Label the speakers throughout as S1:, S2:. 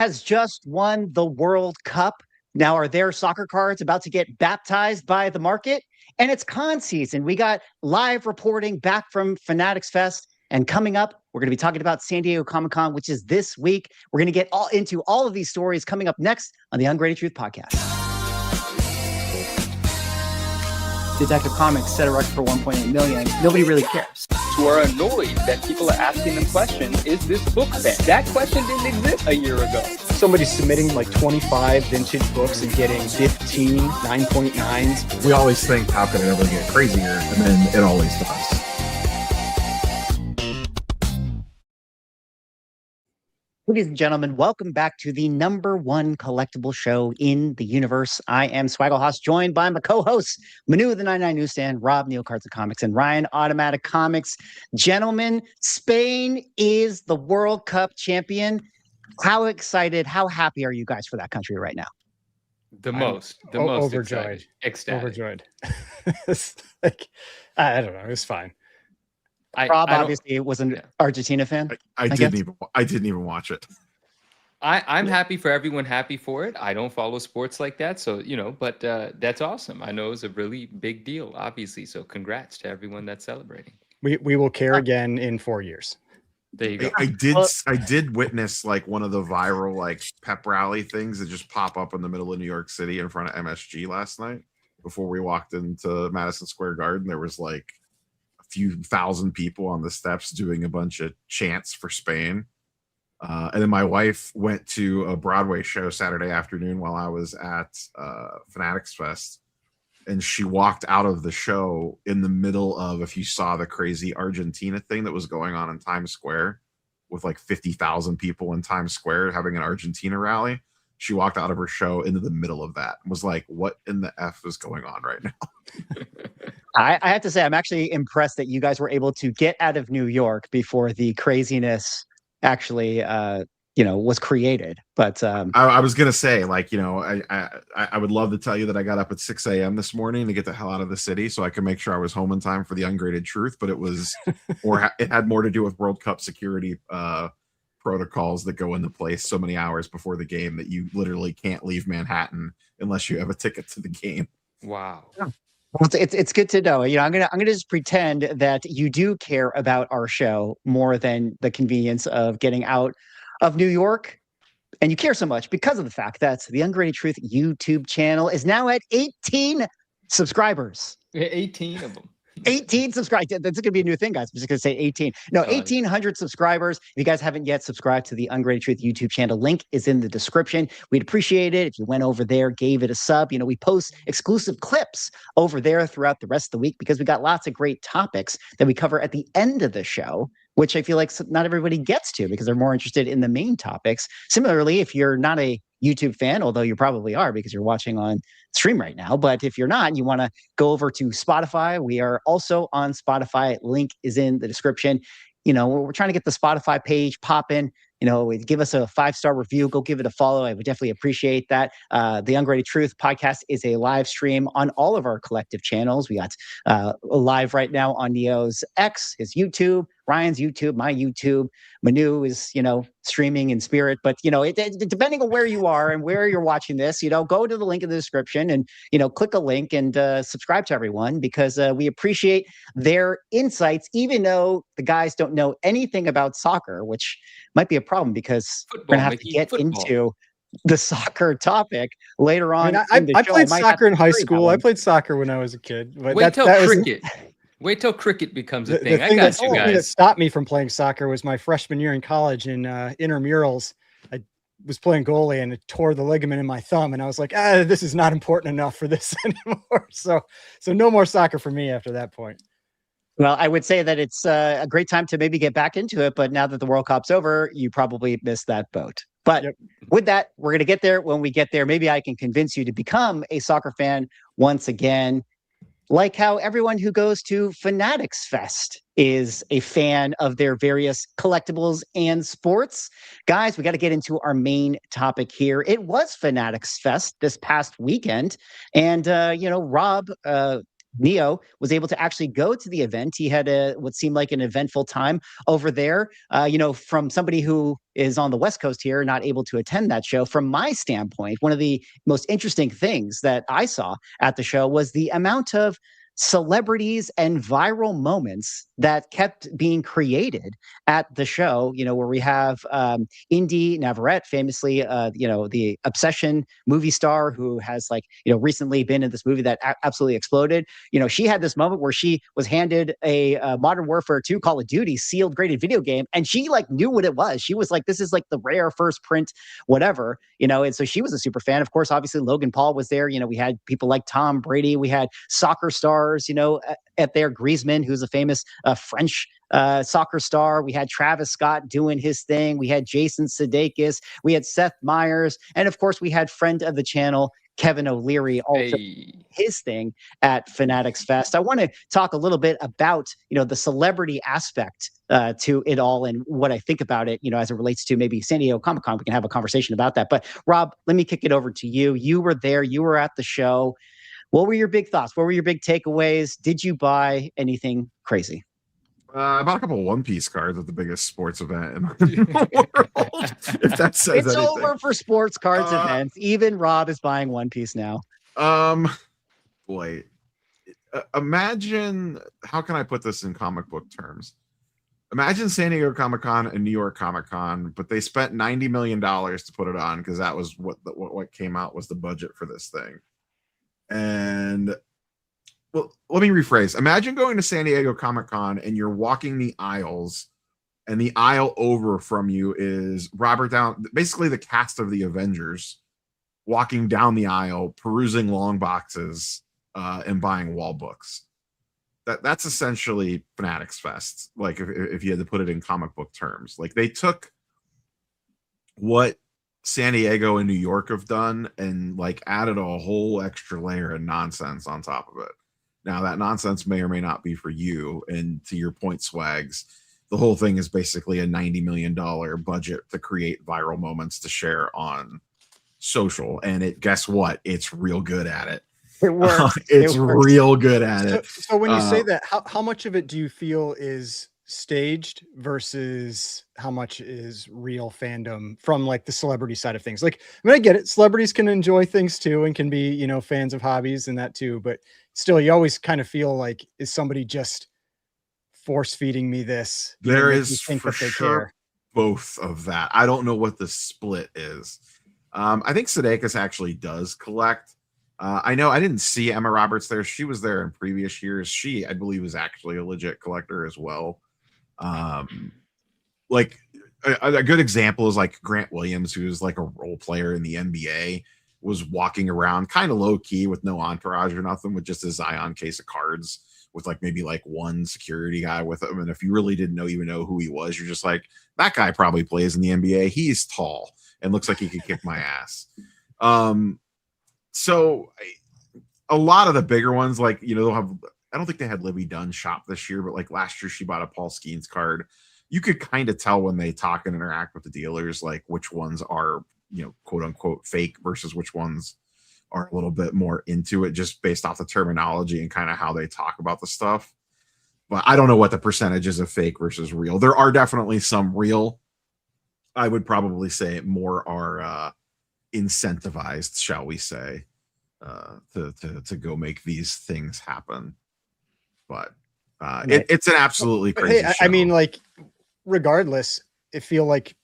S1: has just won the World Cup. Now, are their soccer cards about to get baptized by the market? And it's con season. We got live reporting back from Fanatics Fest. And coming up, we're going to be talking about San Diego Comic-Con, which is this week. We're going to get into all of these stories coming up next on the Ungraded Truth podcast. Detective Comics set a record for 1.8 million. Nobody really cares.
S2: Who are annoyed that people are asking the question, is this book fan? That question didn't exist a year ago.
S3: Somebody's submitting like 25 vintage books and getting 15 9.9s.
S4: We always think, how can it ever get crazier? And then it always does.
S1: Ladies and gentlemen, welcome back to the #1 collectible show in the universe. I am Swaggle Haas, joined by my co-hosts, Manu of the 99 Newsstand, Rob Neal Cards of Comics, and Ryan Automatic Comics. Gentlemen, Spain is the World Cup champion. How excited, how happy are you guys for that country right now?
S5: The most
S3: overjoyed.
S5: Ecstatic.
S3: Overjoyed. It's like, I don't know. It's fine.
S1: Rob obviously was an Argentina fan.
S4: I didn't even watch it.
S5: I'm happy for everyone happy for it. I don't follow sports like that, so but that's awesome. I know it was a really big deal, obviously. So congrats to everyone that's celebrating.
S3: We will care again in 4 years.
S5: There you go.
S4: I did witness like one of the viral like pep rally things that just pop up in the middle of New York City in front of MSG last night before we walked into Madison Square Garden. There was like few thousand people on the steps doing a bunch of chants for Spain. And then my wife went to a Broadway show Saturday afternoon while I was at Fanatics Fest. And she walked out of the show in the middle of, if you saw the crazy Argentina thing that was going on in Times Square with like 50,000 people in Times Square having an Argentina rally. She walked out of her show into the middle of that and was like, what in the F is going on right now?
S1: I have to say, I'm actually impressed that you guys were able to get out of New York before the craziness actually, was created. But
S4: I was gonna say, like, I would love to tell you that I got up at 6 a.m. this morning to get the hell out of the city so I could make sure I was home in time for the Ungraded Truth. But it was, it had more to do with World Cup security protocols that go into place so many hours before the game that you literally can't leave Manhattan unless you have a ticket to the game.
S5: Wow.
S1: Yeah. Well, it's good to know. I'm gonna just pretend that you do care about our show more than the convenience of getting out of New York, and you care so much because of the fact that the Ungraded Truth YouTube channel is now at 18 subscribers.
S5: 18 of them.
S1: 18 subscribers. That's going to be a new thing, guys. I'm just going to say 18. No, 1,800 subscribers. If you guys haven't yet subscribed to the Ungraded Truth YouTube channel, link is in the description. We'd appreciate it if you went over there, gave it a sub. We post exclusive clips over there throughout the rest of the week because we got lots of great topics that we cover at the end of the show, which I feel like not everybody gets to because they're more interested in the main topics. Similarly, if you're not a YouTube fan, although you probably are because you're watching on stream right now, but if you're not, you want to go over to Spotify. We are also on Spotify. Link is in the description. We're trying to get the Spotify page popping. Give us a 5-star review. Go give it a follow. I would definitely appreciate that. The Ungraded Truth podcast is a live stream on all of our collective channels. We got live right now on Neo's X, his YouTube, Ryan's YouTube, my YouTube. Manu is, streaming in spirit. But, depending on where you are and where you're watching this, go to the link in the description and, click a link and subscribe to everyone because we appreciate their insights, even though the guys don't know anything about soccer, which might be a problem because we're going to have to get into the soccer topic later on.
S3: I played soccer in high school. I played soccer when I was a kid. But
S5: Wait till cricket becomes a thing.
S3: The thing that stopped me from playing soccer was my freshman year in college in intramurals. I was playing goalie and it tore the ligament in my thumb. And I was like, this is not important enough for this anymore. So no more soccer for me after that point.
S1: Well, I would say that it's a great time to maybe get back into it. But now that the World Cup's over, you probably missed that boat. But with that, we're going to get there. When we get there, maybe I can convince you to become a soccer fan once again. Like how everyone who goes to Fanatics Fest is a fan of their various collectibles and sports. Guys, we got to get into our main topic here. It was Fanatics Fest this past weekend. And, Rob Neo was able to actually go to the event. He had what seemed like an eventful time over there. From somebody who is on the West Coast here, not able to attend that show. From my standpoint, one of the most interesting things that I saw at the show was the amount of celebrities and viral moments that kept being created at the show, where we have Indy Navarrete, famously, the Obsession movie star who has recently been in this movie that absolutely exploded. She had this moment where she was handed a Modern Warfare 2 Call of Duty sealed graded video game, and she knew what it was. She was like, this is the rare first print, whatever, and so she was a super fan. Of course, obviously Logan Paul was there. We had people like Tom Brady. We had soccer stars, at there. Griezmann, who's a famous French soccer star. We had Travis Scott doing his thing. We had Jason Sudeikis. We had Seth Meyers. And of course, we had friend of the channel, Kevin O'Leary, also his thing at Fanatics Fest. I want to talk a little bit about, the celebrity aspect to it all and what I think about it, as it relates to maybe San Diego Comic-Con. We can have a conversation about that. But Rob, let me kick it over to you. You were there. You were at the show. What were your big thoughts? What were your big takeaways? Did you buy anything crazy?
S4: I bought a couple of One Piece cards at the biggest sports event in the world. If that says
S1: it's
S4: anything.
S1: Over for sports cards events. Even Rob is buying One Piece now.
S4: Boy, imagine, how can I put this in comic book terms? Imagine San Diego Comic-Con and New York Comic-Con, but they spent $90 million to put it on because that was what came out was the budget for this thing. And well, let me rephrase. Imagine going to San Diego Comic-Con and you're walking the aisles, and the aisle over from you is Robert Downey, basically the cast of the Avengers, walking down the aisle, perusing long boxes, and buying wall books. That's essentially Fanatics Fest. If you had to put it in comic book terms, they took what San Diego and New York have done and added a whole extra layer of nonsense on top of it. Now that nonsense may or may not be for you. And to your point, Swags, the whole thing is basically a $90 million budget to create viral moments to share on social. And guess what? It's real good at it.
S1: It works.
S4: It's real good at it.
S3: So when you say that, how much of it do you feel is staged versus how much is real fandom from the celebrity side of things? I get it. Celebrities can enjoy things too and can be, fans of hobbies and that too. But still, you always kind of feel is somebody just force feeding me this?
S4: There is for sure both of that. I don't know what the split is. I think Sudeikis actually does collect. I know I didn't see Emma Roberts there. She was there in previous years. She, I believe, was actually a legit collector as well. A good example is Grant Williams, who's a role player in the NBA, was walking around kind of low key with no entourage or nothing, with just a Zion case of cards with maybe one security guy with him. And if you really didn't even know who he was, you're just that guy probably plays in the NBA. He's tall and looks like he could kick my ass. So a lot of the bigger ones, they'll have, I don't think they had Libby Dunn shop this year, but last year she bought a Paul Skeens card. You could kind of tell when they talk and interact with the dealers, which ones are, quote unquote fake versus which ones are a little bit more into it, just based off the terminology and kind of how they talk about the stuff. But I don't know what the percentages of fake versus real. There are definitely some real. I would probably say more are incentivized, shall we say, to go make these things happen. But it's an absolutely crazy show.
S3: I mean, regardless, it feel like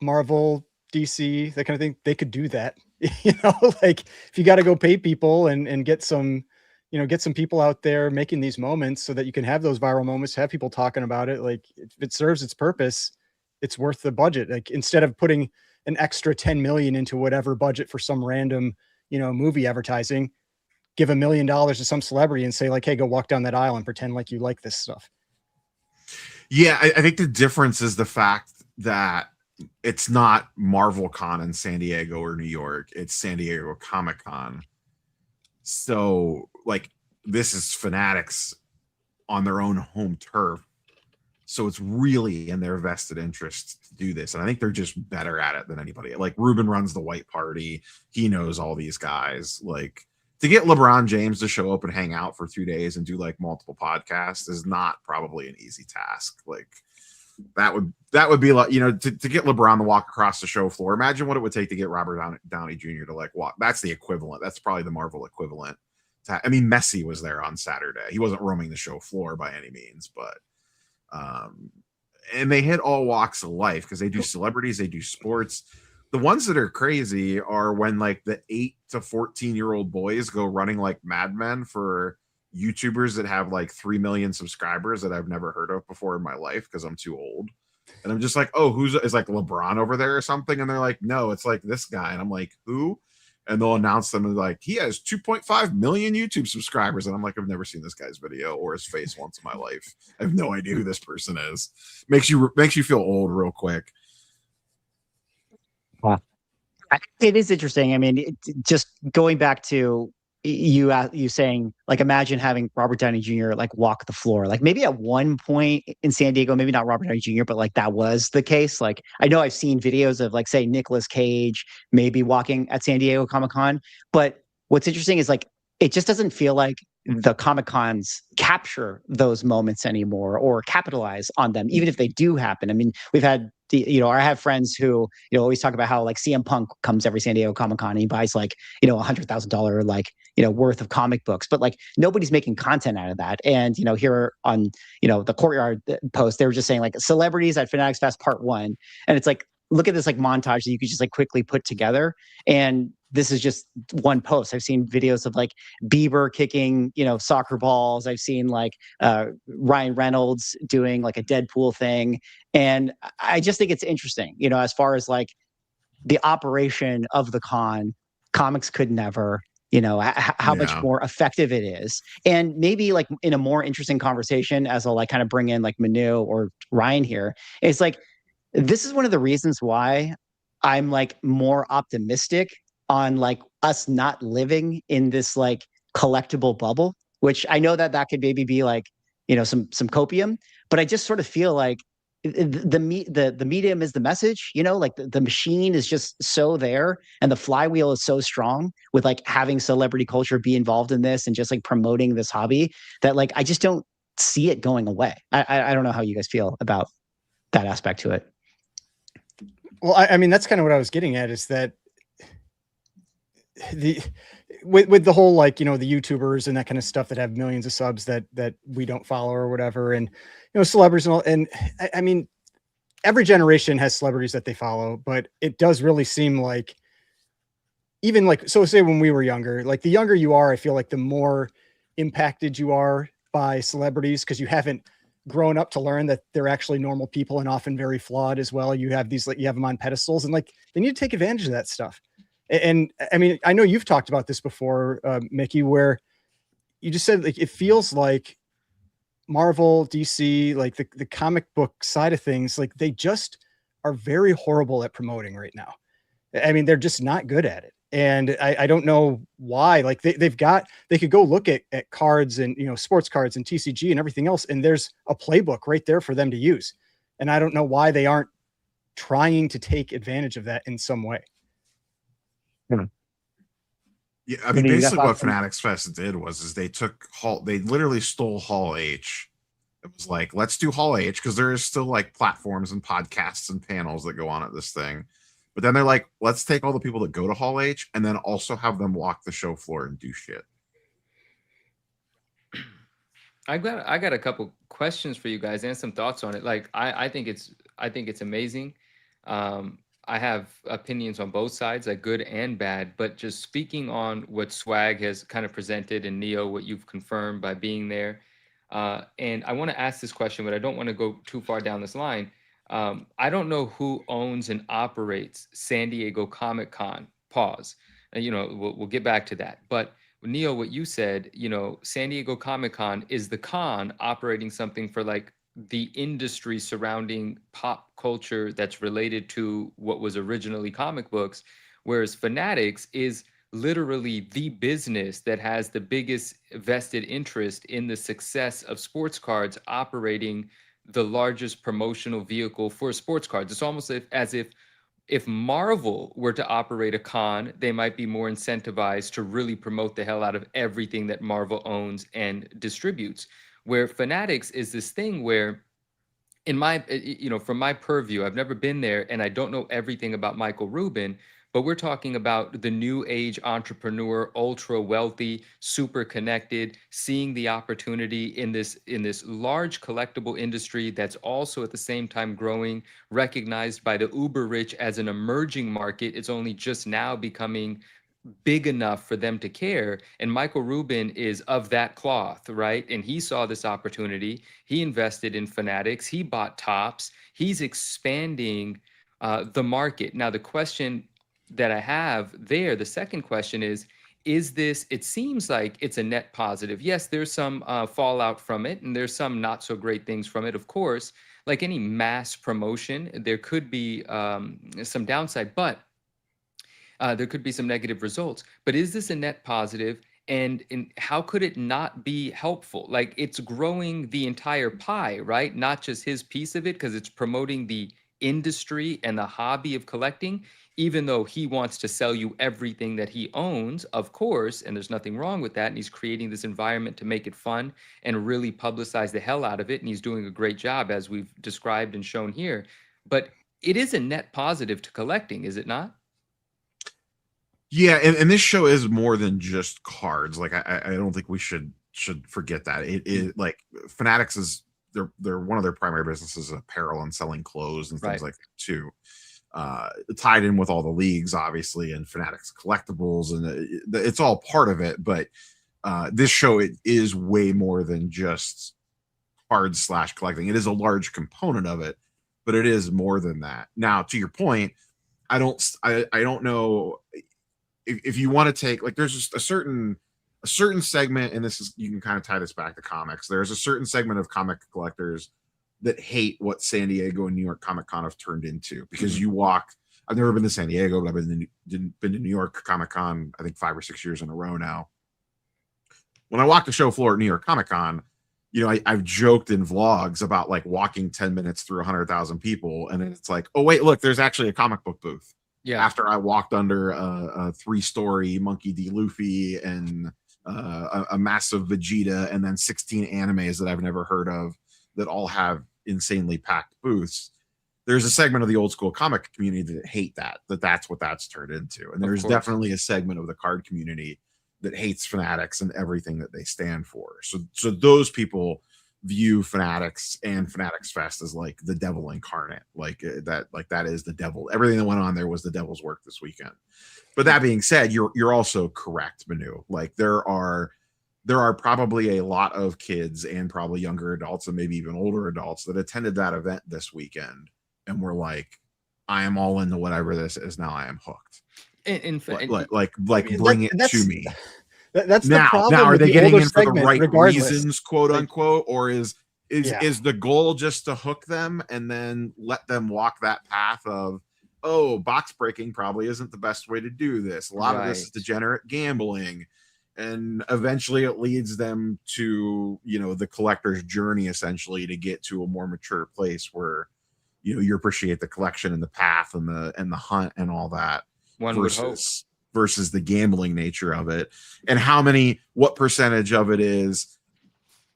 S3: Marvel, DC, that kind of thing, they could do that. If you got to go pay people and get some, get some people out there making these moments so that you can have those viral moments, have people talking about it. If it serves its purpose, it's worth the budget. Instead of putting an extra 10 million into whatever budget for some random, movie advertising, give $1 million to some celebrity and say hey, go walk down that aisle and pretend like you like this stuff.
S4: Yeah. I think the difference is the fact that it's not Marvel Con in San Diego or New York. It's San Diego Comic-Con. So this is Fanatics on their own home turf. So it's really in their vested interest to do this. And I think they're just better at it than anybody. Ruben runs the White Party. He knows all these guys. to get LeBron James to show up and hang out for 2 days and do like multiple podcasts is not probably an easy task. Like that would be like, to get LeBron to walk across the show floor. Imagine what it would take to get Robert Downey Jr. to like walk. That's the equivalent. That's probably the Marvel equivalent. I mean, Messi was there on Saturday. He wasn't roaming the show floor by any means, but and they hit all walks of life because they do celebrities, they do sports. The ones that are crazy are when like the 8 to 14-year-old boys go running like madmen for YouTubers that have like 3 million subscribers that I've never heard of before in my life because I'm too old. And I'm just like, oh, is like LeBron over there or something? And they're like, no, it's like this guy. And I'm like, who? And they'll announce them and like, he has 2.5 million YouTube subscribers. And I'm like, I've never seen this guy's video or his face once in my life. I have no idea who this person is. Makes you feel old real quick.
S1: Wow. It is interesting. I mean, just going back to you saying, like, imagine having Robert Downey Jr. like walk the floor. Like maybe at one point in San Diego, maybe not Robert Downey Jr., but like that was the case. Like I know I've seen videos of like, say, Nicolas Cage maybe walking at San Diego Comic-Con. But what's interesting is like it just doesn't feel like the Comic-Cons capture those moments anymore or capitalize on them, even if they do happen. I mean, we've had I have friends who, always talk about how like CM Punk comes every San Diego Comic-Con and he buys like, $100,000 like, worth of comic books, but like nobody's making content out of that. And, here on, the Courtyard post, they were just saying like celebrities at Fanatics Fest Part 1. And it's like, look at this like montage that you could just like quickly put together. And this is just one post. I've seen videos of like Bieber kicking, soccer balls. I've seen like Ryan Reynolds doing like a Deadpool thing. And I just think it's interesting, as far as like the operation of the con, comics could never, how much more effective it is. And maybe like in a more interesting conversation, as I'll like kind of bring in like Manu or Ryan here, it's like, this is one of the reasons why I'm like more optimistic on like us not living in this like collectible bubble, which I know that could maybe be like, some copium, but I just sort of feel like the medium is the message, like the machine is just so there and the flywheel is so strong with like having celebrity culture be involved in this and just like promoting this hobby that like I just don't see it going away. I don't know how you guys feel about that aspect to it.
S3: Well, I mean, that's kind of what I was getting at, is that with the whole, like, the YouTubers and that kind of stuff that have millions of subs that we don't follow or whatever. And, celebrities and all. And I mean, every generation has celebrities that they follow, but it does really seem like even like, so say when we were younger, like the younger you are, I feel like the more impacted you are by celebrities because you haven't grown up to learn that they're actually normal people and often very flawed as well. You have these, like, you have them on pedestals and like they need to take advantage of that stuff. And I mean, I know you've talked about this before, Mickey, where you just said like it feels like Marvel, DC, like the comic book side of things, like they just are very horrible at promoting right now. I mean, they're just not good at it. And I don't know why. Like they could go look at cards and, sports cards and TCG and everything else. And there's a playbook right there for them to use. And I don't know why they aren't trying to take advantage of that in some way.
S4: Yeah, I mean, basically what Fanatics Fest did was they literally stole Hall H. It was like, let's do Hall H because there is still like platforms and podcasts and panels that go on at this thing. But then they're like, let's take all the people that go to Hall H and then also have them walk the show floor and do shit.
S5: I got a couple questions for you guys and some thoughts on it. Like, I think it's amazing. I have opinions on both sides, like good and bad, but just speaking on what Swag has kind of presented and Neo, what you've confirmed by being there. And I want to ask this question, but I don't want to go too far down this line. I don't know who owns and operates San Diego Comic-Con, pause. We'll get back to that. But Neo, what you said, San Diego Comic-Con is the con operating something for like the industry surrounding pop culture that's related to what was originally comic books, whereas Fanatics is literally the business that has the biggest vested interest in the success of sports cards, operating the largest promotional vehicle for sports cards. It's almost as if if Marvel were to operate a con, they might be more incentivized to really promote the hell out of everything that Marvel owns and distributes. Where Fanatics is this thing where, in my, from my purview, I've never been there and I don't know everything about Michael Rubin, but we're talking about the new age entrepreneur, ultra wealthy, super connected, seeing the opportunity in this large collectible industry that's also at the same time growing, recognized by the uber rich as an emerging market. It's only just now becoming big enough for them to care. And Michael Rubin is of that cloth, right? And he saw this opportunity. He invested in Fanatics. He bought Tops. He's expanding the market. Now, the question that I have there, the second question is this, it seems like it's a net positive. Yes, there's some fallout from it, and there's some not so great things from it, of course. Like any mass promotion, there could be some downside, but there could be some negative results. But is this a net positive? And how could it not be helpful? Like, it's growing the entire pie, right? Not just his piece of it, because it's promoting the industry and the hobby of collecting, even though he wants to sell you everything that he owns, of course, and there's nothing wrong with that. And he's creating this environment to make it fun and really publicize the hell out of it. And he's doing a great job, as we've described and shown here. But it is a net positive to collecting, is it not?
S4: Yeah, and this show is more than just cards. Like, I don't think we should forget that. It is like Fanatics is they're one of their primary businesses is apparel and selling clothes and things like that too. Tied in with all the leagues, obviously, and Fanatics Collectables, and it's all part of it. But this show, it is way more than just cards / collecting. It is a large component of it, but it is more than that. Now, to your point, I don't know if you want to take, like, there's just a certain segment, and this is, you can kind of tie this back to comics. There's a certain segment of comic collectors that hate what San Diego and New York Comic Con have turned into, because you walk. I've never been to San Diego, but I've been to New York Comic Con, I think 5 or 6 years in a row now. When I walk the show floor at New York Comic Con, I've joked in vlogs about like walking 10 minutes through 100,000 people, and then it's like, oh wait, look, there's actually a comic book booth. Yeah. After I walked under a 3-story Monkey D. Luffy and a massive Vegeta, and then 16 animes that I've never heard of that all have insanely packed booths. There's a segment of the old school comic community that hate that's what that's turned into. And there's definitely a segment of the card community that hates Fanatics and everything that they stand for. So those people view Fanatics and Fanatics Fest as like the devil incarnate, like that is the devil. Everything that went on there was the devil's work this weekend. But that being said, you're also correct, Manu. Like, there are probably a lot of kids and probably younger adults and maybe even older adults that attended that event this weekend and were like, I am all into whatever this is now. I am hooked. Bring it to me.
S3: That's the problem.
S4: Now, are they getting in for the right
S3: regardless.
S4: reasons, quote unquote, or is the goal just to hook them and then let them walk that path of, oh, box breaking probably isn't the best way to do this. A lot of this is degenerate gambling, and eventually it leads them to the collector's journey, essentially, to get to a more mature place where you appreciate the collection and the path and the hunt and all that.
S5: One would hope.
S4: Versus the gambling nature of it, and what percentage of it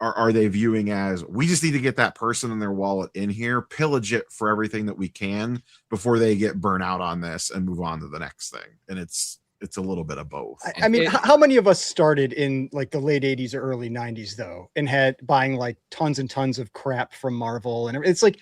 S4: are they viewing as, we just need to get that person and their wallet in here, pillage it for everything that we can before they get burnt out on this and move on to the next thing. And it's a little bit of both.
S3: I mean, how many of us started in like the late 80s or early 90s though, and had buying like tons and tons of crap from Marvel? And it's like,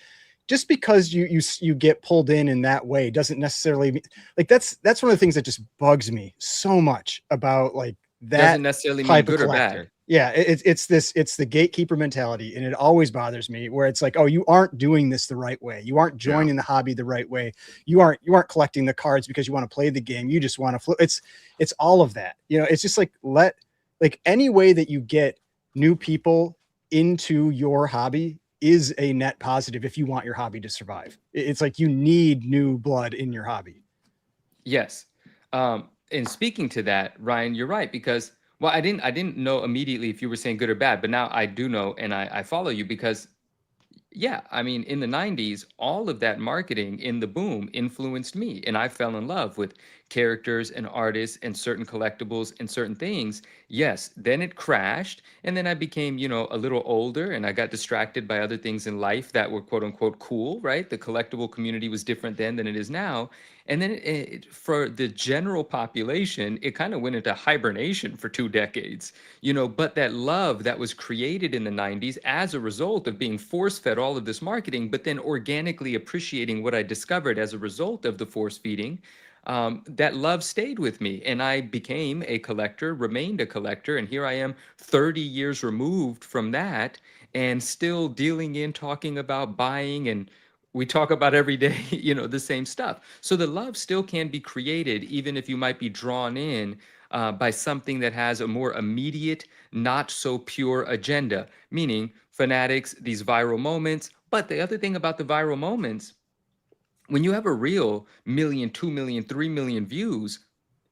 S3: just because you get pulled in that way doesn't necessarily mean, like, that's one of the things that just bugs me so much about like that.
S5: Doesn't necessarily mean good or bad.
S3: Yeah, it's the gatekeeper mentality, and it always bothers me where it's like, oh, you aren't doing this the right way. You aren't joining the hobby the right way. You aren't collecting the cards because you want to play the game. You just want to flip. It's all of that. It's just like, any way that you get new people into your hobby is a net positive if you want your hobby to survive. It's like, you need new blood in your hobby.
S5: Yes. And speaking to that, Ryan, you're right, because, well, I didn't know immediately if you were saying good or bad, but now I do know, and I follow you, because yeah, I mean, in the 90s, all of that marketing in the boom influenced me. And I fell in love with characters and artists and certain collectibles and certain things. Yes, then it crashed. And then I became, a little older and I got distracted by other things in life that were quote unquote cool, right? The collectible community was different then than it is now. And then for the general population, it kind of went into hibernation for 2 decades, but that love that was created in the 90s as a result of being force fed all of this marketing, but then organically appreciating what I discovered as a result of the force feeding, that love stayed with me. And I became a collector, remained a collector. And here I am 30 years removed from that and still dealing in, talking about buying, and we talk about every day, the same stuff. So the love still can be created, even if you might be drawn in by something that has a more immediate, not so pure agenda, meaning fanatics, these viral moments. But the other thing about the viral moments, when you have a real million, 2 million, 3 million views,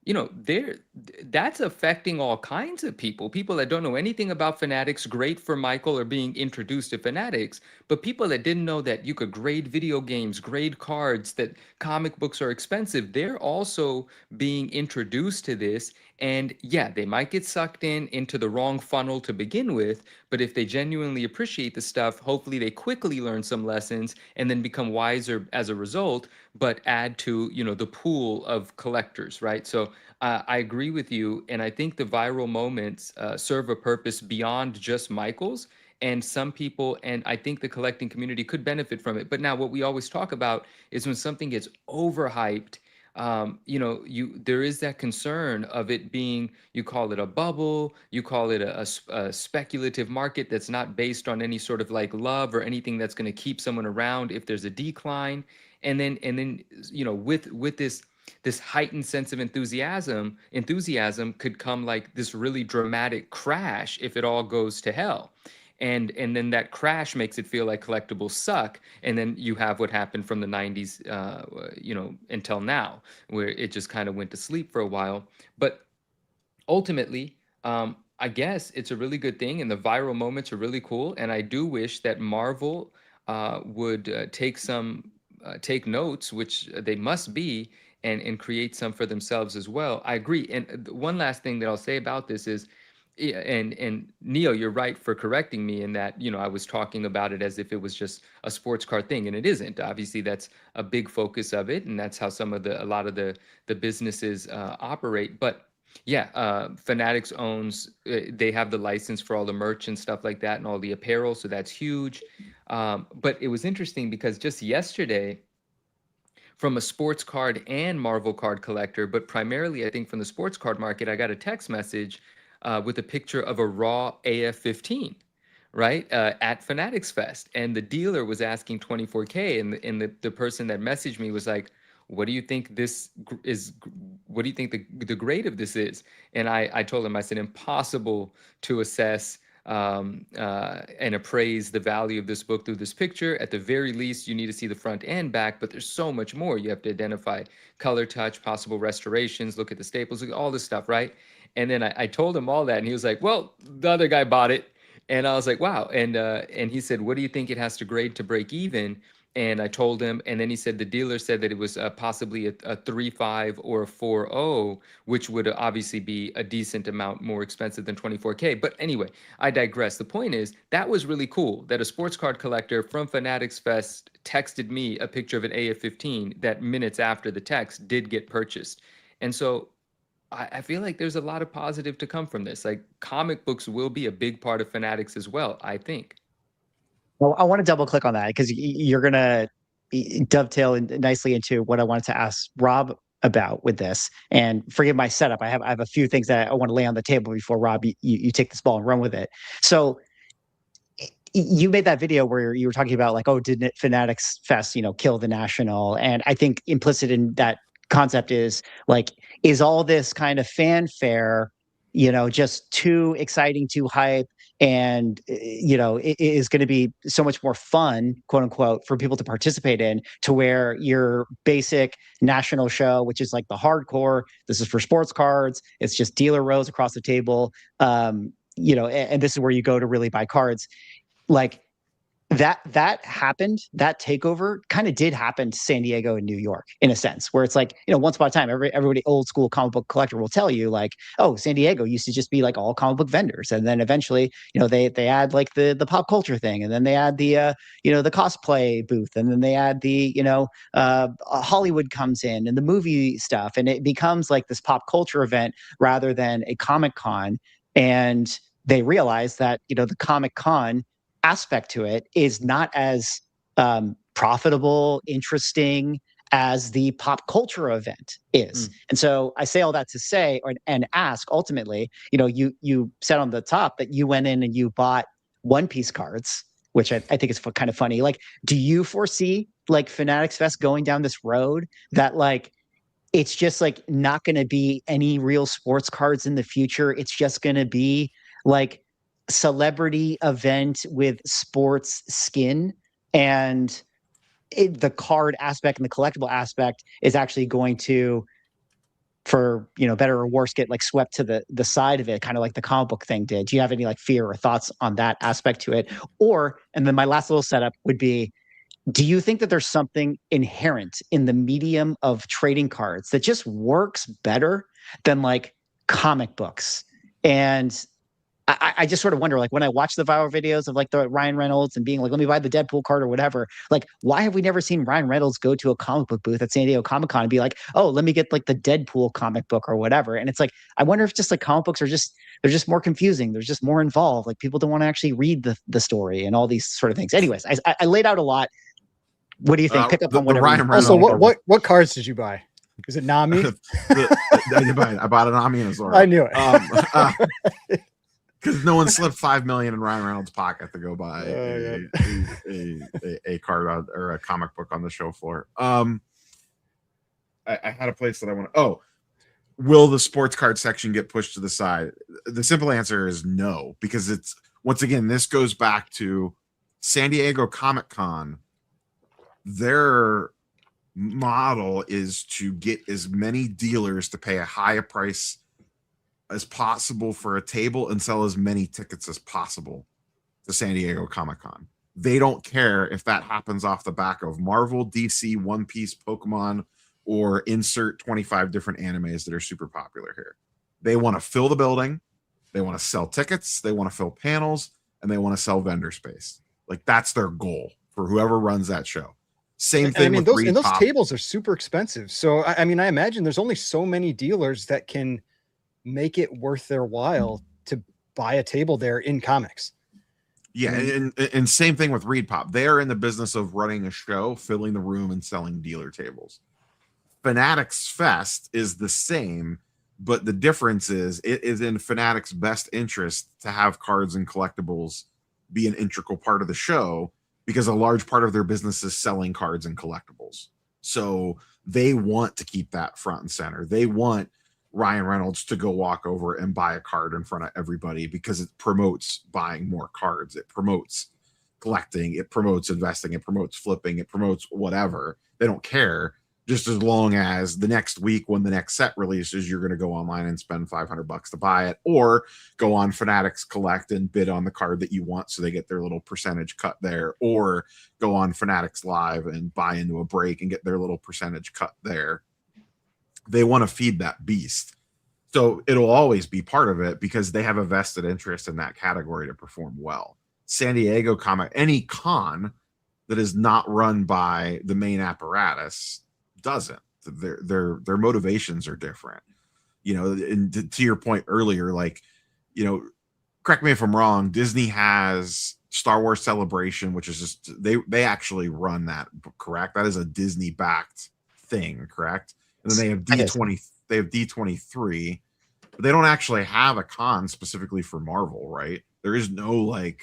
S5: there that's affecting all kinds of people that don't know anything about fanatics. Great for Michael, or being introduced to fanatics, but people that didn't know that you could grade video games, grade cards, that comic books are expensive, they're also being introduced to this. And yeah, they might get sucked into the wrong funnel to begin with, but if they genuinely appreciate the stuff, hopefully they quickly learn some lessons and then become wiser as a result, but add to the pool of collectors, right? So I agree with you, and I think the viral moments serve a purpose beyond just Michael's. And some people, and I think the collecting community could benefit from it. But now, what we always talk about is when something gets overhyped. There is that concern of it being, you call it a bubble, you call it a speculative market that's not based on any sort of like love or anything that's going to keep someone around if there's a decline. And then with this heightened sense of enthusiasm could come like this really dramatic crash if it all goes to hell. And then that crash makes it feel like collectibles suck, and then you have what happened from the 90s until now, where it just kind of went to sleep for a while. But ultimately, I guess it's a really good thing, and the viral moments are really cool. And I do wish that Marvel would take notes, which they must be, and create some for themselves as well. I agree. And one last thing that I'll say about this is, yeah, and Neil, you're right for correcting me in that, I was talking about it as if it was just a sports car thing, and it isn't. Obviously, that's a big focus of it, and that's how a lot of the businesses operate. But yeah, Fanatics owns, they have the license for all the merch and stuff like that, and all the apparel, so that's huge. But it was interesting because just yesterday, from a sports card and Marvel card collector, but primarily I think from the sports card market, I got a text message with a picture of a raw AF-15, right, at Fanatics Fest. And the dealer was asking 24K, and the person that messaged me was like, what do you think this is? What do you think the grade of this is? And I told him, I said, impossible to assess and appraise the value of this book through this picture. At the very least, you need to see the front and back, but there's so much more. You have to identify color touch, possible restorations, look at the staples, look at all this stuff, right? And then I told him all that, and he was like, well, the other guy bought it. And I was like, wow. And he said, what do you think it has to grade to break even? And I told him, and then he said the dealer said that it was possibly a 3.5 or a 4.0, which would obviously be a decent amount more expensive than 24K. But anyway, I digress. The point is, that was really cool that a sports card collector from Fanatics Fest texted me a picture of an AF-15 that minutes after the text did get purchased. And so I feel like there's a lot of positive to come from this. Like, comic books will be a big part of Fanatics as well, I think.
S1: Well, I want to double click on that because you're going to dovetail nicely into what I wanted to ask Rob about with this. And forgive my setup. I have a few things that I want to lay on the table before Rob, you take this ball and run with it. So you made that video where you were talking about like, oh, didn't Fanatics Fest, kill the National? And I think implicit in that concept is like, is all this kind of fanfare, just too exciting, too hype, and it is going to be so much more fun, quote unquote, for people to participate in, to where your basic national show, which is like the hardcore, this is for sports cards, it's just dealer rows across the table, and this is where you go to really buy cards. Like, that happened. That takeover kind of did happen to San Diego and New York in a sense, where it's like, once upon a time, everybody old school comic book collector will tell you like, oh, San Diego used to just be like all comic book vendors, and then eventually, they add like the pop culture thing, and then they add the the cosplay booth, and then they add the Hollywood comes in and the movie stuff, and it becomes like this pop culture event rather than a Comic Con, and they realize that the Comic Con aspect to it is not as profitable, interesting as the pop culture event is. And so I say all that to say and ask ultimately, you said on the top that you went in and you bought One Piece cards, which I think is kind of funny. Like, do you foresee like Fanatics Fest going down this road that like it's just like not going to be any real sports cards in the future? It's just going to be like celebrity event with sports skin, and the card aspect and the collectible aspect is actually going to, for better or worse, get like swept to the side of it, kind of like the comic book thing did. Do you have any like fear or thoughts on that aspect to it? And then my last little setup would be, do you think that there's something inherent in the medium of trading cards that just works better than like comic books? And I just sort of wonder, like when I watch the viral videos of like the Ryan Reynolds and being like, let me buy the Deadpool card or whatever, like why have we never seen Ryan Reynolds go to a comic book booth at San Diego Comic-Con and be like, oh, let me get like the Deadpool comic book or whatever? And it's like, I wonder if just like comic books they're just more confusing. They're just more involved. Like people don't want to actually read the story and all these sort of things. Anyways, I laid out a lot. What do you think? Pick up on whatever.
S3: Also, what cards did you buy? Is it Nami?
S4: I bought a Nami and a Zoro.
S3: I knew it.
S4: Because no one slipped $5 million in Ryan Reynolds' pocket to go buy a card or a comic book on the show floor. I had a place that I want to. Oh, will the sports card section get pushed to the side? The simple answer is no, because it's, once again, this goes back to San Diego Comic-Con. Their model is to get as many dealers to pay a higher price as possible for a table and sell as many tickets as possible to San Diego Comic-Con. They don't care if that happens off the back of Marvel, DC, One Piece, Pokemon, or insert 25 different animes that are super popular here. They want to fill the building, they want to sell tickets, they want to fill panels, and they want to sell vendor space. Like that's their goal for whoever runs that show. Same thing.
S3: I mean, those tables are super expensive. So I mean, I imagine there's only so many dealers that can make it worth their while to buy a table there in comics.
S4: Yeah, and same thing with Reed Pop. They are in the business of running a show, filling the room, and selling dealer tables. Fanatics Fest is the same, but the difference is it is in Fanatics' best interest to have cards and collectibles be an integral part of the show, because a large part of their business is selling cards and collectibles. So they want to keep that front and center. They want Ryan Reynolds to go walk over and buy a card in front of everybody, because it promotes buying more cards. It promotes collecting. It promotes investing. It promotes flipping. It promotes whatever. They don't care, just as long as the next week when the next set releases, you're going to go online and spend $500 to buy it, or go on Fanatics Collect and bid on the card that you want so they get their little percentage cut there, or go on Fanatics Live and buy into a break and get their little percentage cut there. They want to feed that beast. So it'll always be part of it, because they have a vested interest in that category to perform well. San Diego any con that is not run by the main apparatus doesn't. Their motivations are different. And to your point earlier, like, correct me if I'm wrong, Disney has Star Wars Celebration, which is just they actually run that, correct? That is a Disney backed thing, correct? And then they have D23, but they don't actually have a con specifically for Marvel, right? There is no like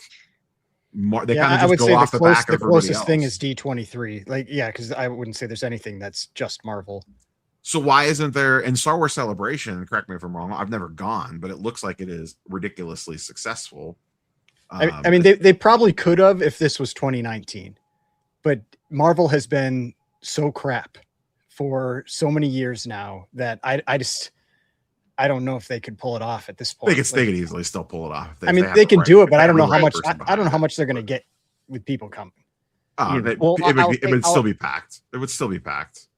S4: they kind of just go off the back of everybody else. The closest
S3: thing is D23. Like, yeah, because I wouldn't say there's anything that's just Marvel.
S4: So why isn't there in Star Wars Celebration? Correct me if I'm wrong. I've never gone, but it looks like it is ridiculously successful.
S3: I mean, they probably could have if this was 2019, but Marvel has been so crap for so many years now that I don't know if they could pull it off at this point.
S4: They could easily still pull it off.
S3: They can do it, but I don't know how much. I don't know how much they're going to get with people coming.
S1: Well,
S4: it would still be packed. It would still be packed.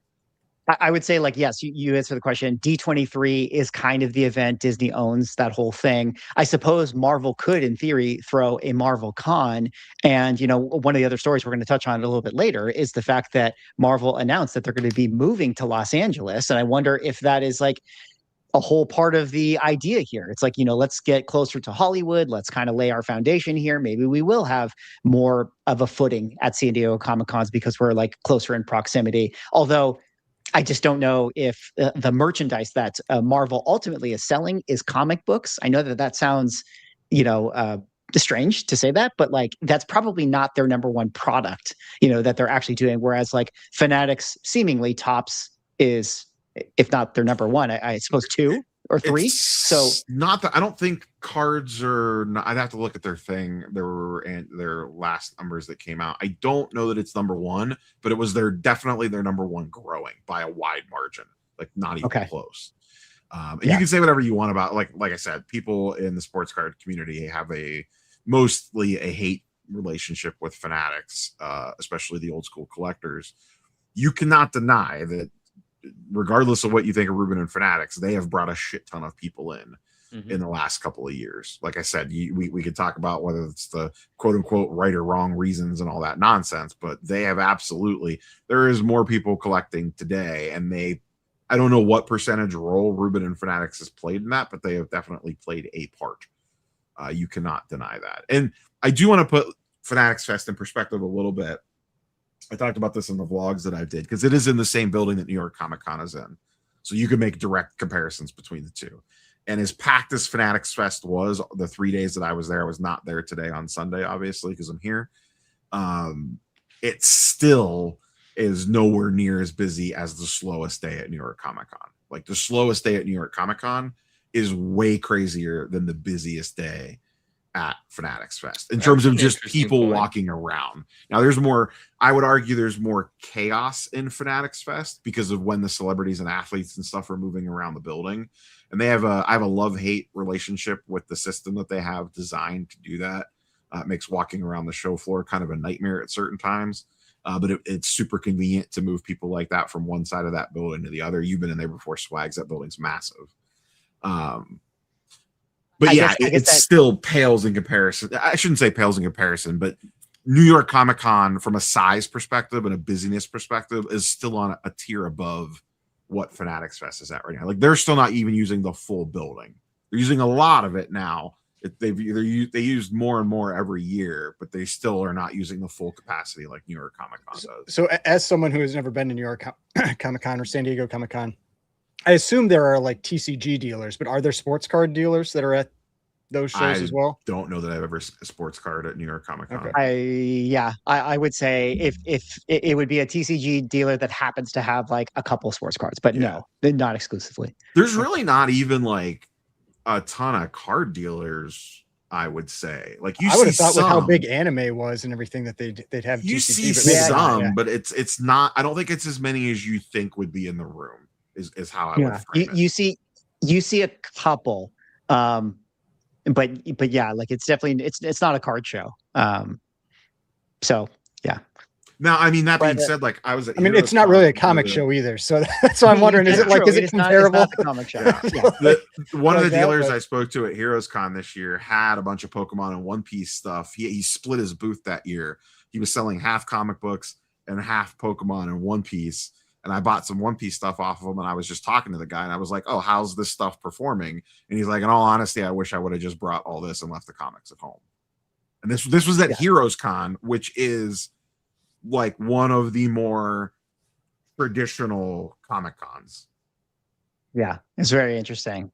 S1: I would say, like, yes, you answer the question. D23 is kind of the event. Disney owns that whole thing. I suppose Marvel could, in theory, throw a Marvel Con. And, one of the other stories we're going to touch on a little bit later is the fact that Marvel announced that they're going to be moving to Los Angeles. And I wonder if that is like a whole part of the idea here. It's like, let's get closer to Hollywood. Let's kind of lay our foundation here. Maybe we will have more of a footing at San Diego Comic Cons because we're like closer in proximity. Although I just don't know if the merchandise that Marvel ultimately is selling is comic books. I know that sounds, strange to say that, but like that's probably not their number one product, that they're actually doing. Whereas like Fanatics seemingly tops is, if not their number one, I suppose 2 or 3. So
S4: not that I don't think cards are. I'd have to look at their thing. Their last numbers that came out. I don't know that it's number 1, but it was definitely their number 1 growing by a wide margin, like not even close. And you can say whatever you want about like I said, people in the sports card community have mostly a hate relationship with Fanatics, especially the old school collectors. You cannot deny that, regardless of what you think of Ruben and Fanatics, they have brought a shit ton of people in the last couple of years. Like I said, we could talk about whether it's the quote unquote right or wrong reasons and all that nonsense, but they have there is more people collecting today. And I don't know what percentage role Ruben and Fanatics has played in that, but they have definitely played a part. You cannot deny that. And I do want to put Fanatics Fest in perspective a little bit. I talked about this in the vlogs that I did because it is in the same building that New York Comic Con is in. So you can make direct comparisons between the two. And as packed as Fanatics Fest was the 3 days that I was there, I was not there today on Sunday, obviously, because I'm here. It still is nowhere near as busy as the slowest day at New York Comic Con. Like the slowest day at New York Comic Con is way crazier than the busiest day at Fanatics Fest in terms of just people walking around. Now I would argue there's more chaos in Fanatics Fest because of when the celebrities and athletes and stuff are moving around the building. And I have a love-hate relationship with the system that they have designed to do that. It makes walking around the show floor kind of a nightmare at certain times. But it's super convenient to move people like that from one side of that building to the other. You've been in there before, Swags. That building's massive. But it still pales in comparison. I shouldn't say pales in comparison, but New York Comic Con, from a size perspective and a busyness perspective, is still on a tier above what Fanatics Fest is at right now. Like they're still not even using the full building. They're using a lot of it now. They use more and more every year, but they still are not using the full capacity like New York Comic Con does.
S3: So as someone who has never been to New York Comic Con or San Diego Comic Con, I assume there are like TCG dealers, but are there sports card dealers that are at those shows as well?
S4: Don't know that I've ever a sports card at New York Comic Con.
S1: Okay. I would say if it would be a TCG dealer that happens to have like a couple of sports cards, but no, they're not exclusively.
S4: There's really not even like a ton of card dealers, I would say. Like I
S3: would have thought with how big anime was and everything that they'd have.
S4: You TCG, see some, but it's not. I don't think it's as many as you think would be in the room. Is how I would frame it. You see a couple, but yeah, like it's definitely it's not a card show. So yeah. Now, I mean, that being said, like
S3: it's not really a comic show either. So that's why I'm wondering, is it comparable?
S1: It's not the comic show.
S4: One of the dealers I spoke to at Heroes Con this year had a bunch of Pokemon and One Piece stuff. He split his booth that year. He was selling half comic books and half Pokemon and One Piece. And I bought some One Piece stuff off of him. And I was just talking to the guy and I was like, oh, how's this stuff performing? And he's like, in all honesty, I wish I would have just brought all this and left the comics at home. And this was at Heroes Con, which is like one of the more traditional Comic Cons.
S1: Yeah, it's very interesting.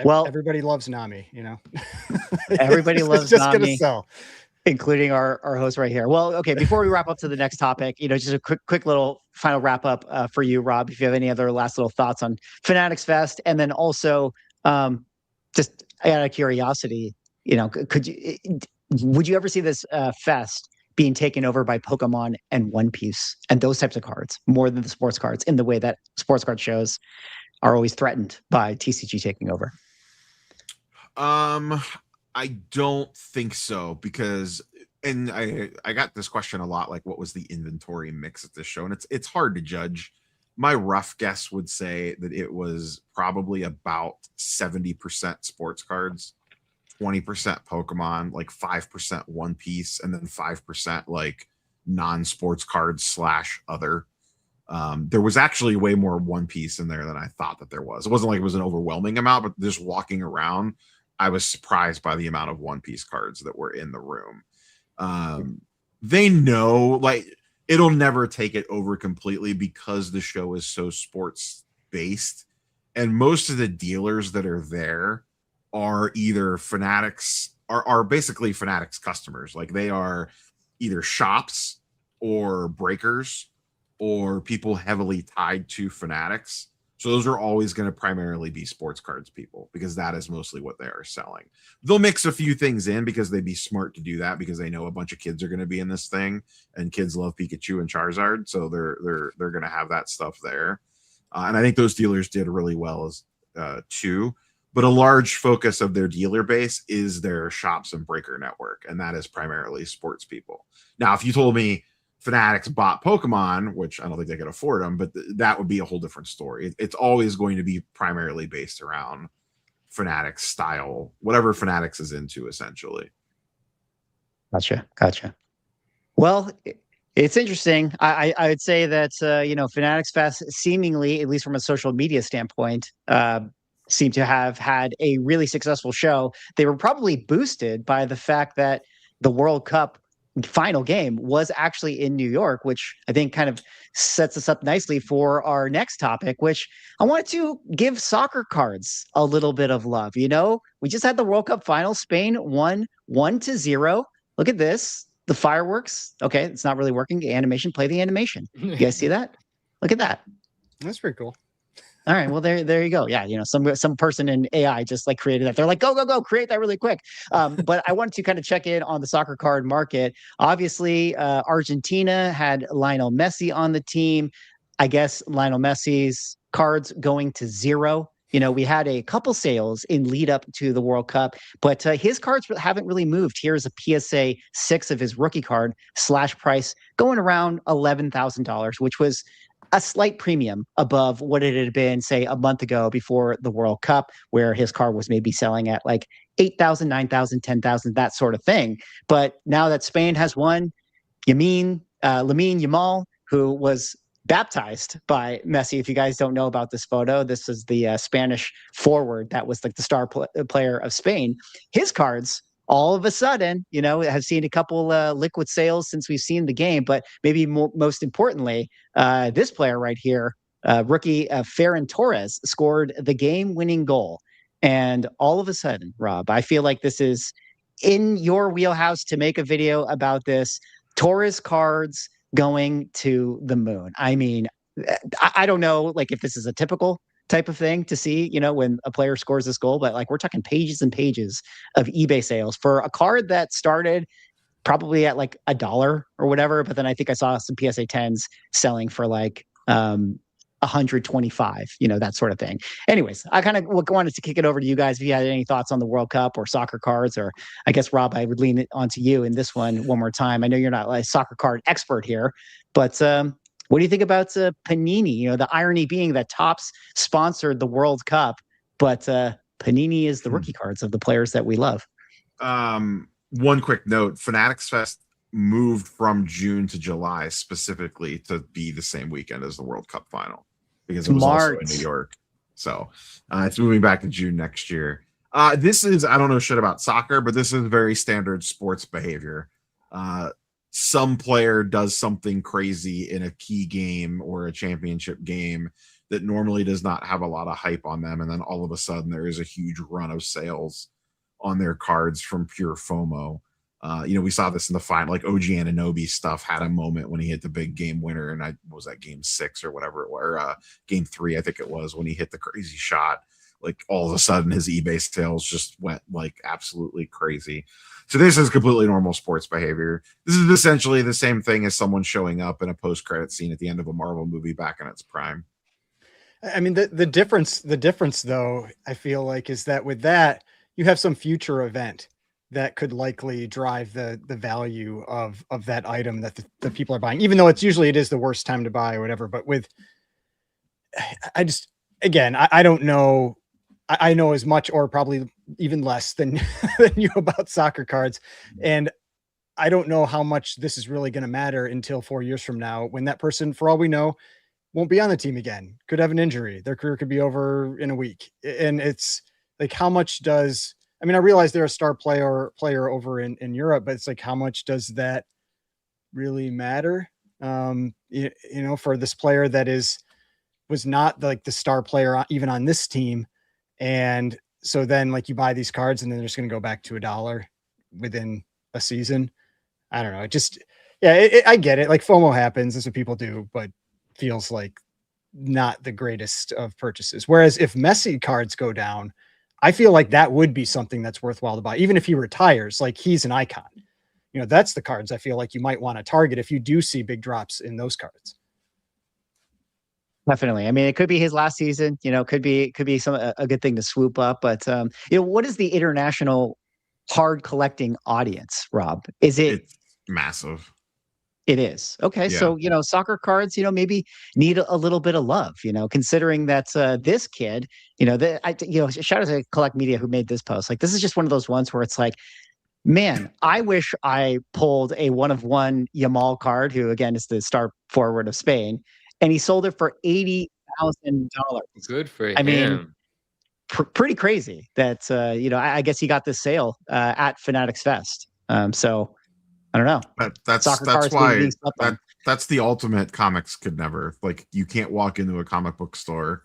S3: Well, everybody loves Nami,
S1: Everybody loves
S3: just
S1: Nami,
S3: gonna sell.
S1: Including our host right here. Well, okay, before we wrap up to the next topic, just a quick little final wrap up for you, Rob, if you have any other last little thoughts on Fanatics Fest, and then also just out of curiosity, would you ever see this fest being taken over by Pokemon and One Piece and those types of cards more than the sports cards, in the way that sports card shows are always threatened by TCG taking over?
S4: I don't think so, because And I got this question a lot, like what was the inventory mix at this show? And it's hard to judge. My rough guess would say that it was probably about 70% sports cards, 20% Pokemon, like 5% One Piece, and then 5% like non-sports cards slash other. There was actually way more One Piece in there than I thought that there was. It wasn't like it was an overwhelming amount, but just walking around, I was surprised by the amount of One Piece cards that were in the room. They know, like, it'll never take it over completely because the show is so sports based, and most of the dealers that are there are either Fanatics, are basically Fanatics customers. Like, they are either shops or breakers or people heavily tied to Fanatics. So those are always going to primarily be sports cards people, because that is mostly what they are selling. They'll mix a few things in because they'd be smart to do that, because they know a bunch of kids are going to be in this thing, and kids love Pikachu and Charizard, so they're going to have that stuff there. And I think those dealers did really well as too. But a large focus of their dealer base is their shops and breaker network, and that is primarily sports people. Now, if you told me Fanatics bought Pokemon, which I don't think they could afford them, but that would be a whole different story. It's always going to be primarily based around Fanatics style, whatever Fanatics is into, essentially.
S1: Gotcha. Well, it's interesting. I would say that Fanatics Fest seemingly, at least from a social media standpoint, seem to have had a really successful show. They were probably boosted by the fact that the World Cup final game was actually in New York, which I think kind of sets us up nicely for our next topic, which I wanted to give soccer cards a little bit of love. We just had the World Cup final. Spain won 1-0. Look at this. The fireworks. Okay, it's not really working. Animation. Play the animation. You guys see that? Look at that.
S3: That's pretty cool.
S1: All right, well there you go. Yeah, some person in AI just like created that. They're like, go, create that really quick. But I wanted to kind of check in on the soccer card market. Obviously, Argentina had Lionel Messi on the team. I guess Lionel Messi's cards going to zero. We had a couple sales in lead up to the World Cup, but his cards haven't really moved. Here's a PSA 6 of his rookie card / price going around $11,000, which was a slight premium above what it had been, say, a month ago before the World Cup, where his card was maybe selling at like 8,000, 9,000, 10,000, that sort of thing. But now that Spain has won, Lamine Yamal, who was baptized by Messi. If you guys don't know about this photo, this is the Spanish forward that was like the star player of Spain. His cards all of a sudden, have seen a couple liquid sales since we've seen the game. But maybe most importantly, this player right here, rookie Ferran Torres, scored the game-winning goal. And all of a sudden, Rob, I feel like this is in your wheelhouse to make a video about this. Torres cards going to the moon. I mean, I don't know, like, if this is a typical type of thing to see, when a player scores this goal, but like, we're talking pages and pages of eBay sales for a card that started probably at like $1 or whatever. But then I think I saw some PSA 10s selling for like 125, that sort of thing. Anyways, I kind of wanted to kick it over to you guys if you had any thoughts on the World Cup or soccer cards, or I guess, Rob, I would lean it onto you in this one more time. I know you're not a soccer card expert here, but what do you think about Panini? The irony being that Topps sponsored the World Cup, but Panini is the rookie cards of the players that we love.
S4: One quick note: Fanatics Fest moved from June to July specifically to be the same weekend as the World Cup final, because it was also in New York. So it's moving back to June next year. This is, I don't know shit about soccer, but this is very standard sports behavior. Some player does something crazy in a key game or a championship game that normally does not have a lot of hype on them, and then all of a sudden there is a huge run of sales on their cards from pure FOMO. We saw this in the final, like OG Anunoby stuff had a moment when he hit the big game winner, and was that game 6 or whatever, or game 3, I think it was, when he hit the crazy shot. Like, all of a sudden his eBay sales just went like absolutely crazy. So this is completely normal sports behavior. This is essentially the same thing as someone showing up in a post-credit scene at the end of a Marvel movie back in its prime.
S3: I mean, the difference though, I feel like, is that with that, you have some future event that could likely drive the value of that item that the people are buying, even though it is the worst time to buy or whatever. But I just, again, I don't know. I know as much or probably even less than than you about soccer cards, and I don't know how much this is really going to matter until 4 years from now, when that person, for all we know, won't be on the team again, could have an injury, their career could be over in a week. And it's like, how much does, I mean, I realize they're a star player over in Europe, but it's like, how much does that really matter? You know, for this player that was not like the star player even on this team. And so then like you buy these cards and then they're just going to go back to $1 within a season. I don't know. It just, yeah, I get it. Like FOMO happens. That's what people do, but feels like not the greatest of purchases. Whereas if Messi cards go down, I feel like that would be something that's worthwhile to buy. Even if he retires, like he's an icon, you know, that's the cards I feel like you might want to target if you do see big drops in those cards.
S1: Definitely. I mean, it could be his last season, you know, could be a good thing to swoop up. But you know, what is the international card collecting audience, Rob?
S4: It's massive.
S1: It is. Okay.
S4: Yeah.
S1: So, you know, soccer cards, you know, maybe need a little bit of love, you know, considering that this kid, you know, shout out to Collect Media who made this post. Like, this is just one of those ones where it's like, man, I wish I pulled a 1-of-1 Yamal card, who again is the star forward of Spain, and he sold it for $80,000.
S5: Good for him.
S1: I mean, pretty crazy that, you know, I guess he got this sale at Fanatics Fest. So I don't know.
S4: That's why that's the ultimate. Comics could never, like, you can't walk into a comic book store,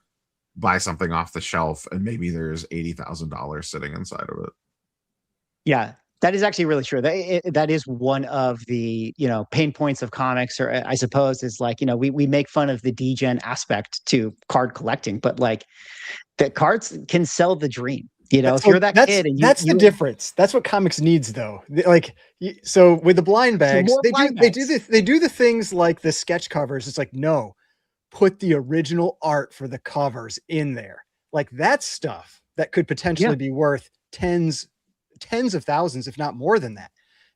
S4: buy something off the shelf, and maybe there's $80,000 sitting inside of it.
S1: Yeah, that is actually really true. That is one of the, you know, pain points of comics, or I suppose, is like, you know, we make fun of the degen aspect to card collecting, but like the cards can sell the dream. You know, if you're that kid, and
S3: that's the difference. That's what comics needs, though. Like, so with the blind bags, they do the things like the sketch covers. It's like, no, put the original art for the covers in there. Like, that's stuff that could potentially be worth tens of thousands, if not more than that.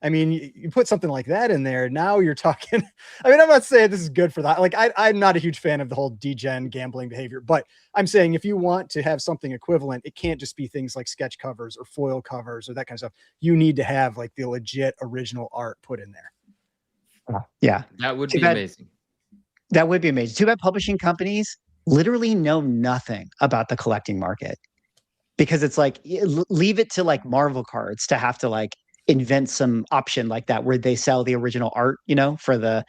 S3: I mean, you put something like that in there, now you're talking. I mean, I'm not saying this is good for that. Like, I'm not a huge fan of the whole degen gambling behavior, but I'm saying if you want to have something equivalent, it can't just be things like sketch covers or foil covers or that kind of stuff. You need to have like the legit original art put in there.
S1: Yeah.
S5: That would be amazing.
S1: That would be amazing. Too bad publishing companies literally know nothing about the collecting market, because it's like, leave it to like Marvel cards to have to like invent some option like that where they sell the original art, you know, for the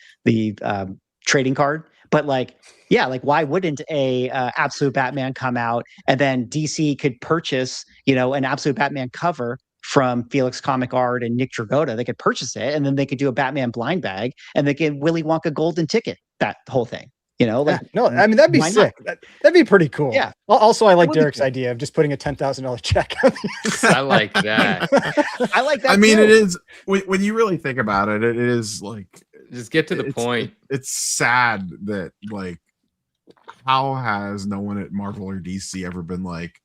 S1: trading card. But like, yeah, like why wouldn't a Absolute Batman come out and then DC could purchase, you know, an Absolute Batman cover from Felix Comic Art and Nick Dragotta? They could purchase it, and then they could do a Batman blind bag, and they could Willy Wonka golden ticket that whole thing. You know, like,
S3: no, I mean, that'd be sick. That'd be pretty cool.
S1: Yeah.
S3: Also, I like Derek's idea of just putting a $10,000 check on
S5: I like that.
S1: I like that.
S4: I mean, it is, when you really think about it, it is like,
S5: just get to the point.
S4: It's sad that, like, how has no one at Marvel or DC ever been like,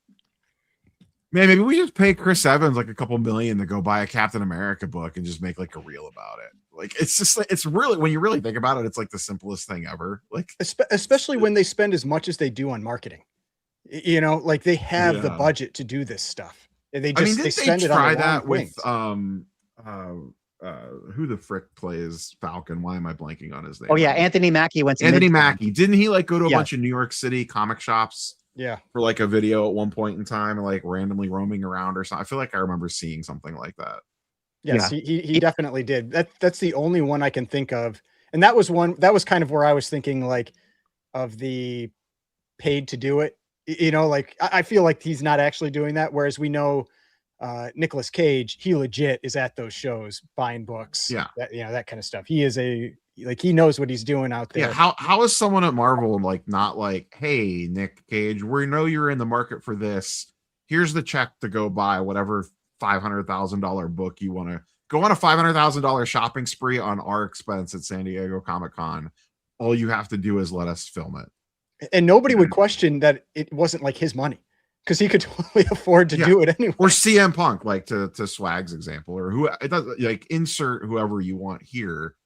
S4: man, maybe we just pay Chris Evans like a couple million to go buy a Captain America book and just make like a reel about it. Like, it's just like, it's really, when you really think about it, it's like the simplest thing ever. Like,
S3: especially when they spend as much as they do on marketing, you know, like they have the budget to do this stuff. They just, they spend it on that with,
S4: who the frick plays Falcon? Why am I blanking on his name?
S1: Oh yeah. Anthony Mackie went to
S4: Anthony Mackie. Didn't he like go to a bunch of New York City comic shops?
S3: Yeah.
S4: For like a video at one point in time, and like randomly roaming around or something. I feel like I remember seeing something like that.
S3: Yes, he definitely did. That's the only one I can think of. And that was kind of where I was thinking like of the paid to do it. You know, like I feel like he's not actually doing that. Whereas we know Nicolas Cage, he legit is at those shows buying books.
S4: Yeah.
S3: That kind of stuff. He is he knows what he's doing out there.
S4: Yeah. How is someone at Marvel like not like, hey, Nick Cage, we know you're in the market for this. Here's the check to go buy whatever $500,000 book you want to go on, a $500,000 shopping spree on our expense at San Diego Comic-Con. All you have to do is let us film it.
S3: And nobody would question that it wasn't like his money. because he could totally afford to do it anyway.
S4: Or CM Punk, like to Swag's example, or who it does, like insert whoever you want here.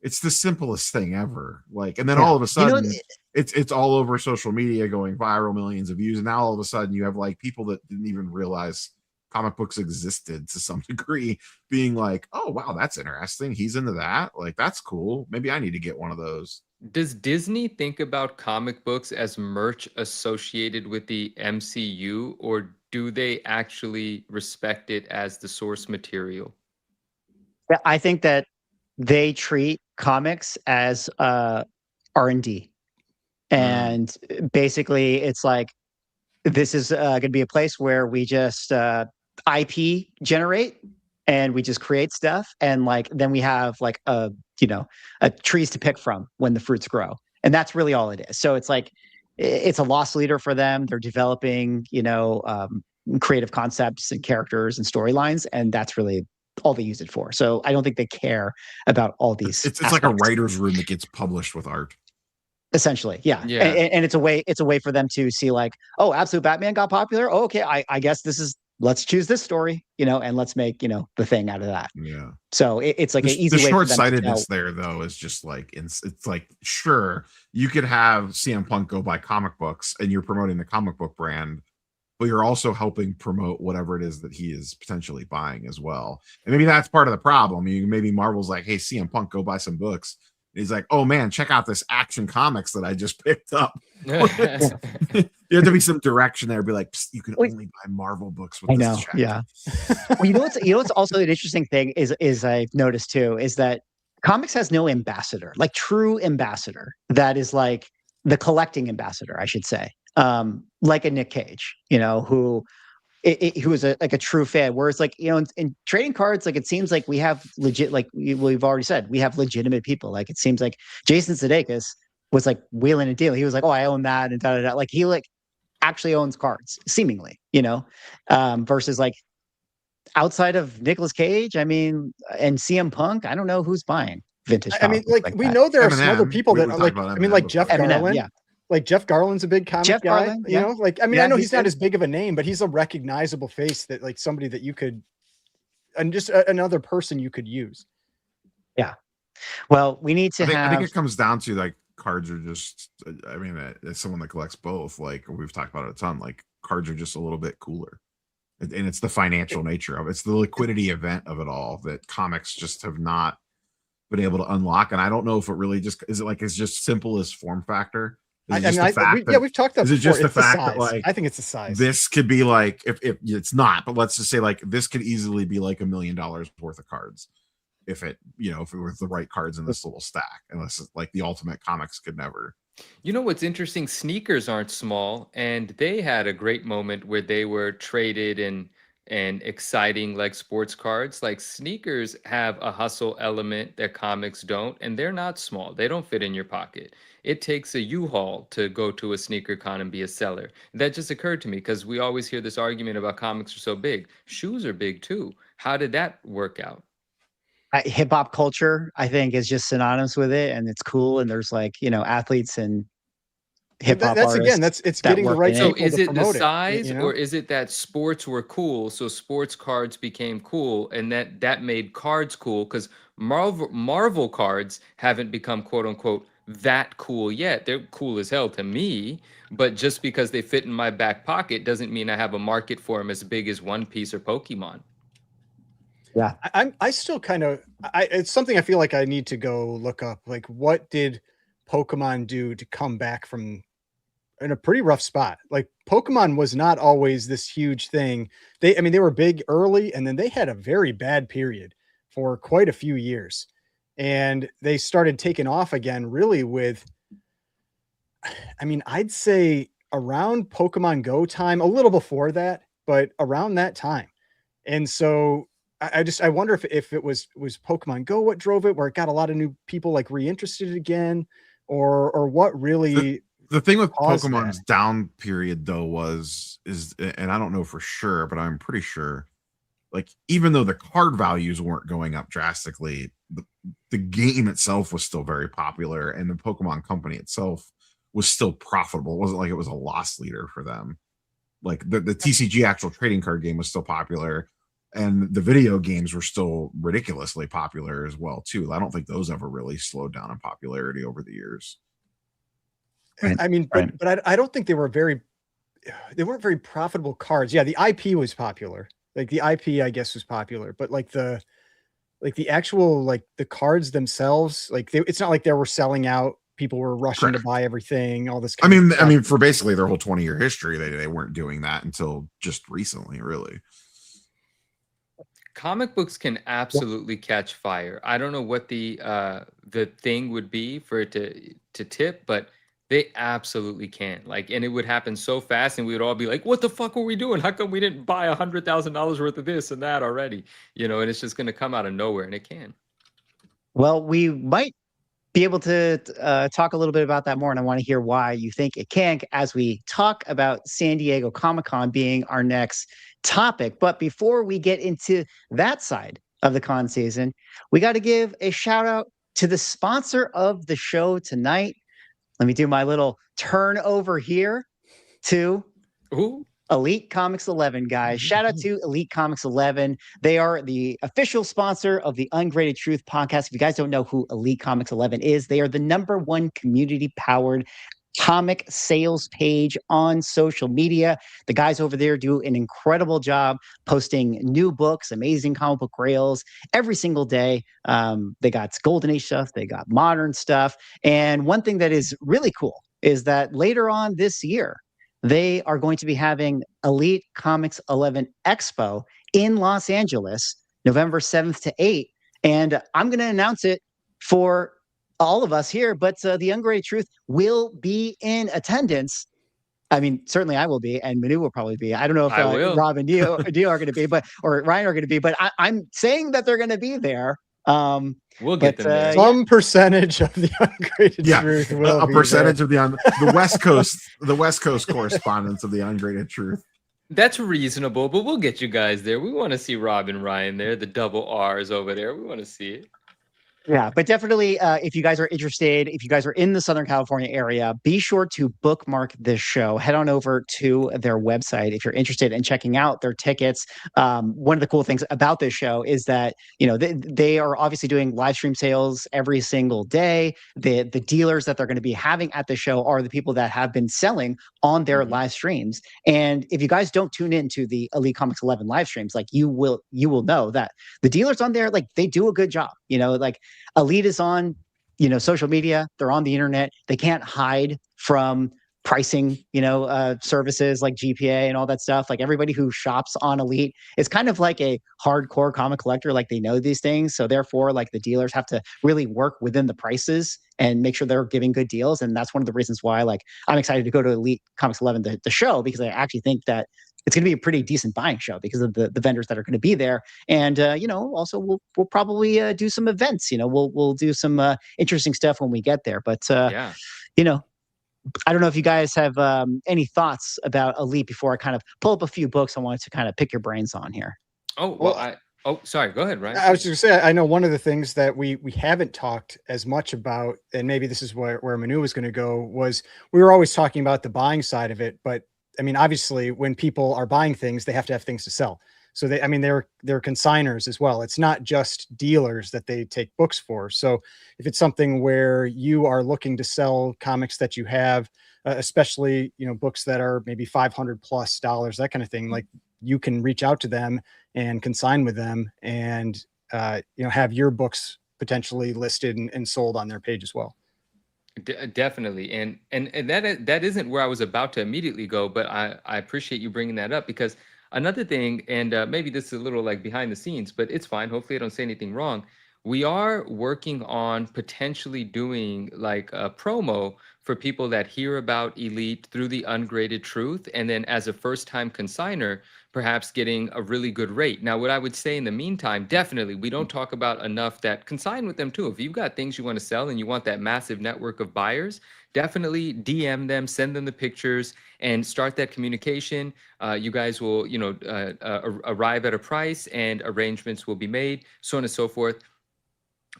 S4: It's the simplest thing ever. Like, and then all of a sudden, it's all over social media, going viral, millions of views, and now all of a sudden you have like people that didn't even realize comic books existed to some degree, being like, "Oh wow, that's interesting. He's into that. Like, that's cool. Maybe I need to get one of those."
S5: Does Disney think about comic books as merch associated with the MCU, or do they actually respect it as the source material?
S1: I think that they treat comics as R&D. And basically it's like, this is going to be a place where we just IP generate, and we just create stuff, and like then we have like a trees to pick from when the fruits grow, and that's really all it is. So it's like it's a loss leader for them. They're developing creative concepts and characters and storylines, and that's really all they use it for. So I don't think they care about all these.
S4: It's like a writer's room that gets published with art.
S1: Essentially, yeah. And it's a way for them to see like, oh, Absolute Batman got popular. Oh, okay, I guess let's choose this story, and let's make the thing out of that.
S4: Yeah.
S1: So it's like an easy way.
S4: The short-sightedness there, though, is just like it's like, sure, you could have CM Punk go buy comic books, and you're promoting the comic book brand, but you're also helping promote whatever it is that he is potentially buying as well. And maybe that's part of the problem. Maybe Marvel's like, hey, CM Punk, go buy some books. He's like, oh man, check out this Action Comics that I just picked up. There had to be some direction there. Be like, you can only buy Marvel books with this check.
S1: Yeah. Well, what's also an interesting thing is I've noticed too, is that comics has no ambassador, like true ambassador. That is like the collecting ambassador, I should say. Like a Nick Cage, who is like a true fan. Whereas like, in trading cards, like it seems like we have legit, like we've already said, we have legitimate people. Like it seems like Jason Sudeikis was like wheeling a deal. He was like, oh, I own that and da. Like he like actually owns cards, seemingly, versus like outside of Nicolas Cage, I mean, and CM Punk, I don't know who's buying vintage.
S3: I mean, like we know there are some other people that are like, I mean, like Jeff Garland.
S1: Yeah.
S3: Like Jeff Garland's a big comic guy,
S1: Garland,
S3: like, I mean, I know he's not as big of a name, but he's a recognizable face that like somebody that you could, and just another person you could use.
S1: Yeah. Well, we need to
S4: I think it comes down to like cards are just, I mean, as someone that collects both, like we've talked about it a ton, like cards are just a little bit cooler. And it's the financial nature of it. It's the liquidity event of it all that comics just have not been able to unlock. And I don't know if it really just, is it like, it's just simple as form factor?
S3: We've talked about.
S4: Is it just the fact that like
S3: I think it's the size.
S4: This could be like if it's not, but let's just say like this could easily be like $1 million worth of cards if it were the right cards in this little stack. Unless it's like the Ultimate Comics could never.
S5: What's interesting? Sneakers aren't small, and they had a great moment where they were traded and exciting like sports cards. Like sneakers have a hustle element that comics don't, and they're not small. They don't fit in your pocket. It takes a U-Haul to go to a sneaker con and be a seller. That just occurred to me because we always hear this argument about comics are so big. Shoes are big too. How did that work out?
S1: Hip hop culture, I think, is just synonymous with it, and it's cool. And there's like athletes and hip hop.
S3: That's again, it's getting the right.
S5: So is it the size, or is it that sports were cool, so sports cards became cool, and that made cards cool? Because Marvel cards haven't become quote unquote that cool yet. They're cool as hell to me, but just because they fit in my back pocket doesn't mean I have a market for them as big as One Piece or Pokemon.
S1: Yeah,
S3: I still kind of, it's something I feel like I need to go look up. Like, what did Pokemon do to come back from in a pretty rough spot? Like, Pokemon was not always this huge thing. They were big early, and then they had a very bad period for quite a few years. And they started taking off again, really with, I'd say around Pokemon Go time, a little before that, but around that time. And so I wonder if it was Pokemon Go what drove it, where it got a lot of new people like reinterested again, or what really.
S4: The thing with Pokemon's down period though is, and I don't know for sure, but I'm pretty sure, like even though the card values weren't going up drastically, the game itself was still very popular, and the Pokemon company itself was still profitable. It wasn't like it was a loss leader for them. like the TCG actual trading card game was still popular, and the video games were still ridiculously popular as well too. I don't think those ever really slowed down in popularity over the years.
S1: Right,
S3: I mean,
S1: right.
S3: but I don't think they weren't very profitable cards. Yeah, the IP was popular. Like the IP, I guess, was popular, but like the actual like the cards themselves, like it's not like they were selling out. People were rushing to
S4: Correct.
S3: buy everything. All this.
S4: I
S3: Kind of
S4: mean,
S3: stuff.
S4: for basically their whole 20-year history, they weren't doing that until just recently, really.
S5: Comic books can absolutely catch fire. I don't know what the thing would be for it to tip, but they absolutely can. Like, and it would happen so fast, and we would all be like, "What the fuck were we doing? How come we didn't buy $100,000 worth of this and that already?" You know, and it's just going to come out of nowhere, and it can.
S1: Well, we might be able to talk a little bit about that more, and I want to hear why you think it can as we talk about San Diego Comic-Con being our next topic. But before we get into that side of the con season, we got to give a shout out to the sponsor of the show tonight. Let me do my little turn over here to
S5: Ooh.
S1: Elite Comics 11, guys. Shout out to Elite Comics 11. They are the official sponsor of the Ungraded Truth podcast. If you guys don't know who Elite Comics 11 is, they are the #1 community-powered comic sales page on social media. The guys over there do an incredible job posting new books, amazing comic book rails every single day. They got Golden Age stuff, they got modern stuff. And one thing that is really cool is that later on this year, they are going to be having Elite Comics 11 Expo in Los Angeles, November 7th to 8th. And I'm going to announce it for all of us here, but the Ungraded Truth will be in attendance. I mean, certainly I will be, and Manu will probably be. I don't know if Rob and Dio are going to be, or Ryan are going to be, but I'm saying that they're going to be there.
S5: We'll get them there.
S3: Some percentage of the Ungraded Truth will
S4: a
S3: be
S4: percentage
S3: there.
S4: of the West Coast, the West Coast correspondents of the Ungraded Truth.
S5: That's reasonable, but we'll get you guys there. We want to see Rob and Ryan there, the double R's over there. We want to see it.
S1: Yeah, but definitely, if you guys are interested, if you guys are in the Southern California area, be sure to bookmark this show. Head on over to their website if you're interested in checking out their tickets. One of the cool things about this show is that, you know, they are obviously doing live stream sales every single day. The dealers that they're going to be having at the show are the people that have been selling on their live streams. And if you guys don't tune into the Elite Comics 11 live streams, like you will know that the dealers on there, like they do a good job. You know, like Elite is on, you know, social media. They're on the internet. They can't hide from pricing, you know, services like GPA and all that stuff. Like everybody who shops on Elite is kind of like a hardcore comic collector. Like they know these things. So therefore, like the dealers have to really work within the prices and make sure they're giving good deals. And that's one of the reasons why, like, I'm excited to go to Elite Comics 11, the show, because I actually think that it's going to be a pretty decent buying show because of the vendors that are going to be there. And, you know, also we'll probably do some events, you know, we'll do some interesting stuff when we get there. But,
S5: Yeah,
S1: you know, I don't know if you guys have any thoughts about Elite before I kind of pull up a few books I wanted to kind of pick your brains on here.
S5: Oh, well, sorry. Go ahead, Ryan.
S3: I was just going to say, I know one of the things that we haven't talked as much about, and maybe this is where Manu was going to go, was we were always talking about the buying side of it. But I mean, obviously when people are buying things, they have to have things to sell. So they're consigners as well. It's not just dealers that they take books for. So if it's something where you are looking to sell comics that you have, especially, you know, books that are maybe $500+, that kind of thing, like you can reach out to them and consign with them and, you know, have your books potentially listed and sold on their page as well.
S5: Definitely. And that isn't where I was about to immediately go, but I appreciate you bringing that up, because another thing, and maybe this is a little like behind the scenes, but it's fine. Hopefully I don't say anything wrong. We are working on potentially doing like a promo for people that hear about Elite through the Ungraded Truth, and then as a first-time consigner, perhaps getting a really good rate. Now, what I would say in the meantime, definitely, we don't talk about enough that consign with them too. If you've got things you want to sell and you want that massive network of buyers, definitely DM them, send them the pictures, and start that communication. You guys will, you know, arrive at a price, and arrangements will be made, so on and so forth.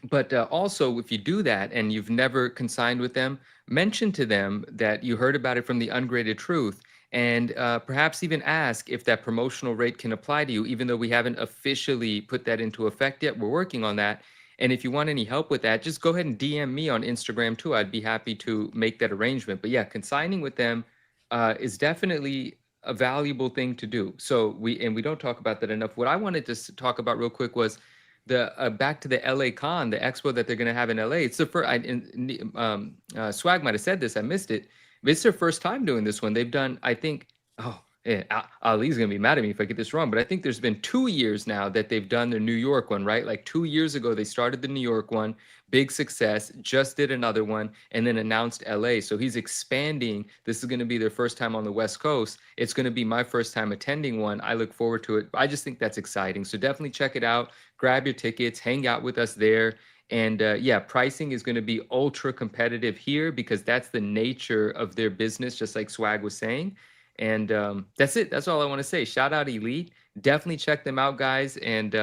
S5: But also, if you do that and you've never consigned with them, mention to them that you heard about it from the Ungraded Truth, and perhaps even ask if that promotional rate can apply to you, even though we haven't officially put that into effect yet. We're working on that. And if you want any help with that, just go ahead and DM me on Instagram too. I'd be happy to make that arrangement. But yeah, consigning with them is definitely a valuable thing to do. So we don't talk about that enough. What I wanted to talk about real quick was the back to the LA Con, the expo that they're going to have in LA. It's the first. Swag might have said this. I missed it. But it's their first time doing this one. They've done, I think. Oh, yeah, Ali's gonna be mad at me if I get this wrong, but I think there's been 2 years now that they've done their New York one, right? Like 2 years ago, they started the New York one, big success, just did another one, and then announced LA. So he's expanding. This is gonna be their first time on the West Coast. It's gonna be my first time attending one. I look forward to it. I just think that's exciting. So definitely check it out. Grab your tickets, hang out with us there. And yeah, pricing is going to be ultra competitive here because that's the nature of their business, just like Swag was saying. And that's it. That's all I want to say. Shout out Elite. Definitely check them out, guys. And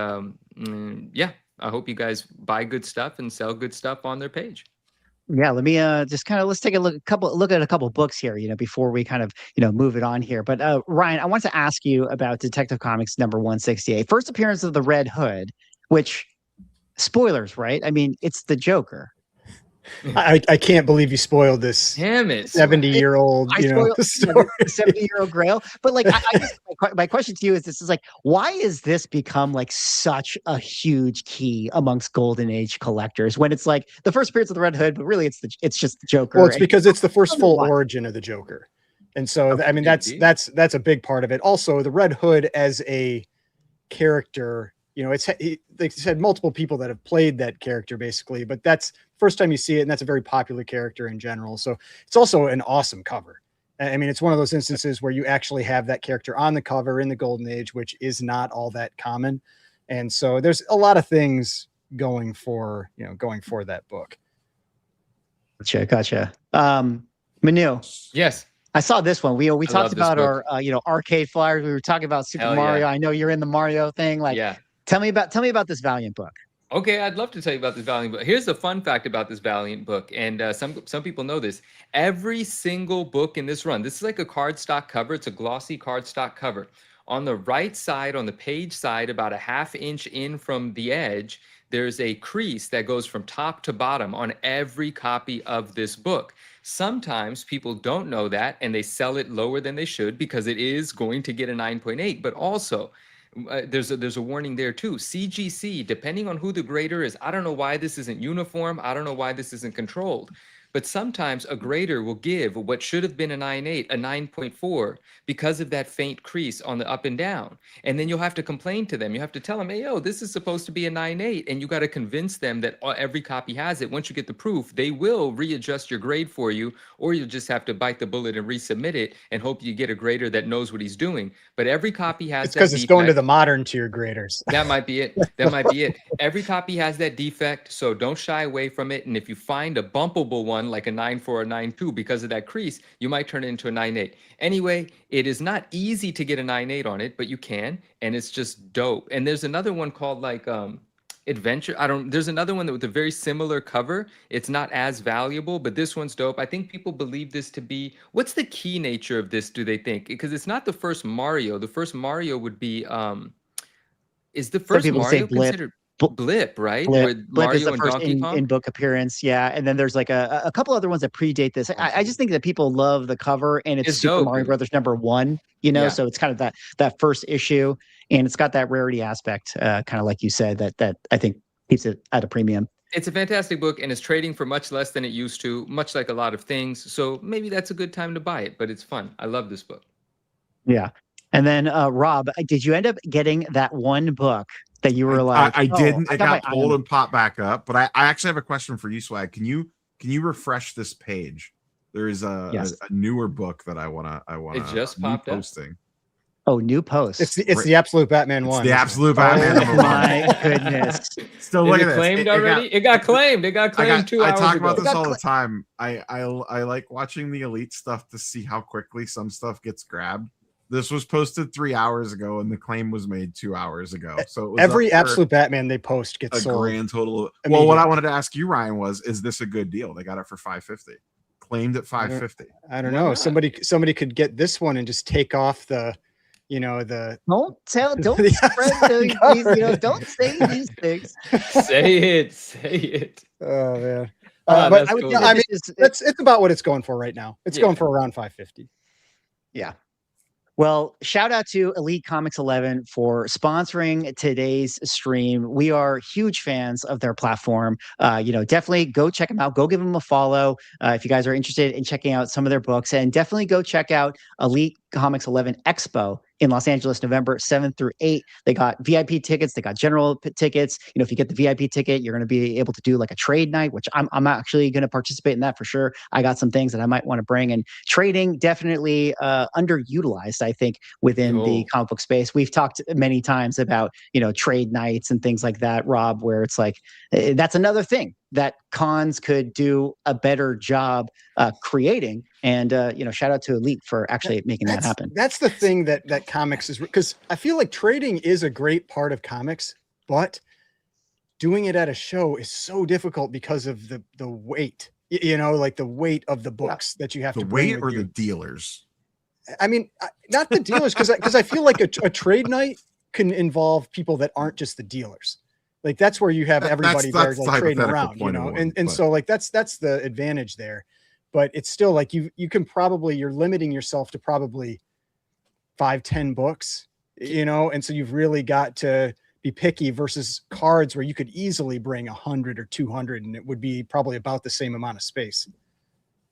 S5: yeah, I hope you guys buy good stuff and sell good stuff on their page.
S1: Yeah, let me just kind of let's take a look at a couple books here, before we kind of move it on here. But Ryan, I want to ask you about Detective Comics number 168, first appearance of the Red Hood, which spoilers, right? I mean, it's the Joker.
S3: I can't believe you spoiled this.
S5: Damn it.
S3: 70-year-old, story.
S1: 70-year-old Grail. But like, I guess my question to you is this: is like, why is this become like such a huge key amongst Golden Age collectors when it's like the first appearance of the Red Hood, but really it's just the Joker?
S3: Well, it's because it's the first full origin of the Joker, and so I mean that's a big part of it. Also, the Red Hood as a character. They said multiple people that have played that character basically, but that's first time you see it, and that's a very popular character in general. So it's also an awesome cover. I mean, it's one of those instances where you actually have that character on the cover in the Golden Age, which is not all that common. And so there's a lot of things going for that book.
S1: Gotcha. Manu.
S5: Yes.
S1: I saw this one. We talked about our arcade flyers. We were talking about Super Mario.
S5: Yeah.
S1: I know you're in the Mario thing. Like,
S5: yeah.
S1: Tell me about this Valiant book.
S5: Okay, I'd love to tell you about this Valiant book. Here's the fun fact about this Valiant book, and some people know this. Every single book in this run, this is like a cardstock cover. It's a glossy cardstock cover. On the right side, on the page side, about a ½ inch in from the edge, there's a crease that goes from top to bottom on every copy of this book. Sometimes people don't know that, and they sell it lower than they should because it is going to get a 9.8, but also there's a warning there too. CGC, depending on who the grader is, I don't know why this isn't uniform. I don't know why this isn't controlled. But sometimes a grader will give what should have been a 9.8, a 9.4 because of that faint crease on the up and down. And then you'll have to complain to them. You have to tell them, hey, yo, this is supposed to be a 9.8. And you got to convince them that every copy has it. Once you get the proof, they will readjust your grade for you, or you'll just have to bite the bullet and resubmit it and hope you get a grader that knows what he's doing. But every copy has that defect.
S3: It's because it's going to the modern tier graders.
S5: That might be it. That might be it. Every copy has that defect, so don't shy away from it. And if you find a bumpable one, like a 9.4 or 9.2, because of that crease, you might turn it into a 9.8. Anyway, it is not easy to get a 9.8 on it, but you can, and it's just dope. And there's another one called like Adventure. There's another one with a very similar cover. It's not as valuable, but this one's dope. I think people believe this to be, what's the key nature of this, do they think? Because it's not the first Mario. The first Mario would be, is the first Mario considered Blip, right?
S1: Blip
S5: Mario
S1: is the
S5: and
S1: first
S5: Donkey Kong?
S1: in-book appearance, yeah. And then there's like a couple other ones that predate this. I just think that people love the cover, and it's Super
S5: dope,
S1: Mario
S5: dude.
S1: Brothers #1,
S5: Yeah.
S1: so it's kind of that first issue, and it's got that rarity aspect, kind of like you said, that I think keeps it at a premium.
S5: It's a fantastic book, and it's trading for much less than it used to, much like a lot of things. So maybe that's a good time to buy it, but it's fun. I love this book.
S1: Yeah. And then Rob, did you end up getting that one book that you were like,
S4: I didn't. It got pulled
S1: item.
S4: and popped back up. But I actually have a question for you, Swag. Can you refresh this page? There is a newer book that I wanna
S5: It just popped up.
S4: posting.
S1: Oh, new post.
S3: It's the Absolute Batman
S4: It's
S3: one.
S4: the Absolute Batman
S1: Oh
S4: number 1.
S1: my goodness.
S4: Still
S5: Is
S4: look
S5: it
S4: at
S5: claimed
S4: this.
S5: already? It got claimed. It got claimed 2
S4: I
S5: hours
S4: talk
S5: ago.
S4: about this all the time. I like watching the Elite stuff to see how quickly some stuff gets grabbed. This was posted 3 hours ago, and the claim was made 2 hours ago. So it was
S3: every Absolute Batman they post gets
S4: a
S3: sold.
S4: grand total. Well, what I wanted to ask you, Ryan, was: is this a good deal? They got it for $550. claimed at 550.
S3: I don't
S5: Why
S3: know.
S5: not?
S3: Somebody could get this one and just take off the, the
S1: Don't spread
S3: outside
S1: these,
S3: cover.
S1: don't say these things.
S5: Say it.
S3: Oh man.
S5: Oh,
S3: But
S5: that's cool.
S1: say
S3: I mean,
S1: this is-
S3: it's about what it's going for right now. It's
S5: Yeah.
S3: going for around 550.
S1: Yeah. Well, shout out to Elite Comics 11 for sponsoring today's stream. We are huge fans of their platform. Definitely go check them out. Go give them a follow if you guys are interested in checking out some of their books, and definitely go check out Elite Comics 11 Expo in Los Angeles, November 7th through 8th. They got VIP tickets. They got general tickets. If you get the VIP ticket, you're going to be able to do like a trade night, which I'm actually going to participate in that for sure. I got some things that I might want to bring, and trading definitely underutilized, I think, within the comic book space. We've talked many times about, trade nights and things like that, Rob, where it's like, that's another thing that cons could do a better job creating. And, shout out to Elite for actually making that happen.
S3: That's the thing that comics is, because I feel like trading is a great part of comics, but doing it at a show is so difficult because of the weight, like the weight of the books that you have
S4: The
S3: to bring
S4: weight
S3: with
S4: or
S3: you.
S4: the dealers?
S3: I mean, not the dealers, because I feel like a trade night can involve people that aren't just the dealers. Like that's where you have everybody there
S4: that's the
S3: like trading
S4: hypothetical
S3: around,
S4: point of
S3: and
S4: one,
S3: so like that's the advantage there. But it's still like you can probably, you're limiting yourself to probably 5-10 books, and so you've really got to be picky versus cards where you could easily bring 100 or 200 and it would be probably about the same amount of space.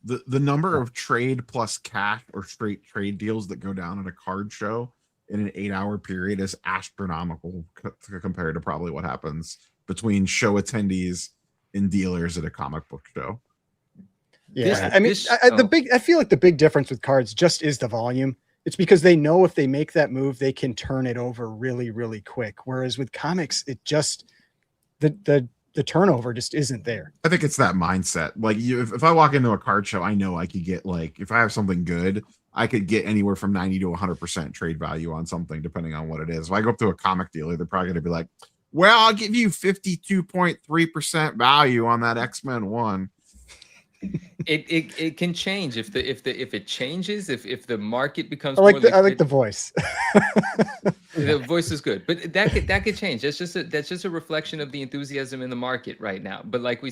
S4: The number of trade plus cash or straight trade deals that go down at a card show in an 8-hour period is astronomical compared to probably what happens between show attendees and dealers at a comic book show.
S3: Yeah, I feel like the big difference with cards just is the volume. It's because they know if they make that move, they can turn it over really, really quick. Whereas with comics, it just the turnover just isn't there.
S4: I think it's that mindset. Like if I walk into a card show, I know I could get, like, if I have something good, I could get anywhere from 90 to 100% trade value on something, depending on what it is. If I go up to a comic dealer, they're probably going to be like, well, I'll give you 52.3% value on that X-Men one.
S5: It can change if it changes, if the market becomes
S3: I like the voice.
S5: The voice is good, but that could change. That's just a reflection of the enthusiasm in the market right now. But like I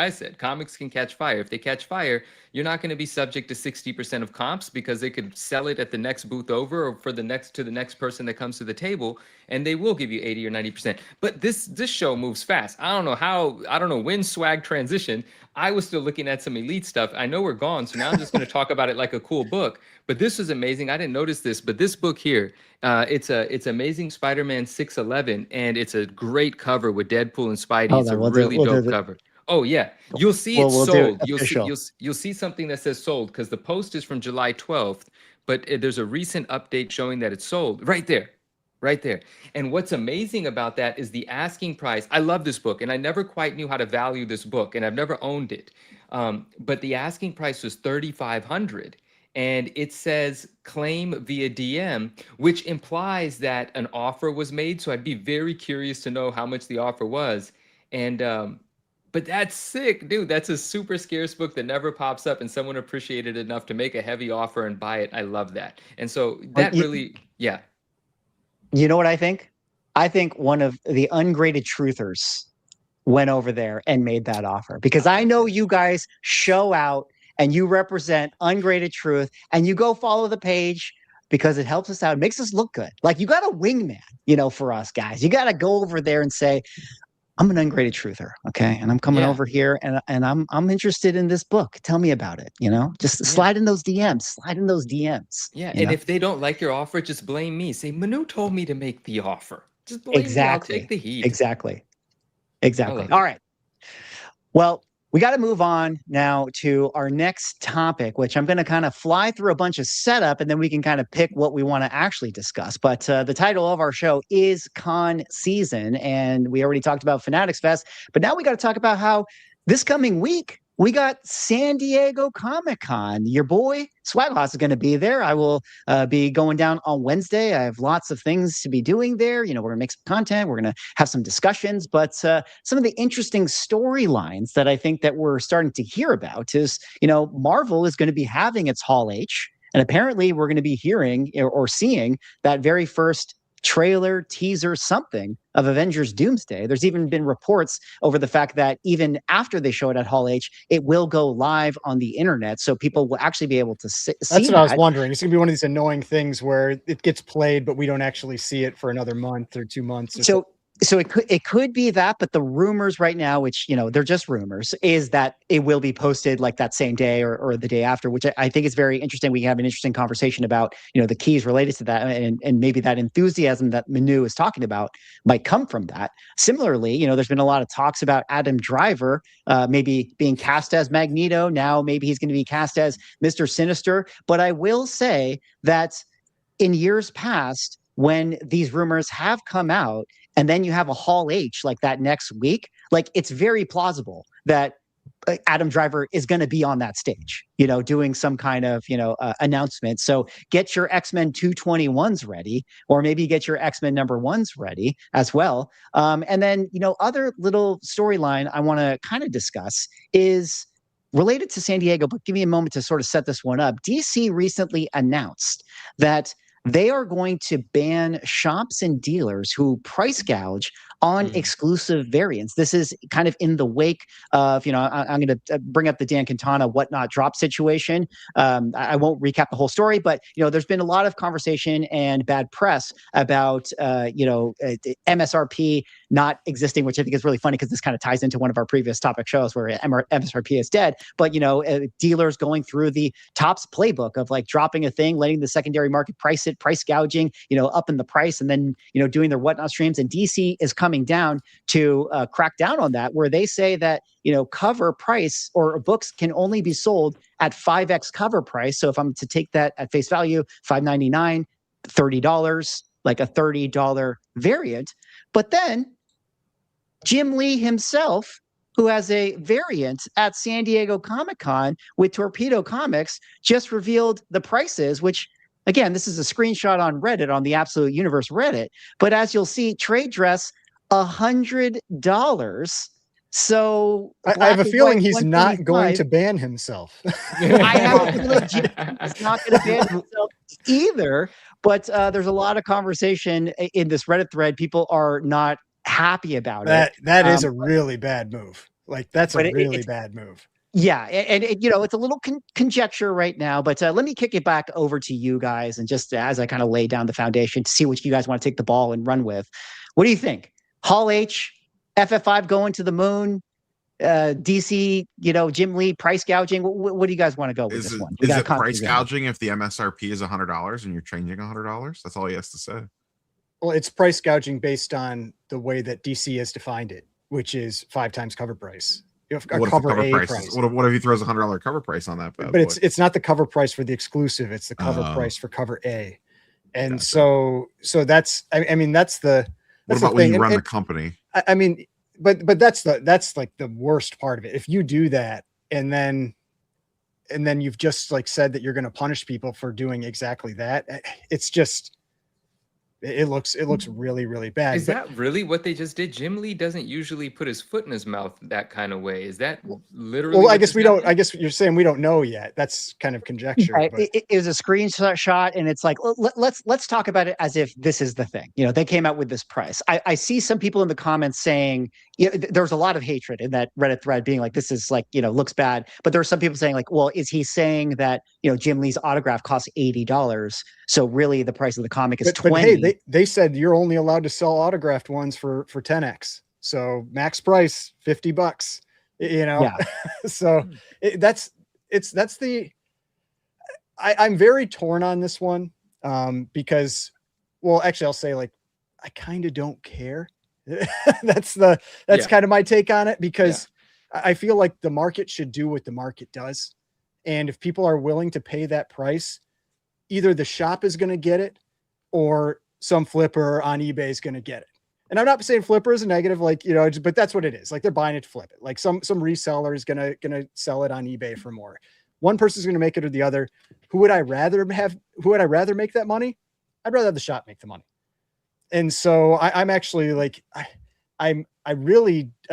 S5: said, comics can catch fire. If they catch fire, you're not going to be subject to 60% of comps, because they could sell it at the next booth over, or to the next person that comes to the table, and they will give you 80 or 90%. But this show moves fast. I don't know when swag transitioned. I was still looking at some Elite stuff. I know we're gone, so now I'm just going to talk about it like a cool book. But this was amazing. I didn't notice this, but this book here, it's Amazing Spider-Man 611, and it's a great cover with Deadpool and Spidey. It's a really dope cover. Oh yeah, you'll see it sold. You'll see something that says sold, because the post is from July 12th, but there's a recent update showing that it's sold right there. And what's amazing about that is the asking price. I love this book, and I never quite knew how to value this book, and I've never owned it. But the asking price was $3,500, and it says claim via DM, which implies that an offer was made. So I'd be very curious to know how much the offer was. And but that's sick, dude. That's a super scarce book that never pops up, and someone appreciated it enough to make a heavy offer and buy it. I love that. And so that yeah.
S1: You know what I think? I think one of the ungraded truthers went over there and made that offer, because I know you guys show out and you represent ungraded truth, and you go follow the page because it helps us out. It makes us look good. Like, you got a wingman, for us guys. You got to go over there and say, I'm an ungraded truther, okay? And I'm coming over here, and I'm interested in this book. Tell me about it, Just slide in those DMs.
S5: Yeah, and if they don't like your offer, just blame me. Say, Manu told me to make the offer. Just blame me. I'll take the heat.
S1: Exactly. All right. Well, we got to move on now to our next topic, which I'm going to kind of fly through a bunch of setup, and then we can kind of pick what we want to actually discuss. But the title of our show is Con Season, and we already talked about Fanatics Fest, but now we got to talk about how this coming week we got San Diego Comic-Con. Your boy Swaghouse is going to be there. I will be going down on Wednesday. I have lots of things to be doing there. We're going to make some content. We're going to have some discussions. But some of the interesting storylines that I think that we're starting to hear about is, Marvel is going to be having its Hall H. And apparently we're going to be hearing or seeing that very first trailer, teaser, something of Avengers Doomsday. There's even been reports over the fact that even after they show it at Hall H, it will go live on the internet. So people will actually be able to see
S3: That's what I was wondering. It's going to be one of these annoying things where it gets played, but we don't actually see it for another month or 2 months. Or
S1: so it could be that, but the rumors right now, which they're just rumors, is that it will be posted like that same day or the day after, which I think is very interesting. We have an interesting conversation about the keys related to that, and maybe that enthusiasm that Manu is talking about might come from that. Similarly, there's been a lot of talks about Adam Driver maybe being cast as Magneto. Now maybe he's going to be cast as Mr. Sinister. But I will say that in years past, when these rumors have come out, and then you have a Hall H like that next week, like it's very plausible that Adam Driver is going to be on that stage, doing some kind of, announcement. So get your X-Men 221s ready, or maybe get your X-Men #1s ready as well. And then, other little storyline I want to kind of discuss is related to San Diego, but give me a moment to sort of set this one up. DC recently announced that they are going to ban shops and dealers who price gouge on exclusive variants. This is kind of in the wake of, I'm going to bring up the Dan Quintana whatnot drop situation. I won't recap the whole story, but, there's been a lot of conversation and bad press about, MSRP not existing, which I think is really funny because this kind of ties into one of our previous topic shows where MSRP is dead. But, dealers going through the Topps playbook of like dropping a thing, letting the secondary market price it, price gouging, up in the price, and then, doing their whatnot streams. And DC is coming down to crack down on that, where they say that, cover price or books can only be sold at 5x cover price. So if I'm to take that at face value, $5.99, $30, like a $30 variant. But then Jim Lee himself, who has a variant at San Diego Comic-Con with Torpedo Comics, just revealed the prices, which, again, this is a screenshot on Reddit, on the Absolute Universe Reddit. But as you'll see, trade dress, $100. So
S3: I have a feeling he's not going to ban himself.
S1: I have a feeling he's not going to ban himself either. But there's a lot of conversation in this Reddit thread. People are not happy about it.
S3: That is a really bad move. Like, that's a really bad move.
S1: Yeah, and it's a little conjecture right now, but let me kick it back over to you guys, and just as I kind of lay down the foundation to see what you guys want to take the ball and run with. What do you think? Hall H, FF5 going to the moon, DC, Jim Lee price gouging. What do you guys want to go with this one?
S4: Is it price gouging if the MSRP is $100 and you're changing $100? That's all he has to say.
S3: Well, it's price gouging based on the way that DC has defined it, which is 5 times cover price.
S4: What if he throws $100 cover price on that?
S3: But it's not the cover price for the exclusive; it's the cover price for cover A. And so that's that's the.
S4: What about when you run the company?
S3: But that's like the worst part of it. If you do that and then you've just like said that you're going to punish people for doing exactly that, it's just. It looks really, really bad.
S5: Is that really what they just did? Jim Lee doesn't usually put his foot in his mouth that kind of way. Is that literally?
S3: Well, I guess we don't. I guess you're saying we don't know yet. That's kind of conjecture.
S1: Right. It was a screenshot, and it's like let's talk about it as if this is the thing. They came out with this price. I see some people in the comments saying there's a lot of hatred in that Reddit thread, being like, this is like looks bad. But there are some people saying like, well, is he saying that Jim Lee's autograph costs $80? So really, the price of the comic is $20.
S3: But hey, they said you're only allowed to sell autographed ones for 10x. So max price $50.
S1: Yeah.
S3: So I'm very torn on this one because, well, actually, I'll say like I kind of don't care. That's kind of my take on it, because I feel like the market should do what the market does, and if people are willing to pay that price, either the shop is going to get it or some flipper on eBay is going to get it. And I'm not saying flipper is a negative, like, you know, but that's what it is. Like they're buying it to flip it. Like some reseller is gonna sell it on eBay for more. One person's gonna make it or the other. Who would I rather have? Who would I rather make that money? I'd rather have the shop make the money. And so I'm actually like, I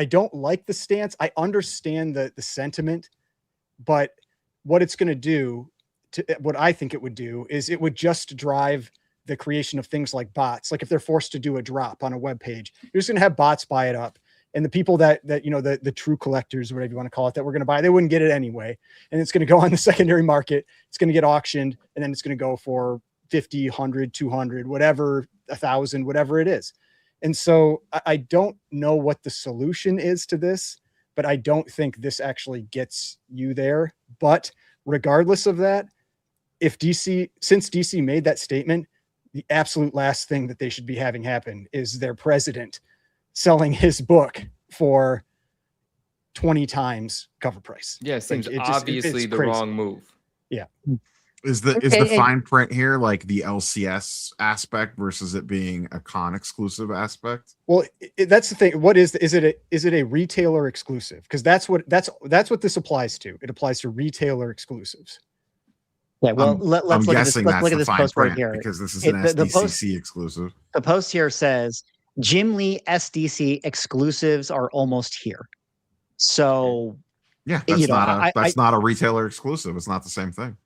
S3: don't like the stance. I understand the sentiment, but what it's going to do, what I think it would do, is it would just drive the creation of things like bots. Like if they're forced to do a drop on a web page, you're just going to have bots buy it up. And the people that you know, the true collectors, whatever you want to call it, that we're going to buy, they wouldn't get it anyway. And it's going to go on the secondary market. It's going to get auctioned, and then it's going to go for 50, 100, 200, whatever, 1,000, whatever it is. And so I don't know what the solution is to this, but I don't think this actually gets you there. But regardless of that, since DC made that statement, the absolute last thing that they should be having happen is their president selling his book for 20 times cover price.
S5: Yeah, it seems
S3: Like,
S5: obviously the
S3: crazy.
S5: wrong move.
S3: Yeah.
S4: Is the fine print here like the LCS aspect versus it being a con exclusive aspect?
S3: Well, that's the thing. What is it a retailer exclusive? Because that's what this applies to. It applies to retailer exclusives.
S1: Yeah, well, let's look at this. Let's look at this post right here
S4: because this is an SDCC exclusive.
S1: The post here says Jim Lee SDC exclusives are almost here. So
S4: yeah, that's not a retailer exclusive. It's not the same thing.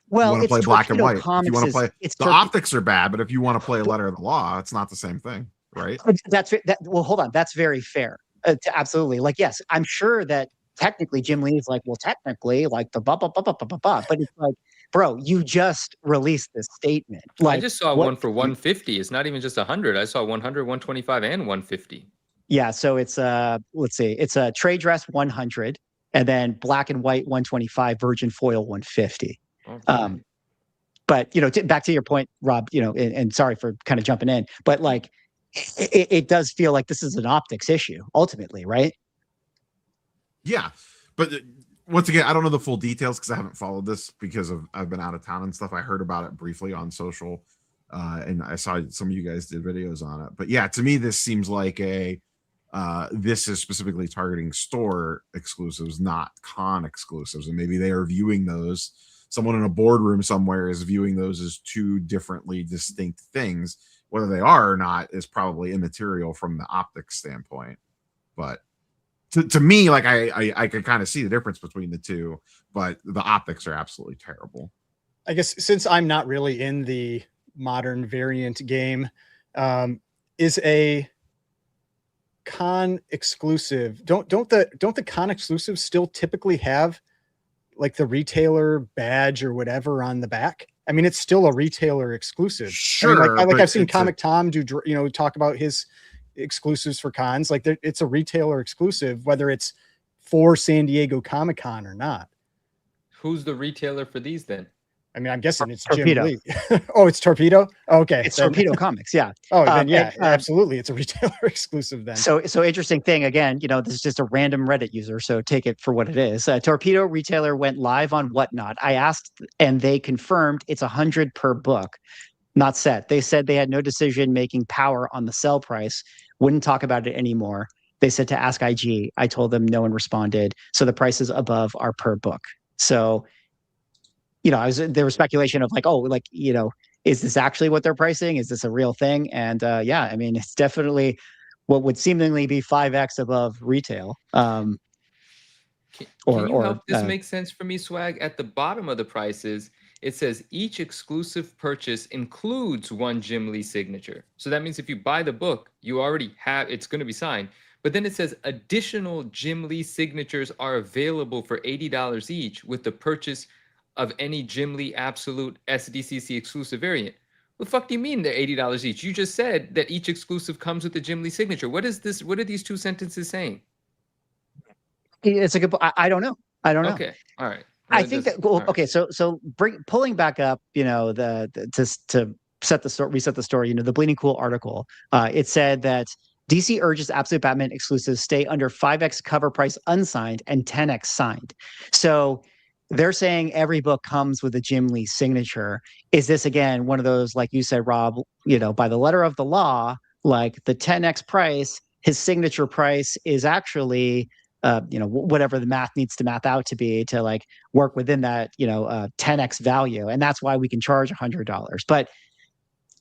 S1: Well,
S4: you want to play black and white. If you want to play, the optics are bad, but if you want to play a letter of the law, it's not the same thing, right?
S1: Well, hold on. That's very fair. Absolutely. Like, yes, I'm sure that technically Jim Lee is like, well, technically, like the but it's like, bro, you just released this statement. Like,
S5: I just saw one for 150. It's not even just 100. I saw 100, 125, and 150.
S1: Yeah. So it's let's see, it's a trade dress 100, and then black and white 125, virgin foil 150. Okay. But you know, back to your point, Rob, you know, and sorry for kind of jumping in, but like it does feel like this is an optics issue ultimately, right?
S4: Yeah, but once again, I don't know the full details because I haven't followed this because I've been out of town and stuff. I heard about it briefly on social, and I saw some of you guys did videos on it. But yeah, to me, this seems like this is specifically targeting store exclusives, not con exclusives, and maybe they are viewing those. Someone in a boardroom somewhere is viewing those as two differently distinct things. Whether they are or not is probably immaterial from the optics standpoint. But to me, like I can kind of see the difference between the two, but the optics are absolutely terrible.
S3: I guess since I'm not really in the modern variant game, is a con exclusive. Don't the con exclusives still typically have like the retailer badge or whatever on the back? I mean, it's still a retailer exclusive.
S4: Sure.
S3: I mean, I've seen Comic Tom do, you know, talk about his exclusives for cons. Like it's a retailer exclusive, whether it's for San Diego Comic-Con or not.
S5: Who's the retailer for these then?
S3: I mean, I'm guessing it's
S1: Torpedo.
S3: Jim Lee. Oh, it's Torpedo? Okay.
S1: It's Torpedo Comics, yeah.
S3: Oh, then yeah, absolutely. It's a retailer exclusive then.
S1: So interesting thing, again, you know, this is just a random Reddit user, so take it for what it is. Torpedo retailer went live on Whatnot. I asked, and they confirmed it's 100 per book, not set. They said they had no decision-making power on the sell price, wouldn't talk about it anymore. They said to ask IG. I told them no one responded. So the prices above are per book. So, you know, there was speculation of like, oh, like, you know, is this actually what they're pricing? Is this a real thing? And yeah, I mean, it's definitely what would seemingly be 5x above retail.
S5: Can you help this make sense for me, Swag? At the bottom of the prices, it says each exclusive purchase includes one Jim Lee signature. So that means if you buy the book, you already have, it's going to be signed. But then it says additional Jim Lee signatures are available for $80 each with the purchase of any Jim Lee Absolute SDCC exclusive variant. What the fuck do you mean they're $80 each? You just said that each exclusive comes with the Jim Lee signature. What is this? What are these two sentences saying?
S1: It's a good. I don't know. I don't know.
S5: Okay. All right.
S1: I think that. Well, okay. So pulling back up, you know, to set the story, reset the story. You know, the Bleeding Cool article. It said that DC urges Absolute Batman exclusives stay under 5x cover price unsigned and 10x signed. So they're saying every book comes with a Jim Lee signature. Is this again one of those, like you said, Rob, you know, by the letter of the law, like the 10x price, his signature price is actually whatever the math needs to math out to be to like work within that 10x value, and that's why we can charge $100. But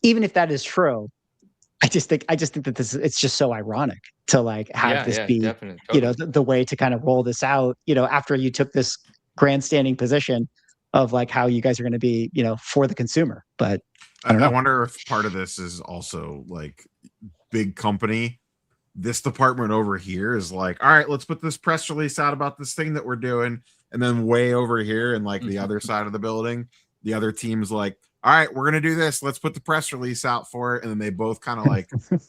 S1: even if that is true, I just think that it's just so ironic to like have this be
S5: definitely, totally.
S1: the way to kind of roll this out, after you took this grandstanding position of like how you guys are going to be, for the consumer. But I don't know.
S4: I wonder if part of this is also like big company. This department over here is like, all right, let's put this press release out about this thing that we're doing. And then way over here in like the other side of the building, the other team's like, all right, we're going to do this. Let's put the press release out for it. And then they both kind of like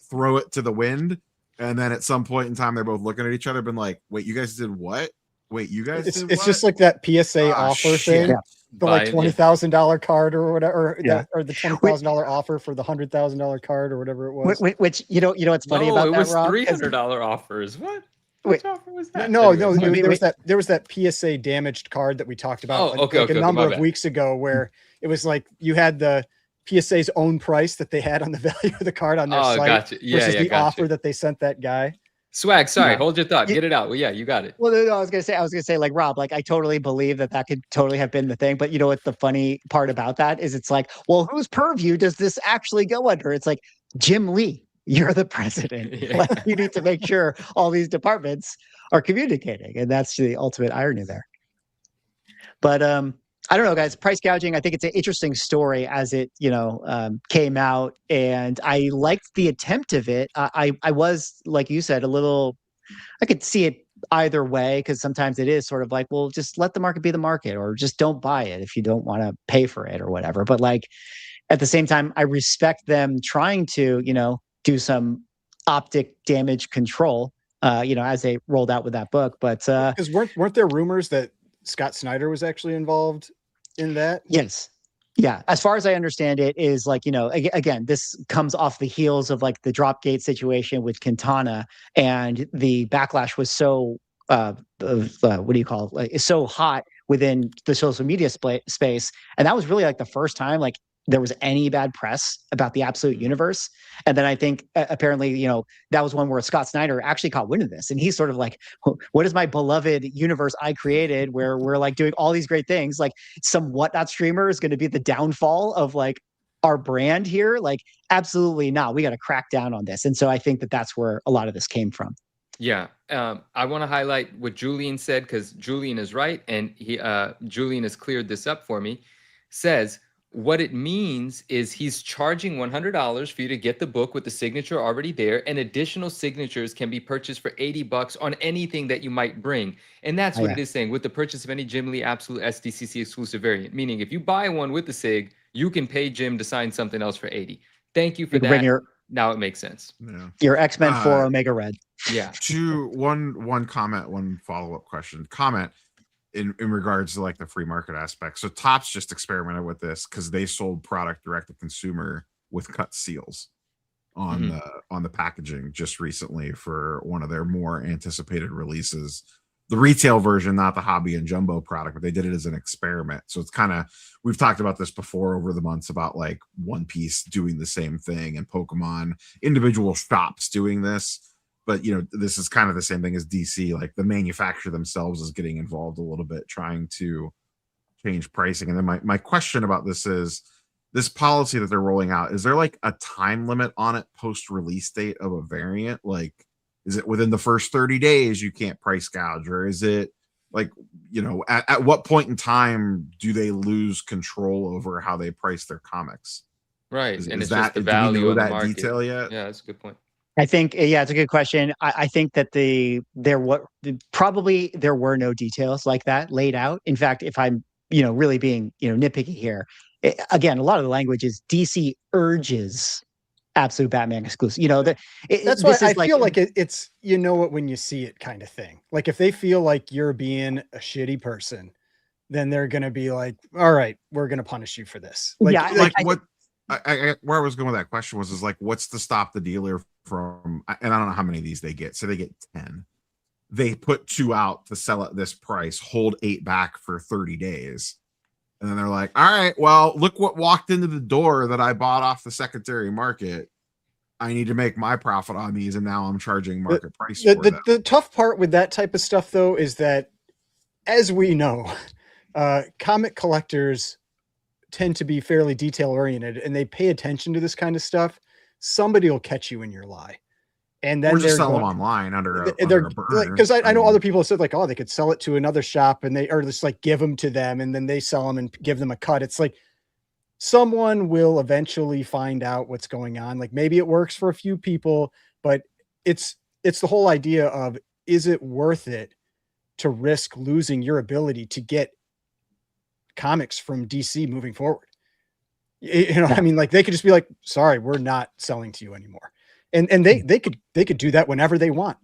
S4: throw it to the wind. And then at some point in time, they're both looking at each other, been like, wait, you guys did what? Wait, you guys did
S3: it's
S4: what?
S3: just like that PSA offer thing.
S1: Yeah.
S3: The like $20,000 card or whatever, or the $20,000 offer for the $100,000 card or whatever it was.
S1: Which what's funny about that, Rob?
S5: It was $300 offers. What?
S1: Wait,
S5: Which offer was that?
S3: No, there was that PSA damaged card that we talked about a number of weeks ago, where it was like you had the PSA's own price that they had on the value of the card on their site
S5: gotcha.
S3: versus the offer that they sent that guy.
S5: Swag, sorry, hold your thought. Get it out. Well, yeah, you got it.
S1: Well, no, I was gonna say, like Rob, like I totally believe that could totally have been the thing. But you know what the funny part about that is? It's like, well, whose purview does this actually go under? It's like, Jim Lee, you're the president.
S5: Yeah.
S1: Like, you need to make sure all these departments are communicating, and that's the ultimate irony there. But I don't know, guys. Price gouging, I think it's an interesting story as it, came out, and I liked the attempt of it. I was, like you said, I could see it either way, because sometimes it is sort of like, well, just let the market be the market, or just don't buy it if you don't want to pay for it or whatever. But like at the same time, I respect them trying to, do some optic damage control, as they rolled out with that book. But
S3: because weren't there rumors that Scott Snyder was actually involved in that?
S1: Yes. Yeah. As far as I understand it, is like, again, this comes off the heels of like the Dropgate situation with Quintana, and the backlash was so, what do you call it? Like, it's so hot within the social media space. And that was really like the first time like there was any bad press about the Absolute Universe. And then I think apparently, that was one where Scott Snyder actually caught wind of this. And he's sort of like, what is my beloved universe I created where we're like doing all these great things? Like some whatnot streamer is going to be the downfall of like our brand here? Like, absolutely not. We got to crack down on this. And so I think that that's where a lot of this came from.
S5: Yeah. I want to highlight what Julian said, because Julian is right. And Julian has cleared this up for me. Says, what it means is he's charging $100 for you to get the book with the signature already there, and additional signatures can be purchased for $80 on anything that you might bring. And that's what it is saying, with the purchase of any Jim Lee Absolute SDCC exclusive variant. Meaning if you buy one with the SIG, you can pay Jim to sign something else for $80. Thank you for that. Now it makes sense.
S4: Yeah.
S1: Your X-Men 4 Omega Red.
S5: Yeah.
S4: One comment, one follow-up question. Comment in regards to like the free market aspect. So Topps just experimented with this because they sold product direct to consumer with cut seals on the packaging just recently for one of their more anticipated releases. The retail version, not the hobby and jumbo product, but they did it as an experiment. So it's kind of, we've talked about this before over the months about like One Piece doing the same thing and Pokemon individual shops doing this. But, this is kind of the same thing as DC. Like the manufacturer themselves is getting involved a little bit, trying to change pricing. And then my question about this is, this policy that they're rolling out, is there like a time limit on it post-release date of a variant? Like, is it within the first 30 days you can't price gouge? Or is it like, at what point in time do they lose control over how they price their comics?
S5: Right.
S4: Is
S5: it's
S4: that,
S5: just the value of the
S4: that
S5: market.
S4: detail yet?
S5: Yeah, that's a good point.
S1: I think, it's a good question. I think that there were no details like that laid out. In fact, if I'm, really being, nitpicky here, again, a lot of the language is DC urges Absolute Batman exclusive.
S3: That's why I feel like it's, it when you see it kind of thing. Like if they feel like you're being a shitty person, then they're going to be like, all right, we're going to punish you for this.
S4: Where I was going with that question was like, what's to stop the dealer from, and I don't know how many of these they get. So they get 10. They put 2 out to sell at this price, hold 8 back for 30 days. And then they're like, all right, well, look what walked into the door that I bought off the secondary market. I need to make my profit on these, and now I'm charging market price for them.
S3: The tough part with that type of stuff, though, is that, as we know, comic collectors tend to be fairly detail oriented, and they pay attention to this kind of stuff. Somebody will catch you in your lie, and then
S4: Or just
S3: they're
S4: sell them
S3: going,
S4: online under a
S3: they're
S4: burner.
S3: because I know
S4: mean,
S3: other people have said like, oh, they could sell it to another shop, and they or just like give them to them, and then they sell them and give them a cut. It's like someone will eventually find out what's going on. Like maybe it works for a few people, but it's the whole idea of, is it worth it to risk losing your ability to get comics from DC moving forward? You know, I mean, like they could just be like, sorry, we're not selling to you anymore. And they could do that whenever they want.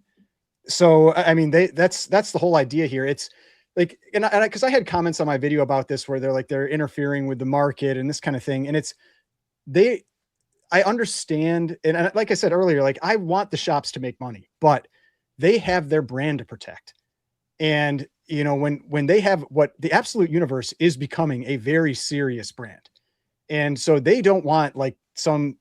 S3: So, I mean, that's the whole idea here. It's like, and because I had comments on my video about this where they're like, they're interfering with the market and this kind of thing. And I understand. And like I said earlier, like I want the shops to make money, but they have their brand to protect. And, you know, when they have what the Absolute Universe is becoming a very serious brand. And so they don't want like some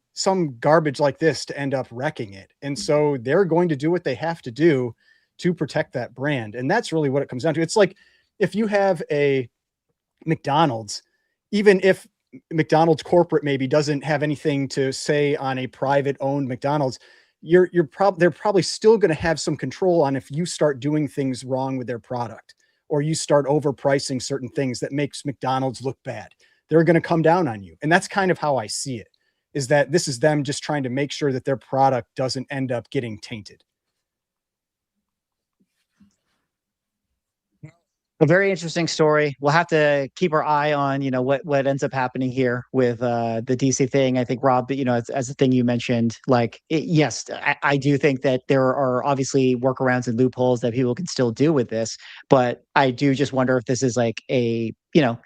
S3: garbage like this to end up wrecking it. And so they're going to do what they have to do to protect that brand. And that's really what it comes down to. It's like if you have a McDonald's, even if McDonald's corporate maybe doesn't have anything to say on a private owned McDonald's, they're probably still going to have some control on if you start doing things wrong with their product, or you start overpricing certain things that makes McDonald's look bad. They're going to come down on you. And that's kind of how I see it, is that this is them just trying to make sure that their product doesn't end up getting tainted.
S1: A very interesting story. We'll have to keep our eye on, you know, what ends up happening here with the DC thing. I think, Rob, you know, as the thing you mentioned, like, yes, I do think that there are obviously workarounds and loopholes that people can still do with this, but I do just wonder if this is like a, you know,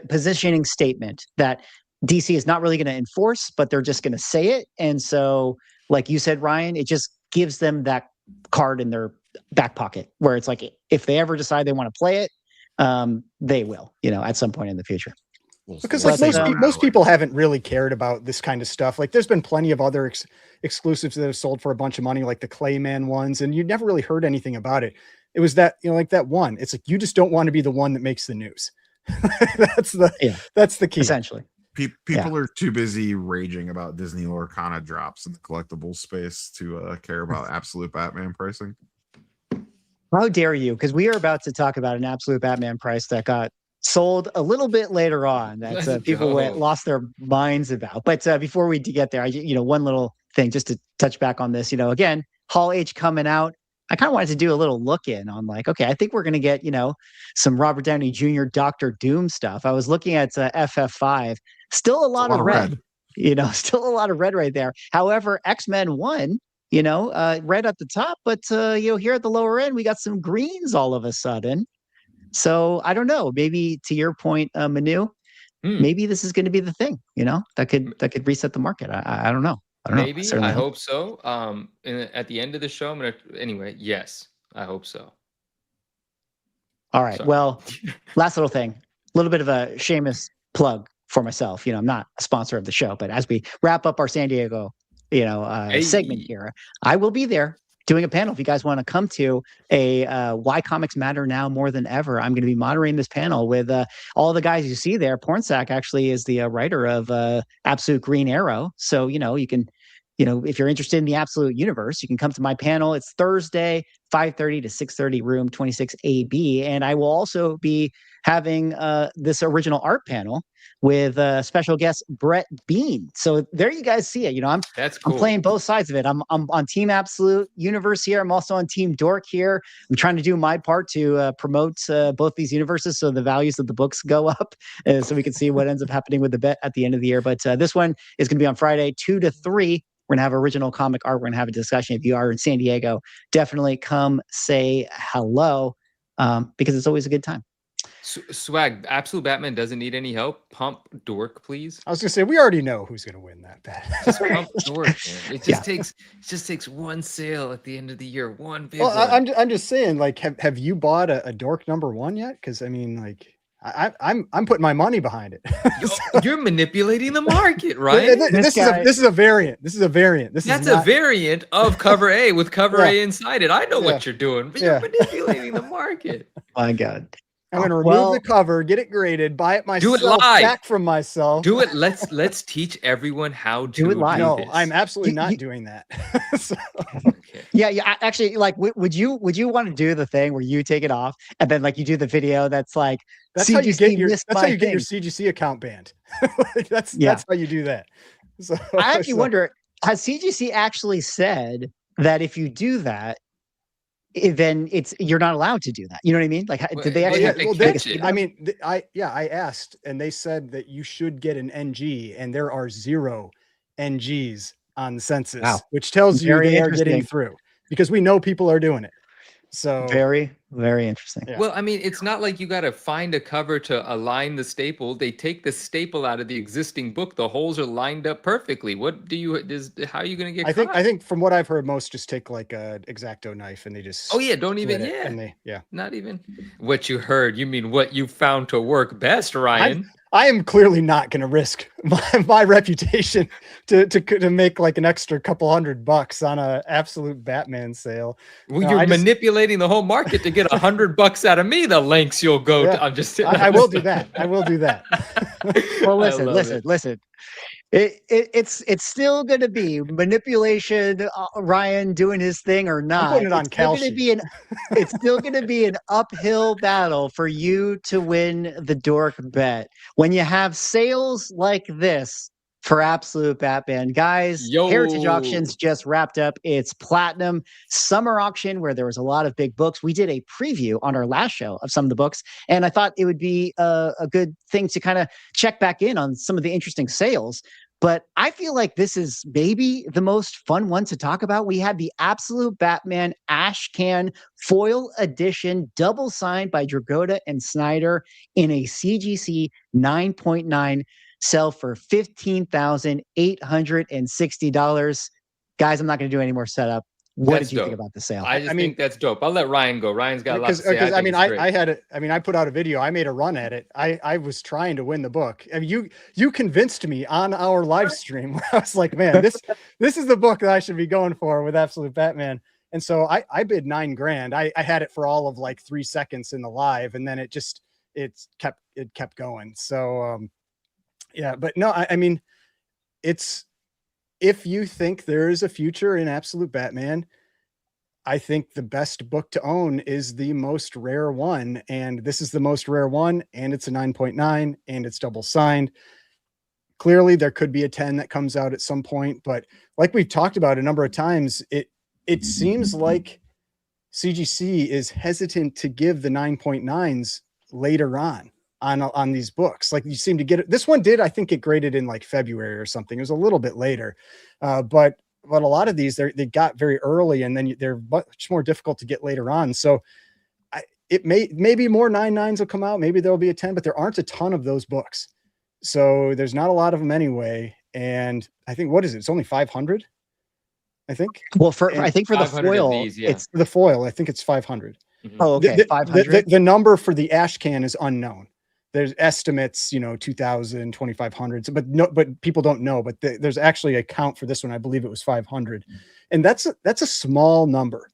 S1: positioning statement that DC is not really going to enforce, but they're just going to say it. And so, like you said, Ryan, it just gives them that card in their back pocket where it's like, if they ever decide they want to play it, they will, you know, at some point in the future.
S3: Because like most people haven't really cared about this kind of stuff. Like there's been plenty of other exclusives that have sold for a bunch of money, like the Clayman ones, and you never really heard anything about it. It was that, you know, like that one. It's like you just don't want to be the one that makes the news. That's the key.
S1: Essentially.
S4: People are too busy raging about Disney Lorcana drops in the collectible space to care about absolute Batman pricing.
S1: How dare you? Because we are about to talk about an absolute Batman price that got sold a little bit later on that people lost their minds about. But before we get there, one little thing just to touch back on this, you know, again, Hall H coming out. I kind of wanted to do a little look in on like, okay, I think we're going to get, you know, some Robert Downey Jr. Dr. Doom stuff. I was looking at FF5, still a lot of red, you know, still a lot of red right there. However, X-Men 1, you know, red at the top, but, you know, here at the lower end, we got some greens all of a sudden. So I don't know, maybe to your point, Manu, maybe this is going to be the thing, you know, that could reset the market. I don't know.
S5: Maybe. I hope so. At the end of the show, I'm going to, anyway, yes, I hope so.
S1: All right. Well, last little thing, a little bit of a shameless plug for myself. You know, I'm not a sponsor of the show, but as we wrap up our San Diego, you know, segment here, I will be there doing a panel. If you guys want to come to a Why Comics Matter Now More Than Ever, I'm going to be moderating this panel with all the guys you see there. Pornsack actually is the writer of Absolute Green Arrow. So, you know, you can, you know, if you're interested in the Absolute Universe, you can come to my panel. It's Thursday, 5:30 to 6:30, room 26AB. And I will also be having this original art panel with special guest Brett Bean. So there you guys see it. You know, I'm playing both sides of it. I'm on Team Absolute Universe here. I'm also on Team Dork here. I'm trying to do my part to promote both these universes so the values of the books go up, so we can see what ends up happening with the bet at the end of the year. But this one is going to be on Friday, 2 to 3. We're going to have original comic art. We're going to have a discussion. If you are in San Diego, definitely come say hello, because it's always a good time.
S5: Swag, Absolute Batman doesn't need any help. Pump Dork, please.
S3: I was gonna say we already know who's gonna win that bet.
S5: Just pump Dork, man. It just takes one sale at the end of the year, one big one.
S3: I'm just saying, like, have you bought a Dork #1 yet? Because I mean, like, I'm putting my money behind it.
S5: You're manipulating the market, right?
S3: This is a variant. This is a variant.
S5: That's a variant of cover A with cover A inside it. I know
S3: Yeah.
S5: what you're doing, but you're manipulating the market.
S1: My God.
S3: I'm going to remove the cover, get it graded, buy it myself,
S5: Do it live.
S3: back from myself.
S5: Do it. Let's teach everyone how to
S1: Do it live.
S3: No,
S5: this.
S3: I'm absolutely not doing that. So,
S5: Okay.
S1: Yeah. Actually, like, would you want to do the thing where you take it off and then like you do the video that's like,
S3: that's how you get your
S1: thing.
S3: CGC account banned. Like, that's how you do that. So
S1: I actually wonder, has CGC actually said that if you do that, then you're not allowed to do that? You know what I mean? Like, did they actually?
S3: I asked, and they said that you should get an NG, and there are 0 NGs on the census, which tells you they are getting through, because we know people are doing it. So
S1: very, very interesting.
S3: Yeah.
S5: Well, I mean, it's not like you got to find a cover to align the staple. They take the staple out of the existing book. The holes are lined up perfectly. How are you going to get
S3: I think from what I've heard, most just take like a X-Acto knife and they just
S5: don't even
S3: and
S5: not even what you heard. You mean what you found to work best, Ryan?
S3: I am clearly not going to risk my reputation to make like an extra couple $100 on a absolute Batman sale.
S5: Well, you're manipulating the whole market to get $100 out of me. The lengths you'll go to. I'm just.
S3: I will do that. I will do that.
S1: Well, listen. It's still going to be manipulation. Ryan doing his thing or not.
S3: I'm putting it on Kalshi.
S1: It's still going to be an uphill battle for you to win the dork bet when you have sales like this for Absolute Batman. Guys, Heritage Auctions just wrapped up its Platinum Summer Auction where there was a lot of big books. We did a preview on our last show of some of the books, and I thought it would be a good thing to kind of check back in on some of the interesting sales. But I feel like this is maybe the most fun one to talk about. We had the Absolute Batman Ash Can Foil Edition, double signed by Dragotta and Snyder in a CGC 9.9 sell for $15,860. Guys, I'm not going to do any more setup. What did you think about the sale?
S5: I think that's dope. I'll let Ryan go. Ryan's got a lot to say.
S3: I put out a video. I made a run at it. I was trying to win the book. I mean, you convinced me on our live stream. I was like, man, this is the book that I should be going for with Absolute Batman. And so I bid $9,000. I had it for all of like 3 seconds in the live, and then it kept going. So but no, I mean, if you think there is a future in Absolute Batman, I think the best book to own is the most rare one. And this is the most rare one, and it's a 9.9 and it's double signed. Clearly there could be a 10 that comes out at some point, but like we've talked about a number of times, it seems like CGC is hesitant to give the 9.9s later on these books. Like you seem to get it. This one did, I think, get graded in like February or something. It was a little bit later. But a lot of these they got very early, and then they're much more difficult to get later on. So maybe more 9.9s will come out. Maybe there'll be a 10, but there aren't a ton of those books. So there's not a lot of them anyway. And I think, what is it? It's only 500. I think.
S1: Well, I think for the foil,
S3: it's for the foil. I think it's 500.
S5: Mm-hmm.
S1: Oh, okay. 500.
S3: The number for the Ash Can is unknown. There's estimates, 2,000, 2,500, but people don't know, but there's actually a count for this one. I believe it was 500. And that's a small number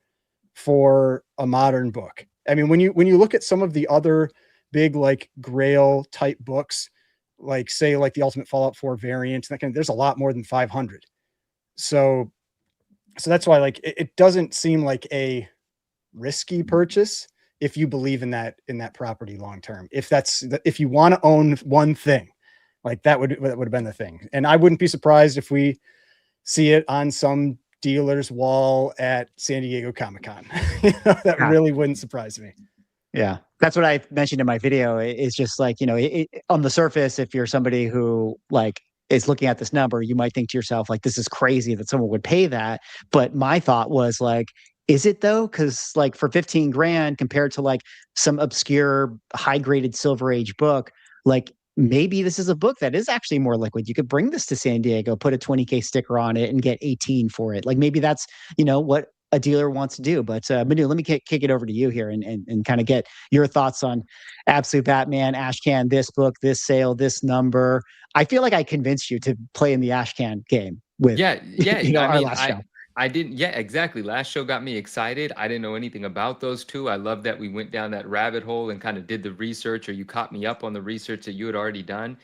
S3: for a modern book. I mean, when you look at some of the other big, like Grail type books, like say like the Ultimate Fallout 4 variant, there's a lot more than 500. So that's why it doesn't seem like a risky purchase if you believe in that property long term. If you want to own one thing, like that would have been the thing. And I wouldn't be surprised if we see it on some dealer's wall at San Diego Comic-Con. Really wouldn't surprise me.
S1: Yeah, that's what I mentioned in my video. It's just like, on the surface, if you're somebody who is looking at this number, you might think to yourself, like, this is crazy that someone would pay that. But my thought was like, is it though? Because for $15,000 compared to some obscure high graded Silver Age book, maybe this is a book that is actually more liquid. You could bring this to San Diego, put a $20,000 sticker on it, and get 18 for it. Maybe that's what a dealer wants to do. But Manu, let me kick it over to you here and kind of get your thoughts on Absolute Batman, Ashcan, this book, this sale, this number. I feel like I convinced you to play in the Ashcan game with
S5: Yeah, yeah.
S1: our last show.
S5: I didn't. Yeah, exactly. Last show got me excited. I didn't know anything about those two. I love that we went down that rabbit hole and kind of did the research, or you caught me up on the research that you had already done.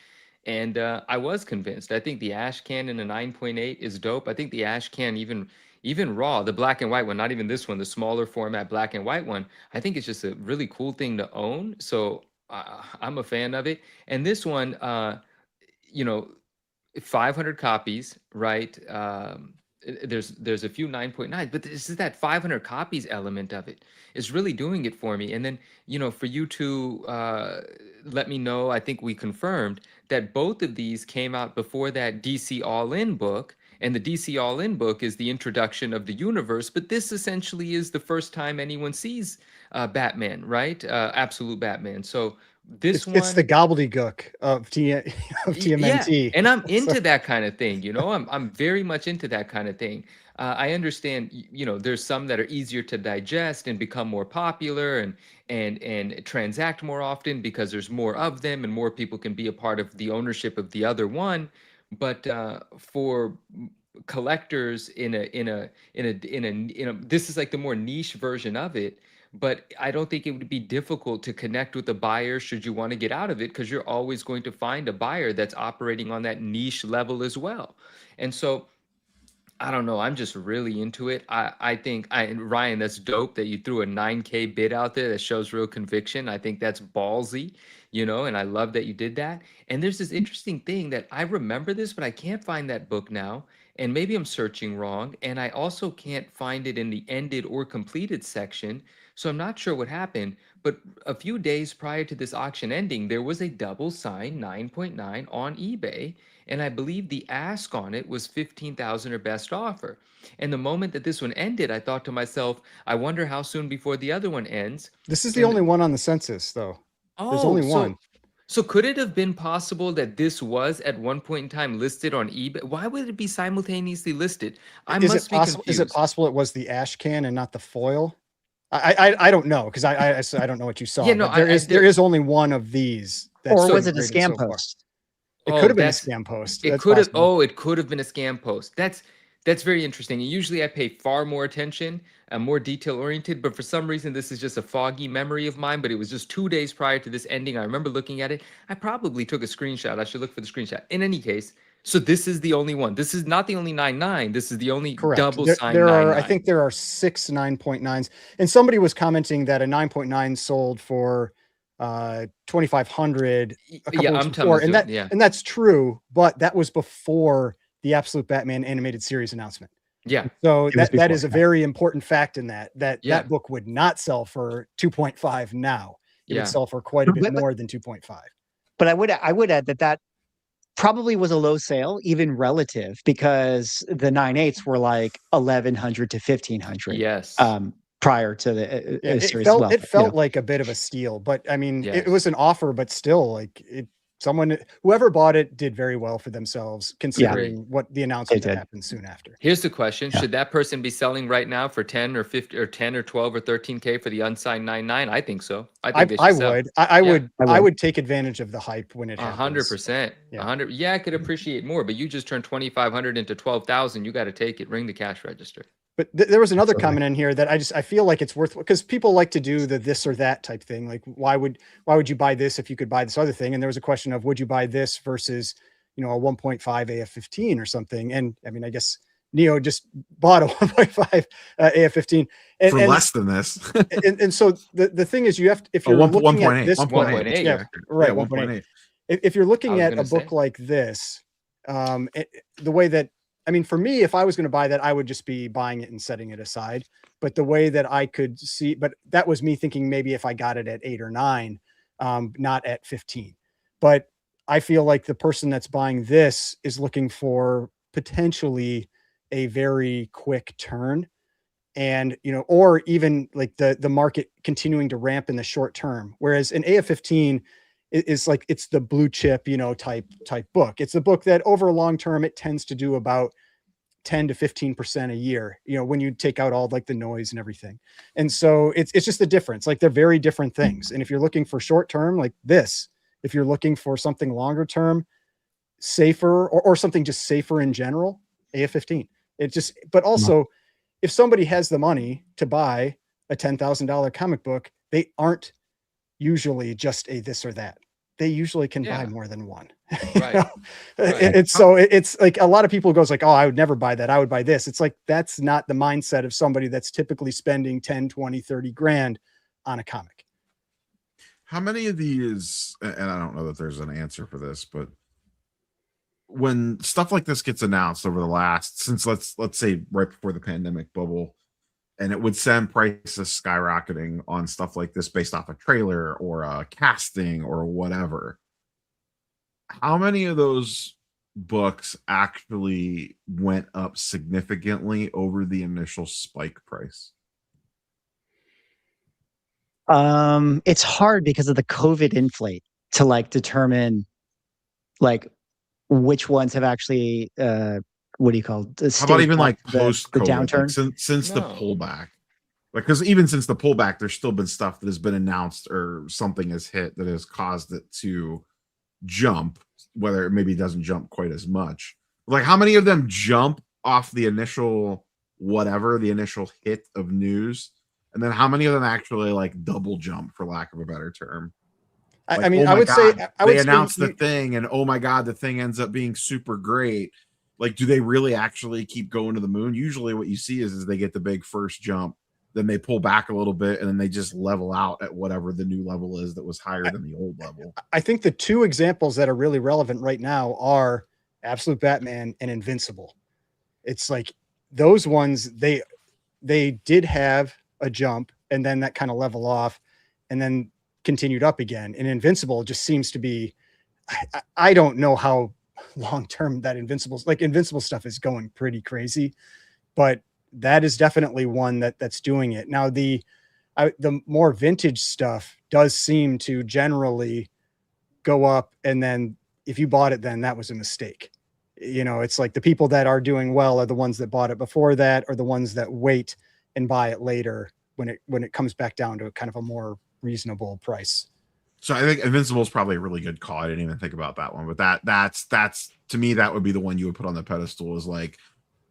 S5: And I was convinced. I think the ash can in a 9.8 is dope. I think the ash can even raw, the black and white one, not even this one, the smaller format black and white one. I think it's just a really cool thing to own. So I'm a fan of it. And this one, you know, 500 copies, right? There's a few 9.9, but this is that 500 copies element of it is really doing it for me. And then, you know, for you to let me know, I think we confirmed that both of these came out before that DC All In book. And the DC All In book is the introduction of the universe, but this essentially is the first time anyone sees Batman, right? Absolute Batman. So
S3: it's the gobbledygook of TMNT.
S5: Yeah, and I'm into that kind of thing. You know, I'm very much into that kind of thing. I understand, you know, there's some that are easier to digest and become more popular and transact more often because there's more of them and more people can be a part of the ownership of the other one. But for collectors in a this is like the more niche version of it. But I don't think it would be difficult to connect with a buyer should you want to get out of it, because you're always going to find a buyer that's operating on that niche level as well. And so I don't know. I'm just really into it. I think Ryan, that's dope that you threw a 9K bid out there. That shows real conviction. I think that's ballsy, you know, and I love that you did that. And there's this interesting thing that I remember this, but I can't find that book now. And maybe I'm searching wrong. And I also can't find it in the ended or completed section. So I'm not sure what happened. But a few days prior to this auction ending, there was a double signed 9.9 on eBay. And I believe the ask on it was 15,000 or best offer. And the moment that this one ended, I thought to myself, I wonder how soon before the other one ends.
S3: This is the only one on the census, though. There's only one.
S5: So could it have been possible that this was at one point in time listed on eBay? Why would it be simultaneously listed?
S3: Is it possible it was the ash can and not the foil? I don't know, because I don't know what you saw.
S5: Yeah, no,
S3: there is only one of these.
S1: Or was it a scam post?
S3: It could have been a scam post.
S5: It could have. Oh, it could have been a scam post. That's very interesting. And usually I pay far more attention. I'm more detail oriented, but for some reason this is just a foggy memory of mine. But it was just 2 days prior to this ending. I remember looking at it. I probably took a screenshot. I should look for the screenshot. In any case, so this is the only one. This is not the only 9.9. This is the only double signed 9.9.
S3: I think there are 6 9.9s, and somebody was commenting that a 9.9 sold for 2,500 a couple weeks before, and that's true, but that was before the Absolute Batman animated series announcement.
S5: Yeah.
S3: So that is a very important fact in that book would not sell for 2.5 now. It would sell for quite a bit more than 2.5.
S1: But I would add that probably was a low sale, even relative, because the 9.8s were like 1,100 to 1,500.
S5: Yes.
S1: Prior to the series
S3: it felt like a bit of a steal, but I mean, it was an offer, but still, like whoever bought it did very well for themselves, considering what the announcement that happened soon after.
S5: Here's the question: should that person be selling right now for 10 or 50 or 10 or 12 or 13K for the unsigned 9.9? I think so. I would take advantage of the hype when it happens. 100%. 100. Yeah, I could appreciate more, but you just turned 2,500 into 12,000. You got to take it. Ring the cash register.
S3: But there was another comment in here that I feel like it's worth, because people like to do the this or that type thing. Like, why would you buy this if you could buy this other thing? And there was a question of, would you buy this versus, you know, a 1.5 AF15 or something? And I mean, I guess Neo just bought a 1.5 AF15
S4: for less than this.
S3: and so the thing is, you have to, if you're looking at this
S5: 1.8,
S3: yeah, right, 1.8. If you're looking at a book like this, the way that, I mean, for me, if I was going to buy that, I would just be buying it and setting it aside. But the way that I could see, but that was me thinking maybe if I got it at 8 or 9, not at 15. But I feel like the person that's buying this is looking for potentially a very quick turn, and, you know, or even like the market continuing to ramp in the short term. Whereas an AF15 is like, it's the blue chip, you know, type book. It's a book that over a long term, it tends to do about 10 to 15% a year, you know, when you take out all like the noise and everything. And so it's just a difference. Like they're very different things. And if you're looking for short term, like this, if you're looking for something longer term, safer, or something just safer in general, AF-15. It just, but also if somebody has the money to buy a $10,000 comic book, they aren't usually just a this or that. They usually can buy more than one.
S5: Right. Right.
S3: It's so it's like a lot of people goes like, oh, I would never buy that. I would buy this. It's like, that's not the mindset of somebody that's typically spending 10, 20, 30 grand on a comic.
S4: How many of these, and I don't know that there's an answer for this, but when stuff like this gets announced over the last, since let's say right before the pandemic bubble, and it would send prices skyrocketing on stuff like this based off a trailer or a casting or whatever. How many of those books actually went up significantly over the initial spike price?
S1: It's hard because of the COVID inflate to like determine like which ones have actually what do you call it?
S4: How about even like post
S1: the
S4: downturn?
S1: downturn?
S4: Since the pullback, because even since the pullback, there's still been stuff that has been announced or something has hit that has caused it to jump, whether it maybe doesn't jump quite as much. Like how many of them jump off the initial whatever, the initial hit of news, and then how many of them actually like double jump, for lack of a better term? Like,
S3: I mean,
S4: oh
S3: I would
S4: God,
S3: say
S4: they announced the thing, and oh my God, the thing ends up being super great. Like, do they really actually keep going to the moon? Usually what you see is they get the big first jump, then they pull back a little bit, and then they just level out at whatever the new level is that was higher than the old level.
S3: I think the two examples that are really relevant right now are Absolute Batman and Invincible. It's like those ones, they did have a jump, and then that kind of level off, and then continued up again. And Invincible just seems to be, I don't know how long-term that Invincible stuff is going pretty crazy, but that is definitely one that's doing it. Now the more vintage stuff does seem to generally go up, and then if you bought it then, that was a mistake. You know, it's like the people that are doing well are the ones that bought it before that, or the ones that wait and buy it later when it comes back down to kind of a more reasonable price.
S4: So I think Invincible is probably a really good call. I didn't even think about that one, but that's to me, that would be the one you would put on the pedestal, is like,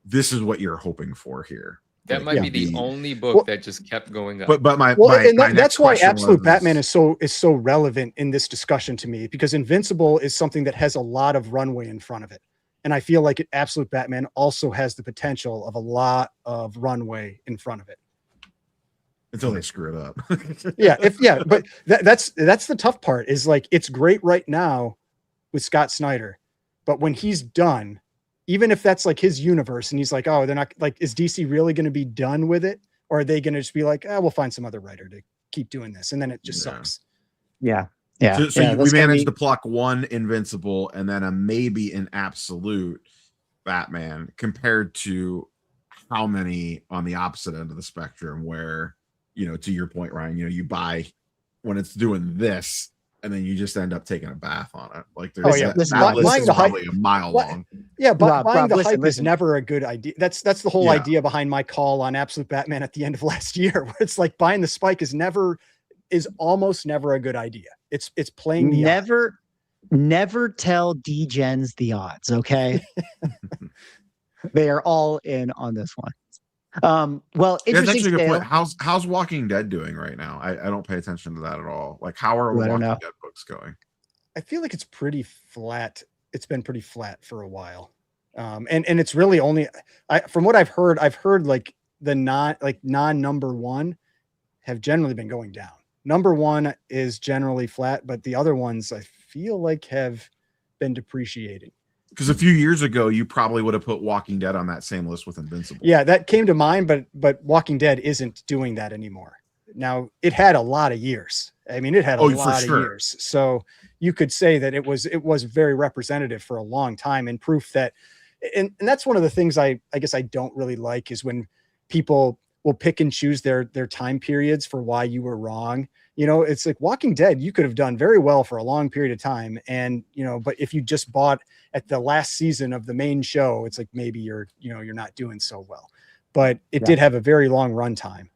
S4: this is what you're hoping for here.
S5: That
S4: like,
S5: might be the only book that just kept going up.
S4: But
S3: that's why Absolute Batman is so relevant in this discussion to me, because Invincible is something that has a lot of runway in front of it. And I feel like Absolute Batman also has the potential of a lot of runway in front of it.
S4: Until they screw it up.
S3: But that's the tough part, is like, it's great right now with Scott Snyder, but when he's done, even if that's like his universe and he's like, oh, they're not like, is DC really going to be done with it? Or are they going to just be like, we'll find some other writer to keep doing this? And then it just sucks.
S1: Yeah.
S4: So we managed to pluck one Invincible and then a maybe an Absolute Batman, compared to how many on the opposite end of the spectrum where, you know, to your point, Ryan, you know, you buy when it's doing this, and then you just end up taking a bath on it. Like there's that list is probably a mile long.
S3: Yeah, but buying the hype is never a good idea. That's the whole idea behind my call on Absolute Batman at the end of last year, where it's like buying the spike is almost never a good idea. It's playing the
S1: never tell D-gens the odds, okay? They are all in on this one. Well, interesting.
S4: How's Walking Dead doing right now? I don't pay attention to that at all. Like, how are Walking Dead books going?
S3: I feel like it's pretty flat. It's been pretty flat for a while. And it's really only, from what I've heard like the non number one have generally been going down. Number one is generally flat, but the other ones I feel like have been depreciating.
S4: Because a few years ago, you probably would have put Walking Dead on that same list with Invincible.
S3: Yeah, that came to mind, but Walking Dead isn't doing that anymore. Now, it had a lot of years. I mean, it had a lot of years. So you could say that it was very representative for a long time, and proof that, and that's one of the things I guess I don't really like, is when people will pick and choose their time periods for why you were wrong. You know, it's like Walking Dead, you could have done very well for a long period of time. And, you know, but if you just bought at the last season of the main show, it's like maybe you're not doing so well. But it
S1: Yeah.
S3: did have a very long run time.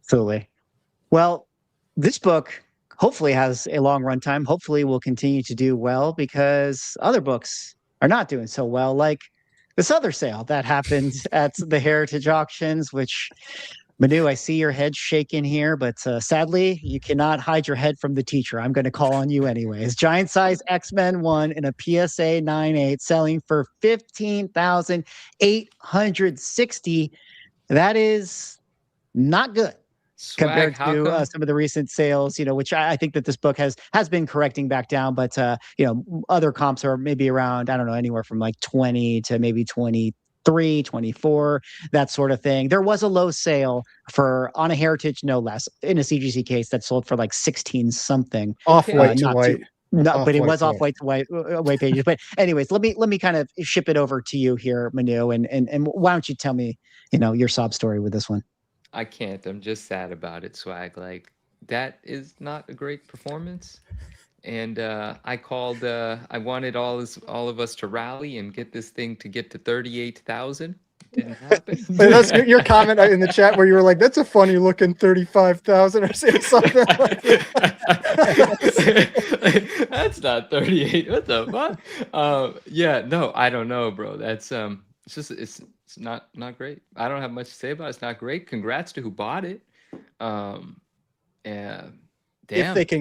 S1: Absolutely. Well, this book hopefully has a long run time. Hopefully will continue to do well because other books are not doing so well, like this other sale that happened at the Heritage Auctions, which, Manu, I see your head shaking here, but sadly, you cannot hide your head from the teacher. I'm going to call on you anyways. Giant size X-Men 1 in a PSA 9.8 selling for $15,860. That is not good
S5: Swag,
S1: compared
S5: how
S1: to
S5: come?
S1: some of the recent sales, which I think that this book has been correcting back down. But, other comps are maybe around, I don't know, anywhere from like 20 to maybe 23, 24, that sort of thing. There was a low sale on a Heritage, no less, in a CGC case that sold for like 16 something.
S3: Off
S5: Okay.
S3: white to
S1: not
S3: white.
S1: No, but it
S3: Off-white
S1: was
S3: to
S1: off white to white pages. But anyways, let me kind of ship it over to you here, Manu, and why don't you tell me, your sob story with this one?
S5: I can't. I'm just sad about it, Swag. Like, that is not a great performance. And I called. I wanted all of us to rally and get this thing to get to 38,000. Didn't happen.
S3: But that's your comment in the chat where you were like, "That's a funny looking 35,000" or something like that.
S5: That's not 38. What the fuck? Yeah, no, I don't know, bro. That's it's not great. I don't have much to say about it. It's not great. Congrats to who bought it. Yeah, damn.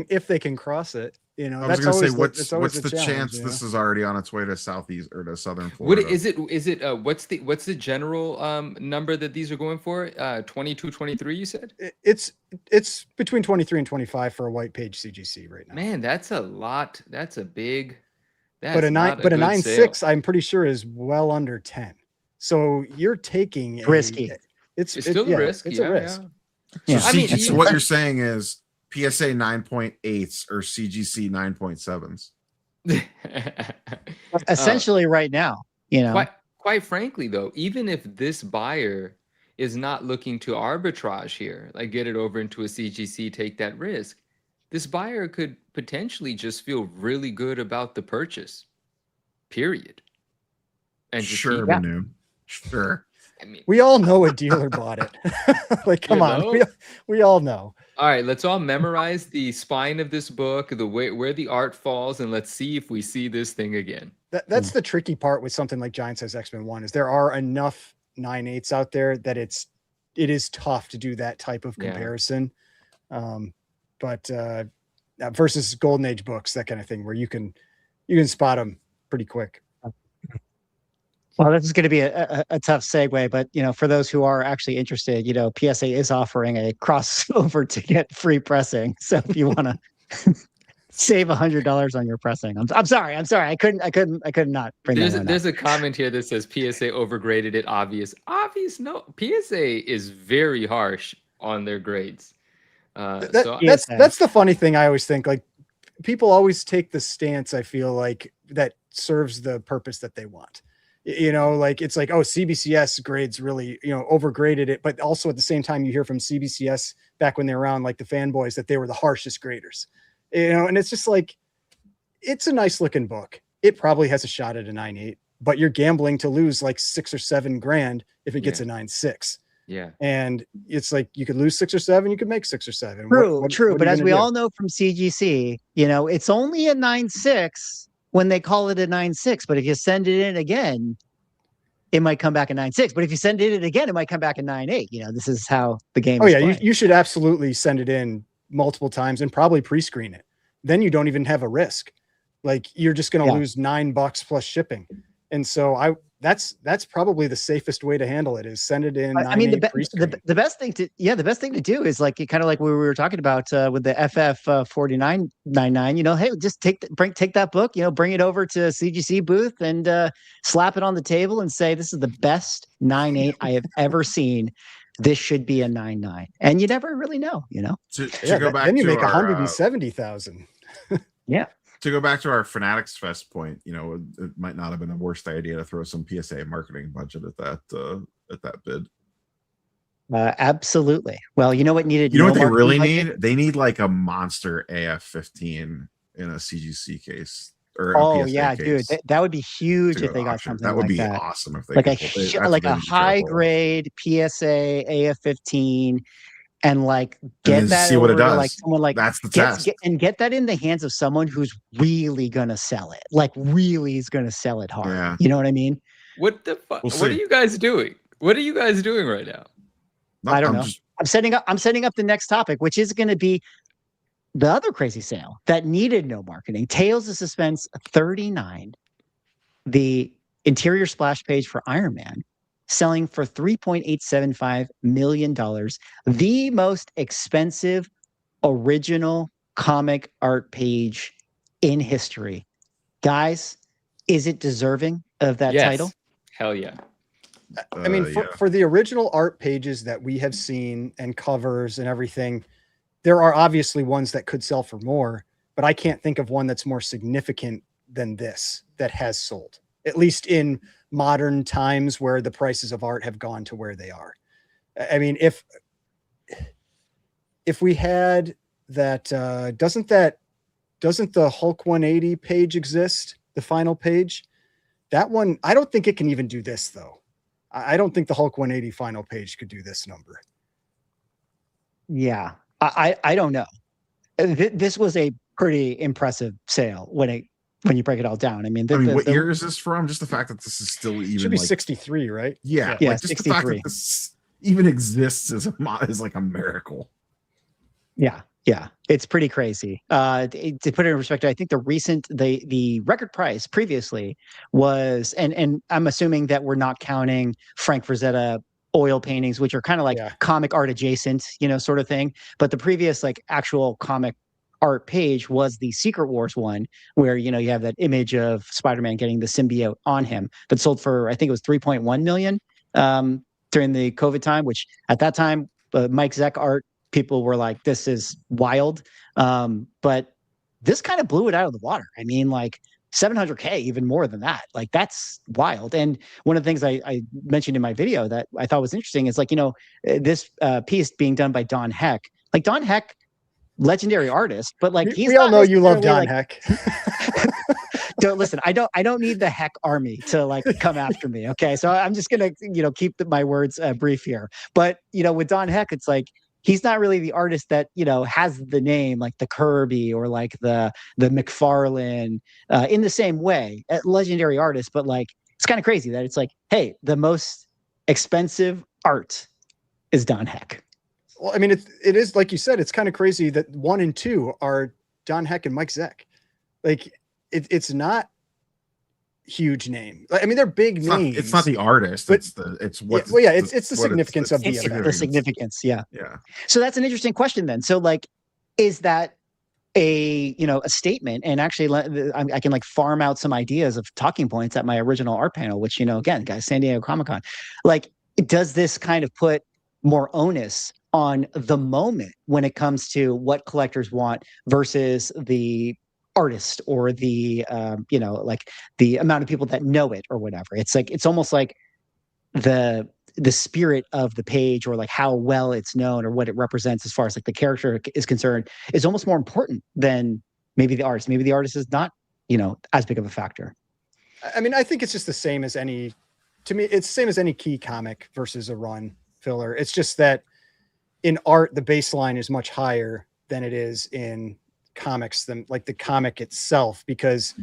S3: If they can cross it,
S4: I was going to say, what's the
S3: challenge,
S4: chance this is already on its way to southeast or to southern
S5: What
S4: Florida?
S5: is it? What's the general number that these are going for? 22, 23, you said?
S3: It's between 23 and 25 for a white page CGC right now.
S5: Man, that's a lot. That's a big. That's
S3: But a
S5: not
S3: a
S5: good
S3: 9.6,
S5: sale.
S3: I'm pretty sure is well under 10. So you're taking
S1: Risky.
S5: It's still a risk.
S3: It's
S5: Yeah,
S3: a risk.
S1: Yeah.
S4: So
S5: I mean,
S4: so what you're saying is PSA 9.8s or CGC 9.7s.
S1: Essentially, right now,
S5: Quite frankly, though, even if this buyer is not looking to arbitrage here, like get it over into a CGC, take that risk, this buyer could potentially just feel really good about the purchase, period. And just
S4: Sure,
S5: keep-
S4: Manu. Sure.
S5: I mean,
S3: We all know a dealer bought it. Like, come
S5: You
S3: on.
S5: know?
S3: We all know.
S5: all right, let's all memorize the spine of this book, the way where the art falls, and let's see if we see this thing again.
S3: That's the tricky part with something like Giant Size X-Men 1 is there are enough 9.8s out there that it is tough to do that type of
S5: Yeah.
S3: comparison. But versus Golden Age books, that kind of thing, where you can spot them pretty quick.
S1: Well, this is going to be a tough segue, but for those who are actually interested, PSA is offering a crossover to get free pressing. So if you want to save $100 on your pressing, I'm sorry, I couldn't not bring that one up.
S5: There's a comment here that says PSA overgraded it. Obvious. No, PSA is very harsh on their grades.
S3: That's the funny thing. I always think, like, people always take the stance, I feel like, that serves the purpose that they want. Like, it's like, oh, CBCS grades really, overgraded it. But also at the same time, you hear from CBCS back when they were around, like the fanboys, that they were the harshest graders, and it's just like, it's a nice looking book. It probably has a shot at a 9.8, but you're gambling to lose like $6 or $7 if it gets a 9.6.
S5: Yeah.
S3: And it's like, you could lose 6 or 7, you could make 6 or 7.
S1: True.
S3: What
S1: But
S3: are you
S1: as
S3: gonna
S1: we
S3: do?
S1: all know from CGC, it's only a 9.6 when they call it a 9.6. But if you send it in again, it might come back a 9.6. But if you send it in again, it might come back a 9.8. This is how the game
S3: Oh
S1: is
S3: yeah,
S1: played.
S3: you should absolutely send it in multiple times and probably pre-screen it. Then you don't even have a risk. Like, you're just going to lose $9 plus shipping. And so that's probably the safest way to handle it, is send it in.
S1: I mean, the best thing to do is, like, kind of like what we were talking about with the FF 4999. Hey, just take that book, bring it over to CGC booth and slap it on the table and say, this is the best 9.8 I have ever seen. This should be a 9.9, and you never really know.
S4: To go back
S3: then you
S4: to
S3: make
S4: our,
S3: 170,000.
S1: Yeah.
S4: To go back to our Fanatics Fest point, it might not have been the worst idea to throw some PSA marketing budget at that bid.
S1: Absolutely. Well, you know what needed?
S4: You know what they
S1: marketing
S4: really
S1: budget?
S4: need? They need like a monster AF-15 in a CGC case. or a
S1: Oh
S4: PSA
S1: yeah, dude,
S4: case
S1: that would be huge
S4: to
S1: if
S4: go
S1: they
S4: to
S1: got
S4: auction.
S1: something
S4: That would
S1: like
S4: be
S1: that.
S4: awesome if they
S1: Like
S4: could pull. That's
S1: like
S4: what
S1: a
S4: they'd be
S1: high
S4: careful of.
S1: grade PSA AF-15, and like
S4: And
S1: get
S4: then
S1: that
S4: see what it
S1: over to like
S4: does.
S1: someone like
S4: That's the test.
S1: get that in the hands of someone who's really gonna sell it, like really is gonna sell it hard.
S4: Yeah.
S1: You know what I mean?
S5: What the fuck?
S4: We'll
S5: What are
S4: see.
S5: you guys doing? What are you guys doing right now?
S1: I don't
S4: I'm
S1: know.
S4: just
S1: I'm setting up the next topic, which is going to be the other crazy sale that needed no marketing. Tales of Suspense 39, the interior splash page for Iron Man, selling for $3.875 million, the most expensive original comic art page in history. Guys, is it deserving of that title?
S5: Yes. Hell yeah.
S3: I mean,
S4: yeah.
S3: for the original art pages that we have seen and covers and everything, there are obviously ones that could sell for more, but I can't think of one that's more significant than this that has sold, at least in modern times where the prices of art have gone to where they are. I mean, if we had that, doesn't the Hulk 180 page exist? The final page, that one, I don't think it can even do this though. I don't think the Hulk 180 final page could do this number.
S1: Yeah, I don't know. This was a pretty impressive sale when you break it all down. I mean,
S4: what year is this from? Just the fact that this is still even
S3: should be
S4: like
S3: 63, right?
S4: Yeah,
S1: Yeah,
S4: like just the fact
S1: 63.
S4: that this even exists is like a miracle.
S1: Yeah, it's pretty crazy. To put it in perspective, I think the record price previously was, and I'm assuming that we're not counting Frank Frazetta oil paintings, which are kind of like comic art adjacent, sort of thing. But the previous like actual comic art page was the Secret Wars one, where you have that image of Spider-Man getting the symbiote on him, but sold for, I think it was 3.1 million during the COVID time, which at that time Mike Zeck art, people were like, this is wild. But this kind of blew it out of the water. I mean, like 700K, even more than that. Like that's wild. And one of the things I mentioned in my video that I thought was interesting is like, this piece being done by Don Heck. Like Don Heck, legendary artist, but like
S3: we all know you love Don Heck.
S1: Don't listen. I don't need the Heck army to like come after me. Okay, so I'm just gonna keep my words brief here. But with Don Heck, it's like he's not really the artist that has the name like the Kirby or like the McFarlane in the same way, legendary artist. But like it's kind of crazy that it's like, hey, the most expensive art is Don Heck.
S3: Well, I mean, it is like you said, it's kind of crazy that 1 and 2 are Don Heck and Mike Zeck. Like it's not huge name. I mean, they're big names.
S4: It's not the artist.
S3: But
S4: it's what.
S3: Yeah, it's the significance of the event.
S1: The significance. Yeah.
S4: Yeah.
S1: So that's an interesting question then. So like, is that a statement? And actually, I can like farm out some ideas of talking points at my original art panel, which again, guys, San Diego Comic-Con. Like, does this kind of put more onus on the moment when it comes to what collectors want versus the artist or the like the amount of people that know it or whatever? It's like it's almost like the spirit of the page or like how well it's known or what it represents as far as like the character is concerned is almost more important than maybe the artist. Maybe the artist is not as big of a factor.
S3: I mean, I think it's just the same as any key comic versus a run filler. It's just that in art, the baseline is much higher than it is in comics, than like the comic itself, because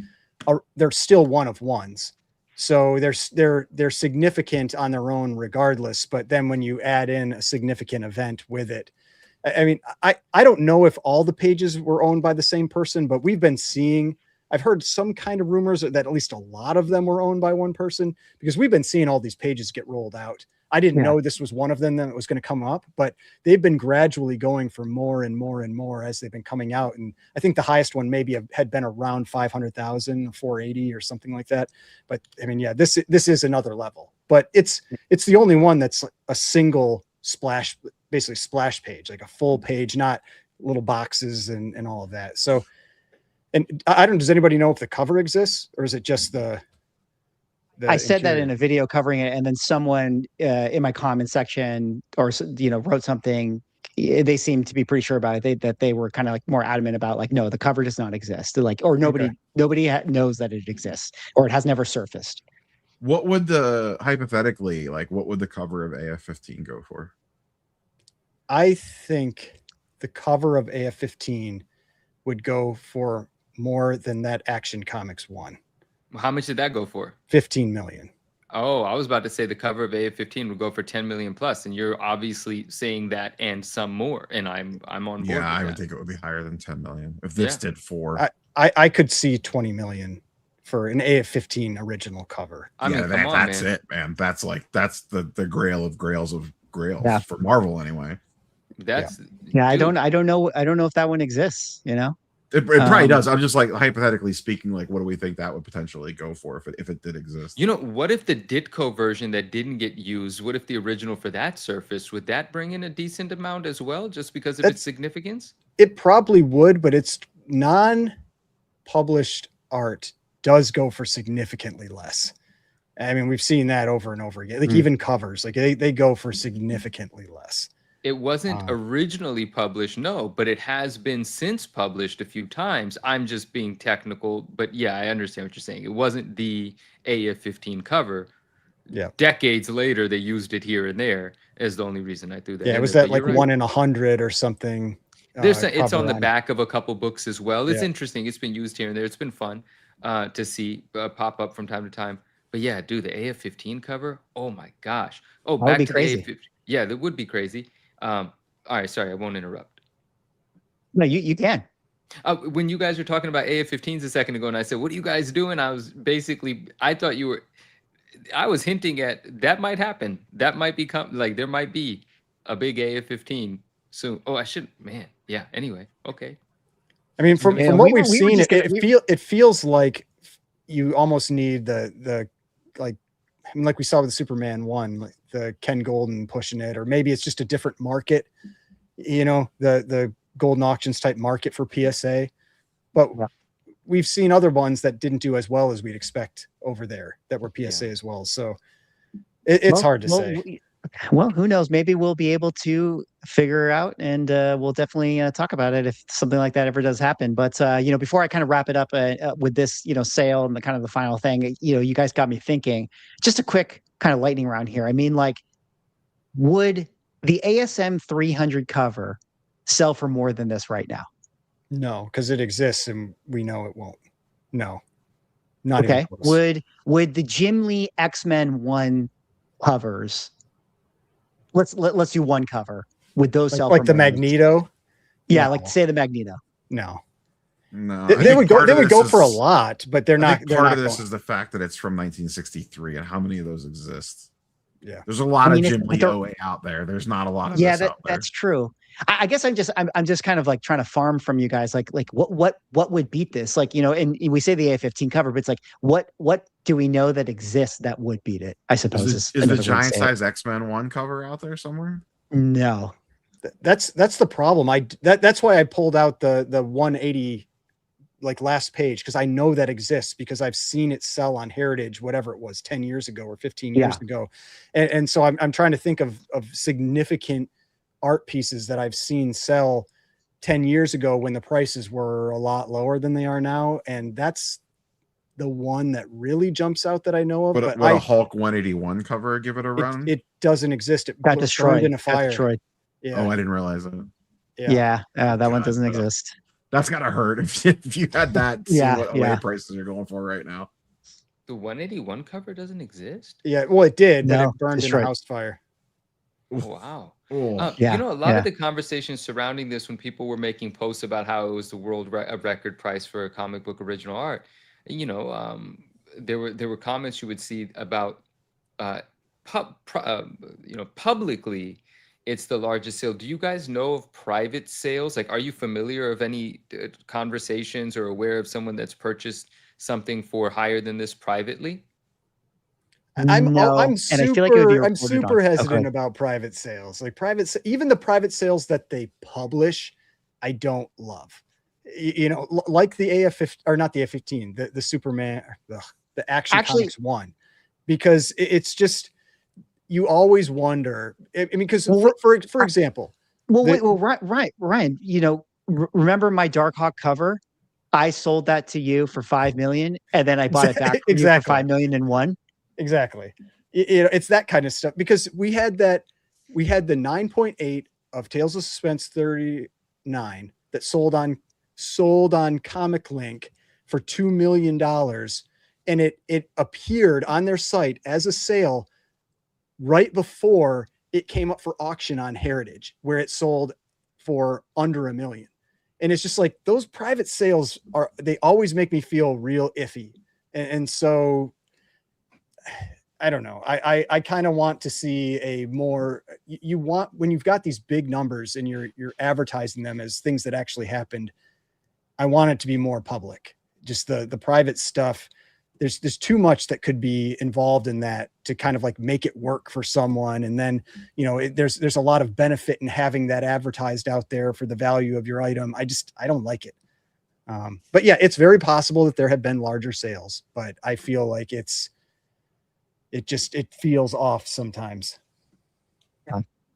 S3: they're still one of ones. So they're significant on their own regardless. But then when you add in a significant event with it, I mean, I don't know if all the pages were owned by the same person, but I've heard some kind of rumors that at least a lot of them were owned by one person, because we've been seeing all these pages get rolled out. I didn't know this was one of them that was going to come up, but they've been gradually going for more and more and more as they've been coming out. And I think the highest one maybe had been around 500,000, 480 or something like that. But I mean, yeah, this is another level, but it's the only one that's a single splash, basically splash page, like a full page, not little boxes and all of that. So, and does anybody know if the cover exists, or is it just the
S1: I said that in a video covering it, and then someone in my comment section or wrote something they seem to be pretty sure about it. That they were kind of like more adamant about like, no, the cover does not exist. They're like, or nobody knows that it exists, or it has never surfaced.
S4: What would hypothetically, like, what would the cover of AF-15 go for?
S3: I think the cover of AF-15 would go for more than that Action Comics one.
S5: How much did that go for?
S3: 15 million.
S5: Oh, I was about to say the cover of AF-15 would go for 10 million plus, and you're obviously saying that and some more, and I'm on board.
S4: Yeah,
S5: with
S4: I
S5: that.
S4: would think it would be higher than 10 million if this did 4.
S3: I could see 20 million for an AF-15 original cover.
S5: I mean,
S4: that's it, man. That's the grail of grails of grails for Marvel anyway.
S1: I don't know if that one exists, you know.
S4: It probably does. I'm just like hypothetically speaking, like what do we think that would potentially go for if it did exist?
S5: You know, what if the Ditko version that didn't get used, what if the original for that surfaced? Would that bring in a decent amount as well, just because of its significance?
S3: It probably would, but its non-published art does go for significantly less. I mean, we've seen that over and over again. Like even covers, like they go for significantly less.
S5: It wasn't originally published, no, but it has been since published a few times. I'm just being technical, but yeah, I understand what you're saying. It wasn't the AF-15 cover.
S3: Yeah.
S5: Decades later, they used it here and there is the only reason I threw that.
S3: Yeah, it was that like 1 in 100 or something.
S5: It's on the back of a couple books as well. It's interesting. It's been used here and there. It's been fun to see pop up from time to time. But yeah, dude, the AF-15 cover. Oh my gosh. Oh,
S1: that
S5: back
S1: would be
S5: to
S1: crazy.
S5: the AF-15. Yeah, that would be crazy. All right, sorry, I won't interrupt.
S1: No, you can.
S5: When you guys were talking about AF-15s a second ago, and I said, "What are you guys doing?" I was hinting at that might happen. That might become like there might be a big AF-15 soon. Oh, I should, man. Yeah. Anyway, okay.
S3: I mean, from what we've seen, it feels like you almost need the like we saw with the Superman one, like the Ken Golden pushing it, or maybe it's just a different market, you know, the golden auctions type market for PSA. But we've seen other ones that didn't do as well as we'd expect over there that were PSA as well. So it's hard to say.
S1: Well, who knows? Maybe we'll be able to figure out, and we'll definitely talk about it if something like that ever does happen. But before I kind of wrap it up with this, sale and the kind of the final thing, you guys got me thinking. Just a quick kind of lightning round here. I mean, like, would the ASM 300 cover sell for more than this right now?
S3: No, because it exists and we know it won't. No, not
S1: okay.
S3: Even close.
S1: Would the Jim Lee X-Men 1 covers? Let's do one cover. Would those sell
S3: like the Magneto?
S1: Yeah,
S3: no.
S1: like say the Magneto.
S3: No.
S4: They
S3: would go for a lot, but they're not.
S4: Part of this is the fact that it's from 1963, and how many of those exist?
S3: Yeah,
S4: there's a lot of Jim Lee OA out there. There's not a lot of this out there.
S1: That's true. I guess I'm just kind of like trying to farm from you guys. Like what would beat this? Like, and we say the A15 cover, but it's like what do we know that exists that would beat it? I suppose
S4: is the giant size X-Men 1 cover out there somewhere?
S1: No,
S3: that's the problem. That's why I pulled out the 180 like last page, because I know that exists because I've seen it sell on Heritage, whatever it was, 10 years ago or 15 years ago, and so I'm trying to think of significant art pieces that I've seen sell 10 years ago when the prices were a lot lower than they are now. And that's the one that really jumps out that I know of.
S4: But a Hulk 181 cover, give it a run.
S3: It doesn't exist. It
S1: got destroyed
S3: in a fire.
S1: Yeah.
S4: Oh, I didn't realize it.
S1: Yeah. That one doesn't exist.
S4: That's gotta hurt if you had that. What prices are going for right now.
S5: The 181 cover doesn't exist?
S3: Yeah, well, it did, but it burned in a house fire.
S5: Oh, wow.
S4: Oh,
S5: a lot of the conversations surrounding this, when people were making posts about how it was the world record price for a comic book original art, there were comments you would see about publicly it's the largest sale. Do you guys know of private sales? Like, are you familiar of any conversations or aware of someone that's purchased something for higher than this privately?
S3: I'm super hesitant about private sales. Like even the private sales that they publish, I don't love. Like the AF or not the F15, the Superman, the Action Comics 1, because it's just, you always wonder. I mean, because for example,
S1: Well, wait, well, right, Ryan, remember my Darkhawk cover? I sold that to you for 5 million, and then I bought it back from you for 5 million and one.
S3: Exactly. It's that kind of stuff, because we had the 9.8 of Tales of Suspense 39 that sold on Comic Link for $2 million. And it appeared on their site as a sale right before it came up for auction on Heritage, where it sold for under $1 million. And it's just like, those private sales they always make me feel real iffy. And so I don't know. I kind of want to see a more, you want, when you've got these big numbers and you're advertising them as things that actually happened, I want it to be more public. Just the private stuff. There's too much that could be involved in that to kind of like make it work for someone. And then, there's a lot of benefit in having that advertised out there for the value of your item. I don't like it. But yeah, it's very possible that there have been larger sales, but I feel like it feels off sometimes.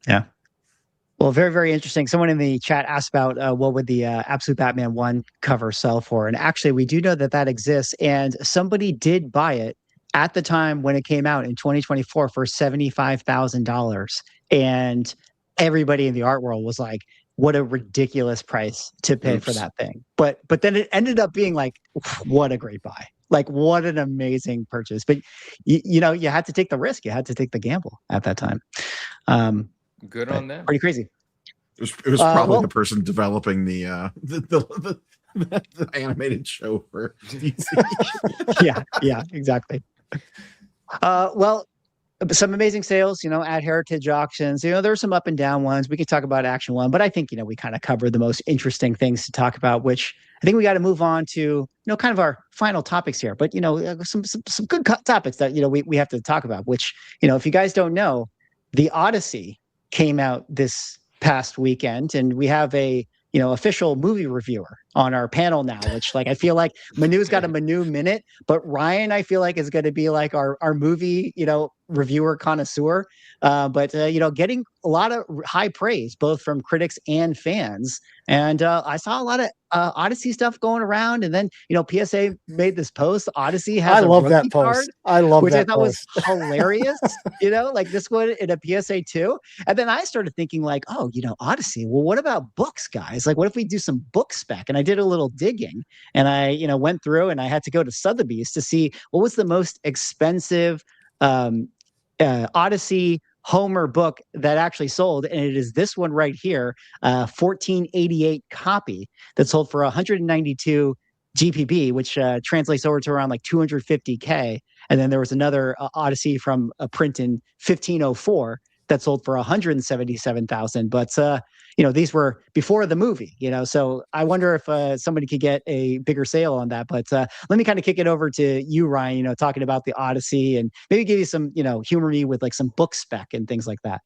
S1: Yeah. Well, very, very interesting. Someone in the chat asked about what would the Absolute Batman 1 cover sell for? And actually, we do know that exists. And somebody did buy it at the time when it came out in 2024 for $75,000. And everybody in the art world was like, what a ridiculous price to pay for that thing. But then it ended up being like, what a great buy. Like, what an amazing purchase. But, you had to take the risk. You had to take the gamble at that time.
S5: Good on them.
S1: Pretty crazy.
S4: It was probably the person developing the animated show for DC.
S1: yeah, exactly. Well, some amazing sales, at Heritage Auctions. There's some up and down ones. We can talk about Action One, but I think we kind of covered the most interesting things to talk about, which I think we got to move on to kind of our final topics here. But some good topics that we have to talk about. Which if you guys don't know, the Odyssey came out this past weekend, and we have a official movie reviewer on our panel now, which I feel like Manu's got a Manu minute, but Ryan, I feel like, is going to be like our movie, reviewer connoisseur. But getting a lot of high praise, both from critics and fans. And I saw a lot of Odyssey stuff going around. And then, PSA made this post. Odyssey has
S3: I love that post. I love
S1: which
S3: that
S1: I thought
S3: post.
S1: was hilarious, like this one in a PSA too. And then I started thinking Odyssey, well, what about books, guys? Like, what if we do some book spec? And I did a little digging, and I, went through, and I had to go to Sotheby's to see what was the most expensive Odyssey Homer book that actually sold, and it is this one right here, 1488 copy that sold for 192 GPB, which translates over to around like 250K. And then there was another Odyssey from a print in 1504 that sold for 177,000. But these were before the movie, so I wonder if somebody could get a bigger sale on that. But let me kind of kick it over to you, Ryan, talking about the Odyssey, and maybe give you some, humor me with like some book spec and things like that.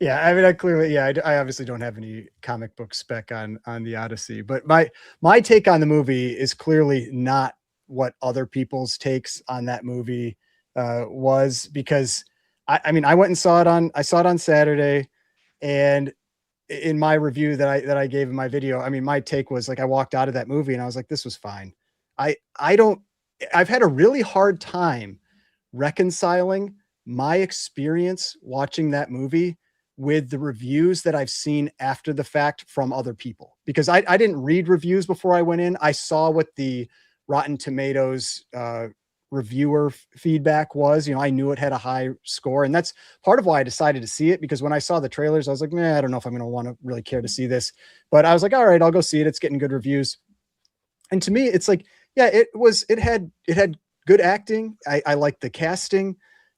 S3: I clearly, I obviously don't have any comic book spec on the Odyssey, but my take on the movie is clearly not what other people's takes on that movie was, because I went and saw it on Saturday, and in my review that I gave in my video, my take was like, I walked out of that movie and I was like, this was fine. I've had a really hard time reconciling my experience watching that movie with the reviews that I've seen after the fact from other people, because I didn't read reviews before I went in. I saw what the Rotten Tomatoes reviewer feedback was. I knew it had a high score, and that's part of why I decided to see it, because when I saw the trailers, I was like, I don't know if I'm going to want to really care to see this, but I was like, all right, I'll go see it. It's getting good reviews. And to me, it's like, yeah, it had good acting. I liked the casting,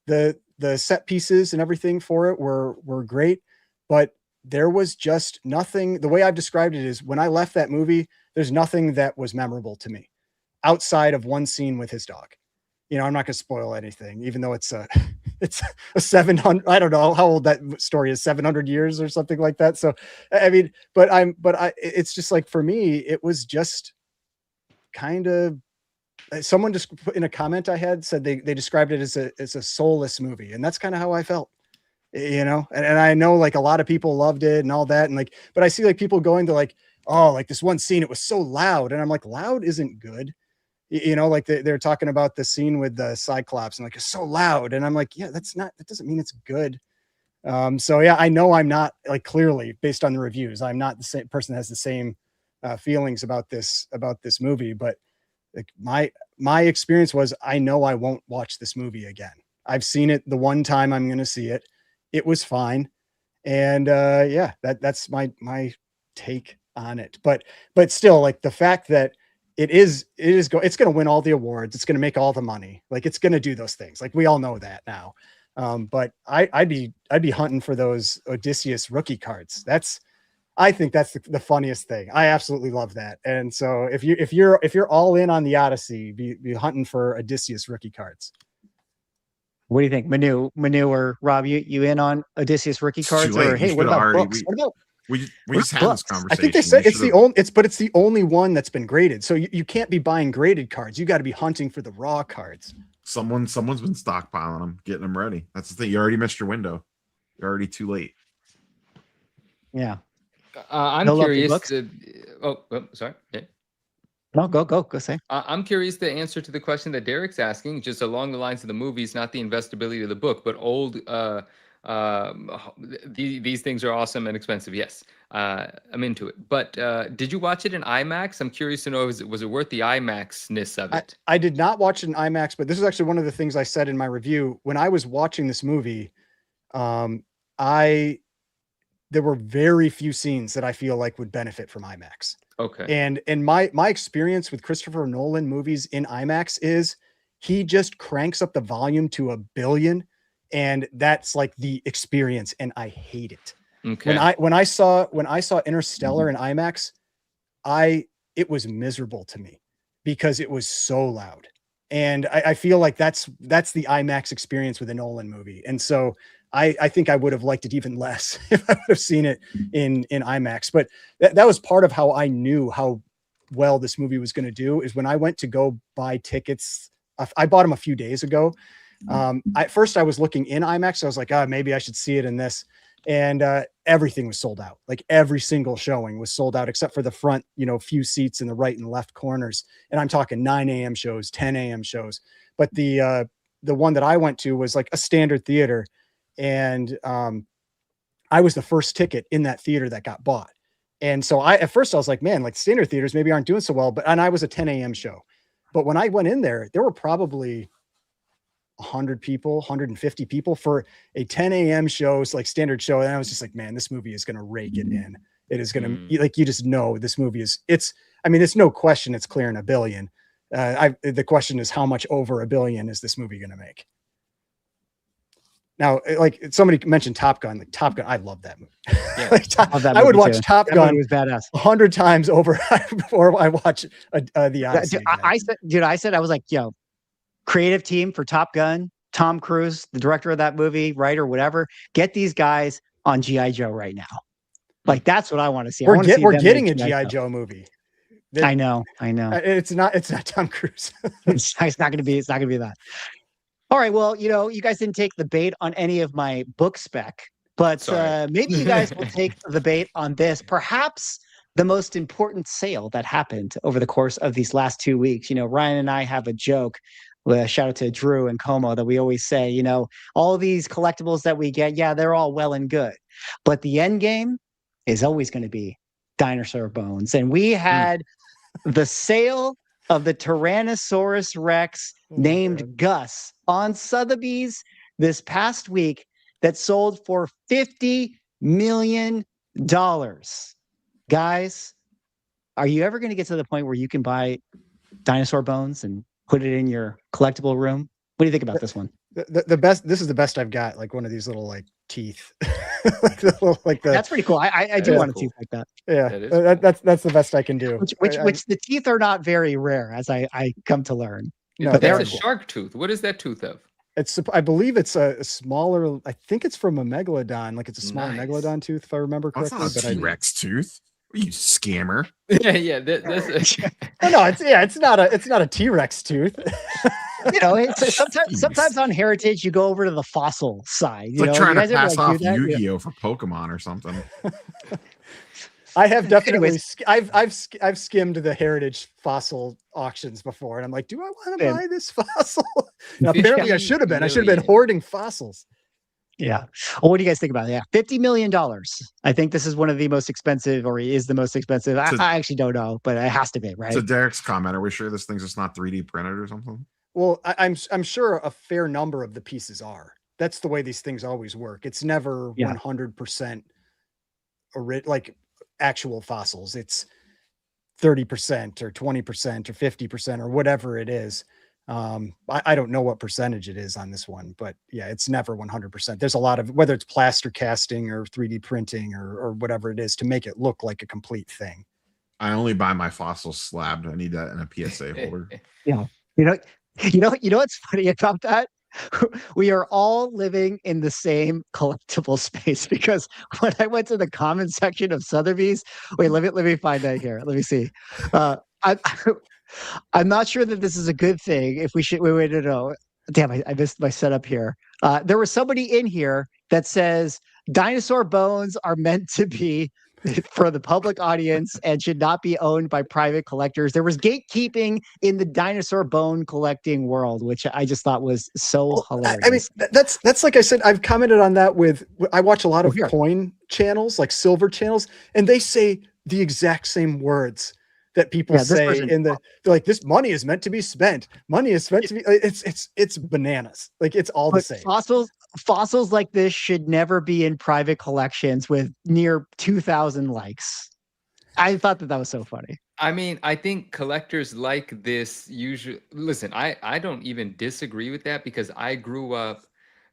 S3: the set pieces and everything for it were great, but there was just nothing. The way I've described it is, when I left that movie, there's nothing that was memorable to me outside of one scene with his dog. I'm not going to spoil anything, even though it's a 700, I don't know how old that story is, 700 years or something like that. So, it's just like, for me, it was just kind of, someone just put in a comment I had said they described it as a soulless movie. And that's kind of how I felt. you know, and I know like a lot of people loved it and all that. And like, but I see like people going to like, oh, like this one scene, it was so loud. And I'm like, loud isn't good. You know, like they're talking about the scene with the Cyclops and like, it's so loud. And I'm like, yeah, that doesn't mean it's good. So yeah, I know I'm not, like, clearly based on the reviews, I'm not the same person that has the same feelings about this movie, but like my experience was, I know I won't watch this movie again. I've seen it the one time I'm going to see it. It was fine. And yeah, that's my take on it. But still, like, the fact that it's going to win all the awards, it's going to make all the money, like it's going to do those things. Like, we all know that now. But I'd be hunting for those Odysseus rookie cards. I think that's the funniest thing. I absolutely love that. And so if you're all in on the Odyssey, be hunting for Odysseus rookie cards.
S1: What do you think, Manu or Rob? You in on Odysseus rookie cards, or hey, what about books?
S4: We just had this conversation.
S3: I think they said it's the only one that's been graded. So you can't be buying graded cards. You got to be hunting for the raw cards.
S4: Someone's been stockpiling them, getting them ready. That's the thing. You already missed your window. You're already too late.
S1: Yeah.
S5: I'm curious. Sorry. Yeah.
S1: No, go say.
S5: I'm curious the answer to the question that Derek's asking, just along the lines of the movies, not the investability of the book, but these things are awesome and expensive. Yes, I'm into it. But did you watch it in IMAX? I'm curious to know, was it worth the IMAX-ness of it?
S3: I did not watch it in IMAX, but this is actually one of the things I said in my review. When I was watching this movie, there were very few scenes that I feel like would benefit from IMAX.
S5: Okay.
S3: And my experience with Christopher Nolan movies in IMAX is he just cranks up the volume to 1 billion, and that's like the experience, and I hate it.
S5: Okay.
S3: When I saw Interstellar in IMAX, it was miserable to me because it was so loud. And I feel like that's the IMAX experience with a Nolan movie. And so I think I would have liked it even less if I would have seen it in IMAX. But that was part of how I knew how well this movie was going to do, is when I went to go buy tickets. I bought them a few days ago. At first I was looking in IMAX. So I was like, maybe I should see it in this. And everything was sold out. Like, every single showing was sold out except for the front, few seats in the right and left corners. And I'm talking 9 a.m. shows, 10 a.m. shows. But the one that I went to was like a standard theater. And I was the first ticket in that theater that got bought. And so at first I was like, man, like, standard theaters maybe aren't doing so well. And I was a 10 a.m. show. But when I went in there were probably 100 people, 150 people for a 10 a.m. shows, like standard show. And I was just like, man, this movie is going to rake it in. It is going to, like, you just know this movie it's no question it's clearing 1 billion. The question is, how much over 1 billion is this movie going to make? Now, like, somebody mentioned Top Gun. Like, Top Gun, I love that movie.
S1: Yeah,
S3: I would watch Top Gun.
S1: It was badass
S3: 100 times over before I watch the Odyssey.
S1: I said, I was like, creative team for Top Gun, Tom Cruise, the director of that movie, writer, whatever. Get these guys on G.I. Joe right now. Like, that's what I want to see.
S3: We're getting a G.I. Joe movie.
S1: I know.
S3: It's not Tom Cruise.
S1: It's not going to be that. All right. Well, you guys didn't take the bait on any of my book spec, but maybe you guys will take the bait on this. Perhaps the most important sale that happened over the course of these last 2 weeks. Ryan and I have a joke. Shout out to Drew and Como that we always say, all these collectibles that we get, they're all well and good, but the end game is always going to be dinosaur bones. And we had the sale of the Tyrannosaurus Rex named Gus on Sotheby's this past week that sold for $50 million. Guys, are you ever going to get to the point where you can buy dinosaur bones and put it in your collectible room? What do you think about this one?
S3: The best. This is the best I've got. Like, one of these little, like, teeth.
S1: That's pretty cool. I do want a tooth like that.
S3: Yeah, that's the best I can do.
S1: Which the teeth are not very rare, as I come to learn.
S3: No,
S5: but that's a shark tooth. What is that tooth of?
S3: I believe it's a smaller. I think it's from a megalodon. Like, it's a smaller megalodon tooth, if I remember correctly.
S4: That's not a T-Rex tooth. You scammer.
S5: Yeah.
S3: No, it's not a T-Rex tooth.
S1: You know, it's sometimes on Heritage you go over to the fossil side.
S4: It's
S1: You
S4: like
S1: know,
S4: trying
S1: you
S4: to
S1: guys ever
S4: pass
S1: like do
S4: off
S1: that?
S4: Yu-Gi-Oh for Pokemon or something.
S3: I have definitely
S1: Anyways.
S3: I've skimmed the heritage fossil auctions before, and I'm like, do I want to
S1: Same.
S3: buy this fossil? And apparently, I
S5: 50
S3: should have been. I should have been
S5: million.
S3: hoarding fossils.
S1: Yeah. Well, what do you guys think about it? Yeah, $50 million. I think this is one of the most expensive, or is the most expensive. I actually don't know, but it has to be, right?
S4: To Derek's comment, are we sure this thing's just not 3D printed or something?
S3: Well, I'm sure a fair number of the pieces are. That's the way these things always work. It's never 100% like actual fossils. It's 30% or 20% or 50% or whatever it is. I don't know what percentage it is on this one, but yeah, it's never 100%. There's a lot of, whether it's plaster casting or 3D printing or whatever it is, to make it look like a complete thing.
S4: I only buy my fossils slabbed. I need that in a PSA holder.
S1: Yeah. You know what's funny about that? We are all living in the same collectible space, because when I went to the comment section of Sotheby's, wait, let me find that here. Let me see. I I'm not sure that this is a good thing. If we should, wait, no. Damn, I missed my setup here. There was somebody in here that says dinosaur bones are meant to be for the public audience and should not be owned by private collectors. There was gatekeeping in the dinosaur bone collecting world, which I just thought was so hilarious.
S3: I mean, that's like I said, I've commented on that I watch a lot of
S1: here.
S3: coin channels, like silver channels, and they say the exact same words that people say they're like, this money is meant to be spent. Money is meant to be, it's bananas. Like, it's all the same.
S1: Fossils like this should never be in private collections with near 2,000 likes. I thought that was so funny.
S5: I mean, I think collectors like this usually, listen, I don't even disagree with that, because I grew up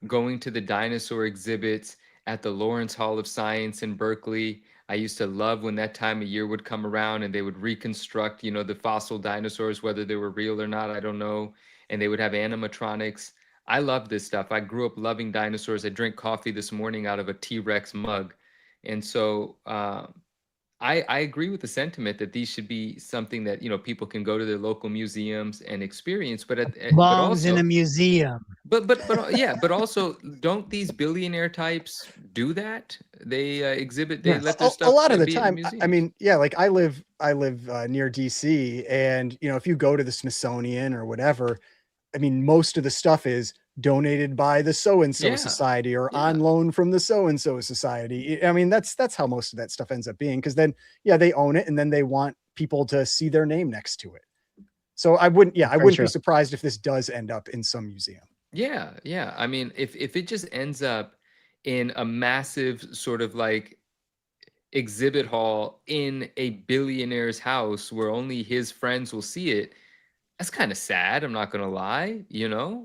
S5: going to the dinosaur exhibits at the Lawrence Hall of Science in Berkeley. I used to love when that time of year would come around and they would reconstruct, the fossil dinosaurs, whether they were real or not, I don't know. And they would have animatronics. I love this stuff. I grew up loving dinosaurs. I drank coffee this morning out of a T-Rex mug. And so I agree with the sentiment that these should be something that, people can go to their local museums and experience, but
S1: also in a museum.
S5: But also, don't these billionaire types do that? They exhibit, they let their stuff
S3: a lot of the
S5: be
S3: time. I mean, yeah, like I live near DC, and if you go to the Smithsonian or whatever, I mean, most of the stuff is donated by the so-and-so society or on loan from the so-and-so society. I mean, that's how most of that stuff ends up being, because then, they own it, and then they want people to see their name next to it. So I wouldn't be surprised if this does end up in some museum.
S5: Yeah. I mean, if it just ends up in a massive sort of like exhibit hall in a billionaire's house where only his friends will see it, that's kind of sad. I'm not going to lie,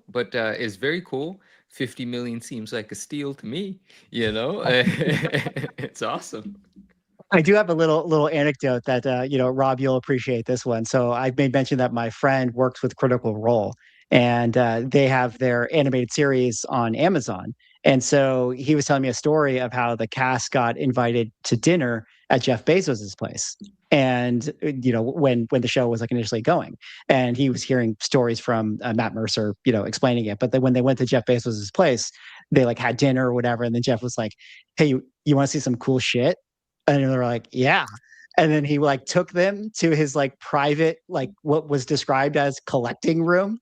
S5: but it's very cool. 50 million seems like a steal to me, It's awesome.
S1: I do have a little anecdote that, Rob, you'll appreciate this one. So I made mention that my friend works with Critical Role, and they have their animated series on Amazon. And so he was telling me a story of how the cast got invited to dinner at Jeff Bezos's place. And, when the show was like initially going, and he was hearing stories from Matt Mercer, explaining it. But then when they went to Jeff Bezos's place, they like had dinner or whatever. And then Jeff was like, hey, you want to see some cool shit? And they were like, yeah. And then he like took them to his like private, like what was described as collecting room.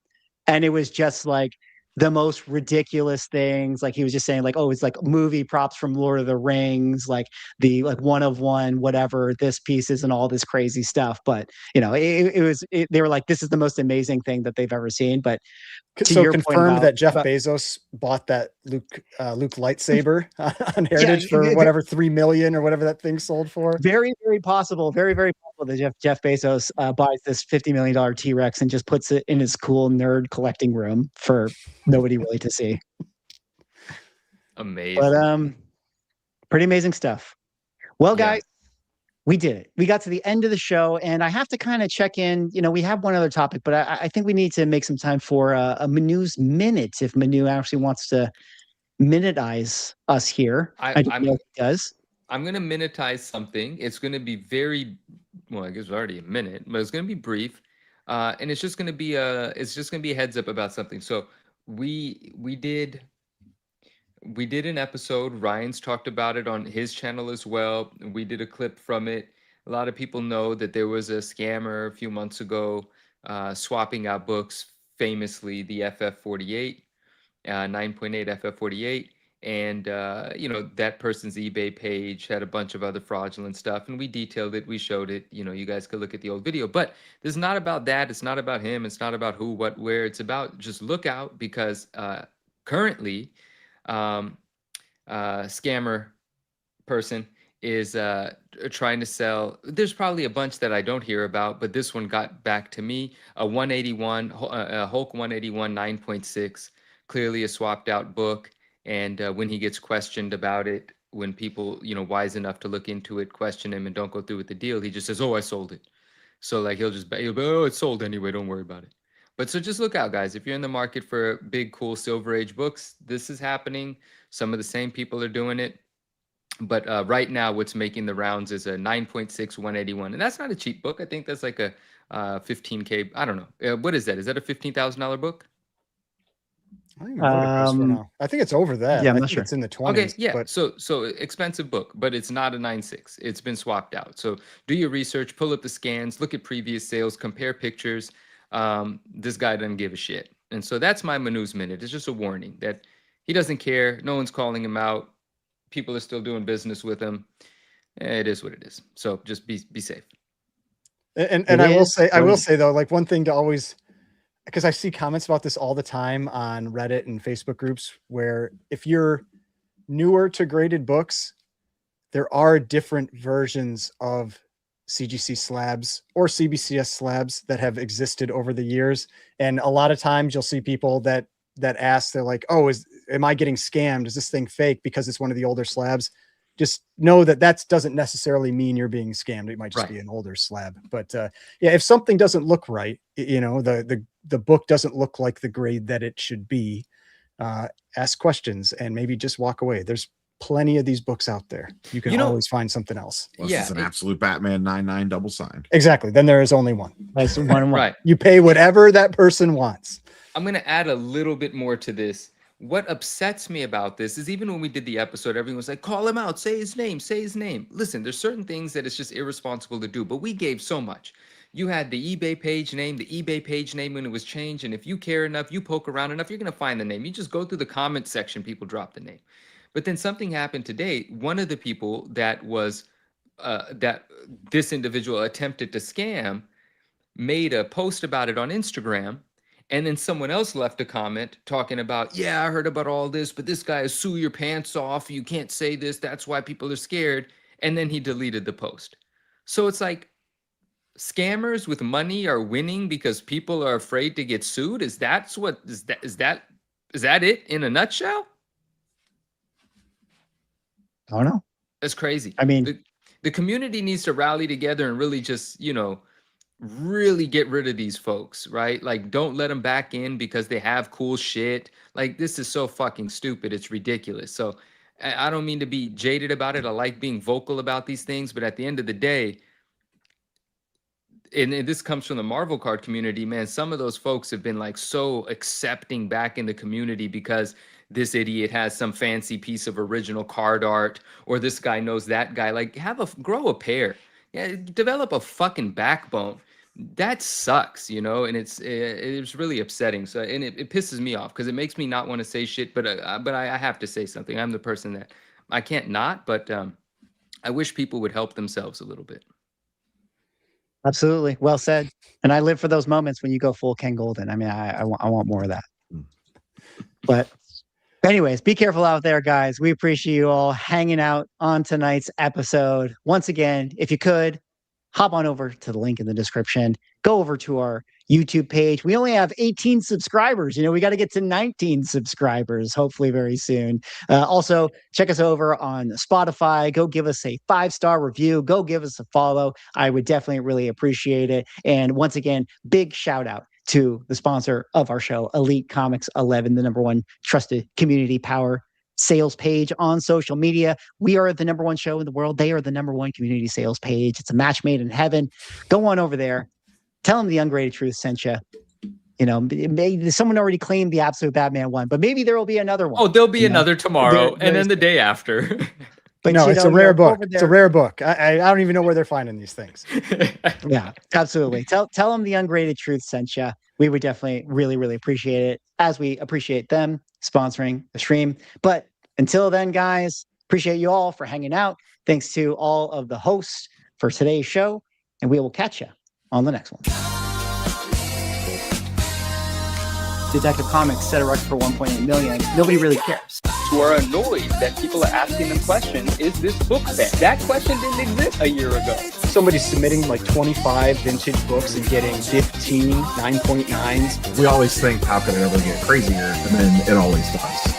S1: And it was just like the most ridiculous things. Like he was just saying like, oh, it's like movie props from Lord of the Rings, like the like one of one, whatever this piece is and all this crazy stuff. But, they were like, this is the most amazing thing that they've ever seen. But
S3: so confirmed that Jeff Bezos bought that Luke lightsaber on Heritage for whatever 3 million or whatever that thing sold for.
S1: Very, very possible. Very, very possible that Jeff Bezos buys this $50 million T-Rex and just puts it in his cool nerd collecting room for nobody really to see.
S5: Amazing.
S1: But pretty amazing stuff. Well, guys, we did it. We got to the end of the show, and I have to kind of check in. We have one other topic, but I think we need to make some time for a Manu's Minute, if Manu actually wants to minutize us here. I don't know if he does.
S5: I'm going to minutize something. It's going to be I guess it's already a minute, but it's going to be brief. And it's just going to be a heads up about something. So we did an episode. Ryan's talked about it on his channel as well. We did a clip from it. A lot of people know that there was a scammer a few months ago swapping out books, famously the FF48, 9.8 FF48. And, you know, that person's eBay page had a bunch of other fraudulent stuff, and we detailed it. We showed it. You know, you guys could look at the old video. But this is not about that. It's not about him. It's not about who, what, where. It's about just look out, because currently, scammer person is trying to sell. There's probably a bunch that I don't hear about, but this one got back to me. A 181 Hulk 181 9.6, clearly a swapped out book. And when he gets questioned about it, when people, you know, wise enough to look into it, question him and don't go through with the deal, he just says, "Oh, I sold it." So like he'll be, "Oh, it's sold anyway. Don't worry about it." But so just look out, guys. If you're in the market for big, cool Silver Age books, this is happening. Some of the same people are doing it. But right now, what's making the rounds is a 9.6 181. And that's not a cheap book. I think that's like a 15K. I don't know. What is that? Is that a $15,000 book?
S3: I don't even know what it goes for now. I think it's over that.
S1: Yeah, I'm
S3: I
S1: not
S3: think
S1: sure.
S3: it's in the 20s.
S5: Okay, yeah.
S3: But
S5: So expensive book, but it's not a 9.6. It's been swapped out. So do your research, pull up the scans, look at previous sales, compare pictures. This guy doesn't give a shit. And so that's my Manus Minute. It's just a warning that he doesn't care. No one's calling him out. People are still doing business with him. It is what it is. So just be safe.
S3: And I will say though, like one thing to always, because I see comments about this all the time on Reddit and Facebook groups, where if you're newer to graded books, there are different versions of CGC slabs or CBCS slabs that have existed over the years. And a lot of times you'll see people that ask, they're like, "Oh, am I getting scammed? Is this thing fake because it's one of the older slabs?" Just know that doesn't necessarily mean you're being scammed. It might just be an older slab. But yeah, if something doesn't look right, you know, the book doesn't look like the grade that it should be, ask questions and maybe just walk away. There's plenty of these books out there. You can always find something else.
S4: Unless it's an absolute Batman 99 double signed.
S3: Exactly. Then there is only one.
S1: That's one.
S5: Right.
S3: You pay whatever that person wants.
S5: I'm going to add a little bit more to this. What upsets me about this is even when we did the episode, everyone was like, "Call him out, say his name, say his name." Listen, there's certain things that it's just irresponsible to do, but we gave so much. You had the eBay page name when it was changed. And if you care enough, you poke around enough, you're going to find the name. You just go through the comment section, people drop the name. But then something happened today. One of the people that was, that this individual attempted to scam made a post about it on Instagram. And then someone else left a comment talking about, "Yeah, I heard about all this, but this guy is sue your pants off. You can't say this. That's why people are scared." And then he deleted the post. So it's like scammers with money are winning because people are afraid to get sued. Is that it in a nutshell?
S1: I don't know.
S5: That's crazy.
S1: I mean,
S5: the community needs to rally together and really just, you know, really get rid of these folks, right? Like, don't let them back in because they have cool shit. Like, this is so fucking stupid. It's ridiculous. So I don't mean to be jaded about it. I like being vocal about these things, but at the end of the day, and this comes from the Marvel card community, man, some of those folks have been like so accepting back in the community because this idiot has some fancy piece of original card art, or this guy knows that guy. Like, grow a pair. Yeah, develop a fucking backbone. That sucks, you know, and it's really upsetting. So, and it pisses me off because it makes me not want to say shit, but I have to say something. I'm the person that I can't not, but I wish people would help themselves a little bit.
S1: Absolutely. Well said. And I live for those moments when you go full Ken Golden. I mean, I want more of that. But anyways, be careful out there, guys. We appreciate you all hanging out on tonight's episode. Once again, if you could, hop on over to the link in the description. Go over to our YouTube page. We only have 18 subscribers. You know, we got to get to 19 subscribers, hopefully very soon. Also, check us over on Spotify. Go give us a 5-star review. Go give us a follow. I would definitely really appreciate it. And once again, big shout out to the sponsor of our show, Elite Comics 11, the #1 trusted community power sales page on social media. We are the #1 show in the world. They are the #1 community sales page. It's a match made in heaven. Go on over there. tell them the Ungraded Truth sent you. You know, maybe someone already claimed the Absolute Batman one, but maybe there will be another one.
S5: Oh, there'll be
S1: you know?
S5: another tomorrow, and then
S1: there's-
S5: the day after.
S1: But
S3: no,
S1: you
S3: it's
S1: know,
S3: a rare book.
S1: over
S3: It's a
S1: there-
S3: rare book. I don't even know where they're finding these things.
S1: Yeah, absolutely. Tell them the Ungraded Truth sent you. We would definitely really appreciate it, as we appreciate them sponsoring the stream. But until then, guys, appreciate you all for hanging out. Thanks to all of the hosts for today's show, and we will catch you on the next one. Detective Comics set a record for 1.8 million. Nobody really cares.
S2: Who are annoyed that people are asking them questions, is this book banned? That question didn't exist a year ago.
S6: Somebody's submitting like 25 vintage books and getting 15 9.9s.
S4: We always think, how could it ever get crazier? And then it always does.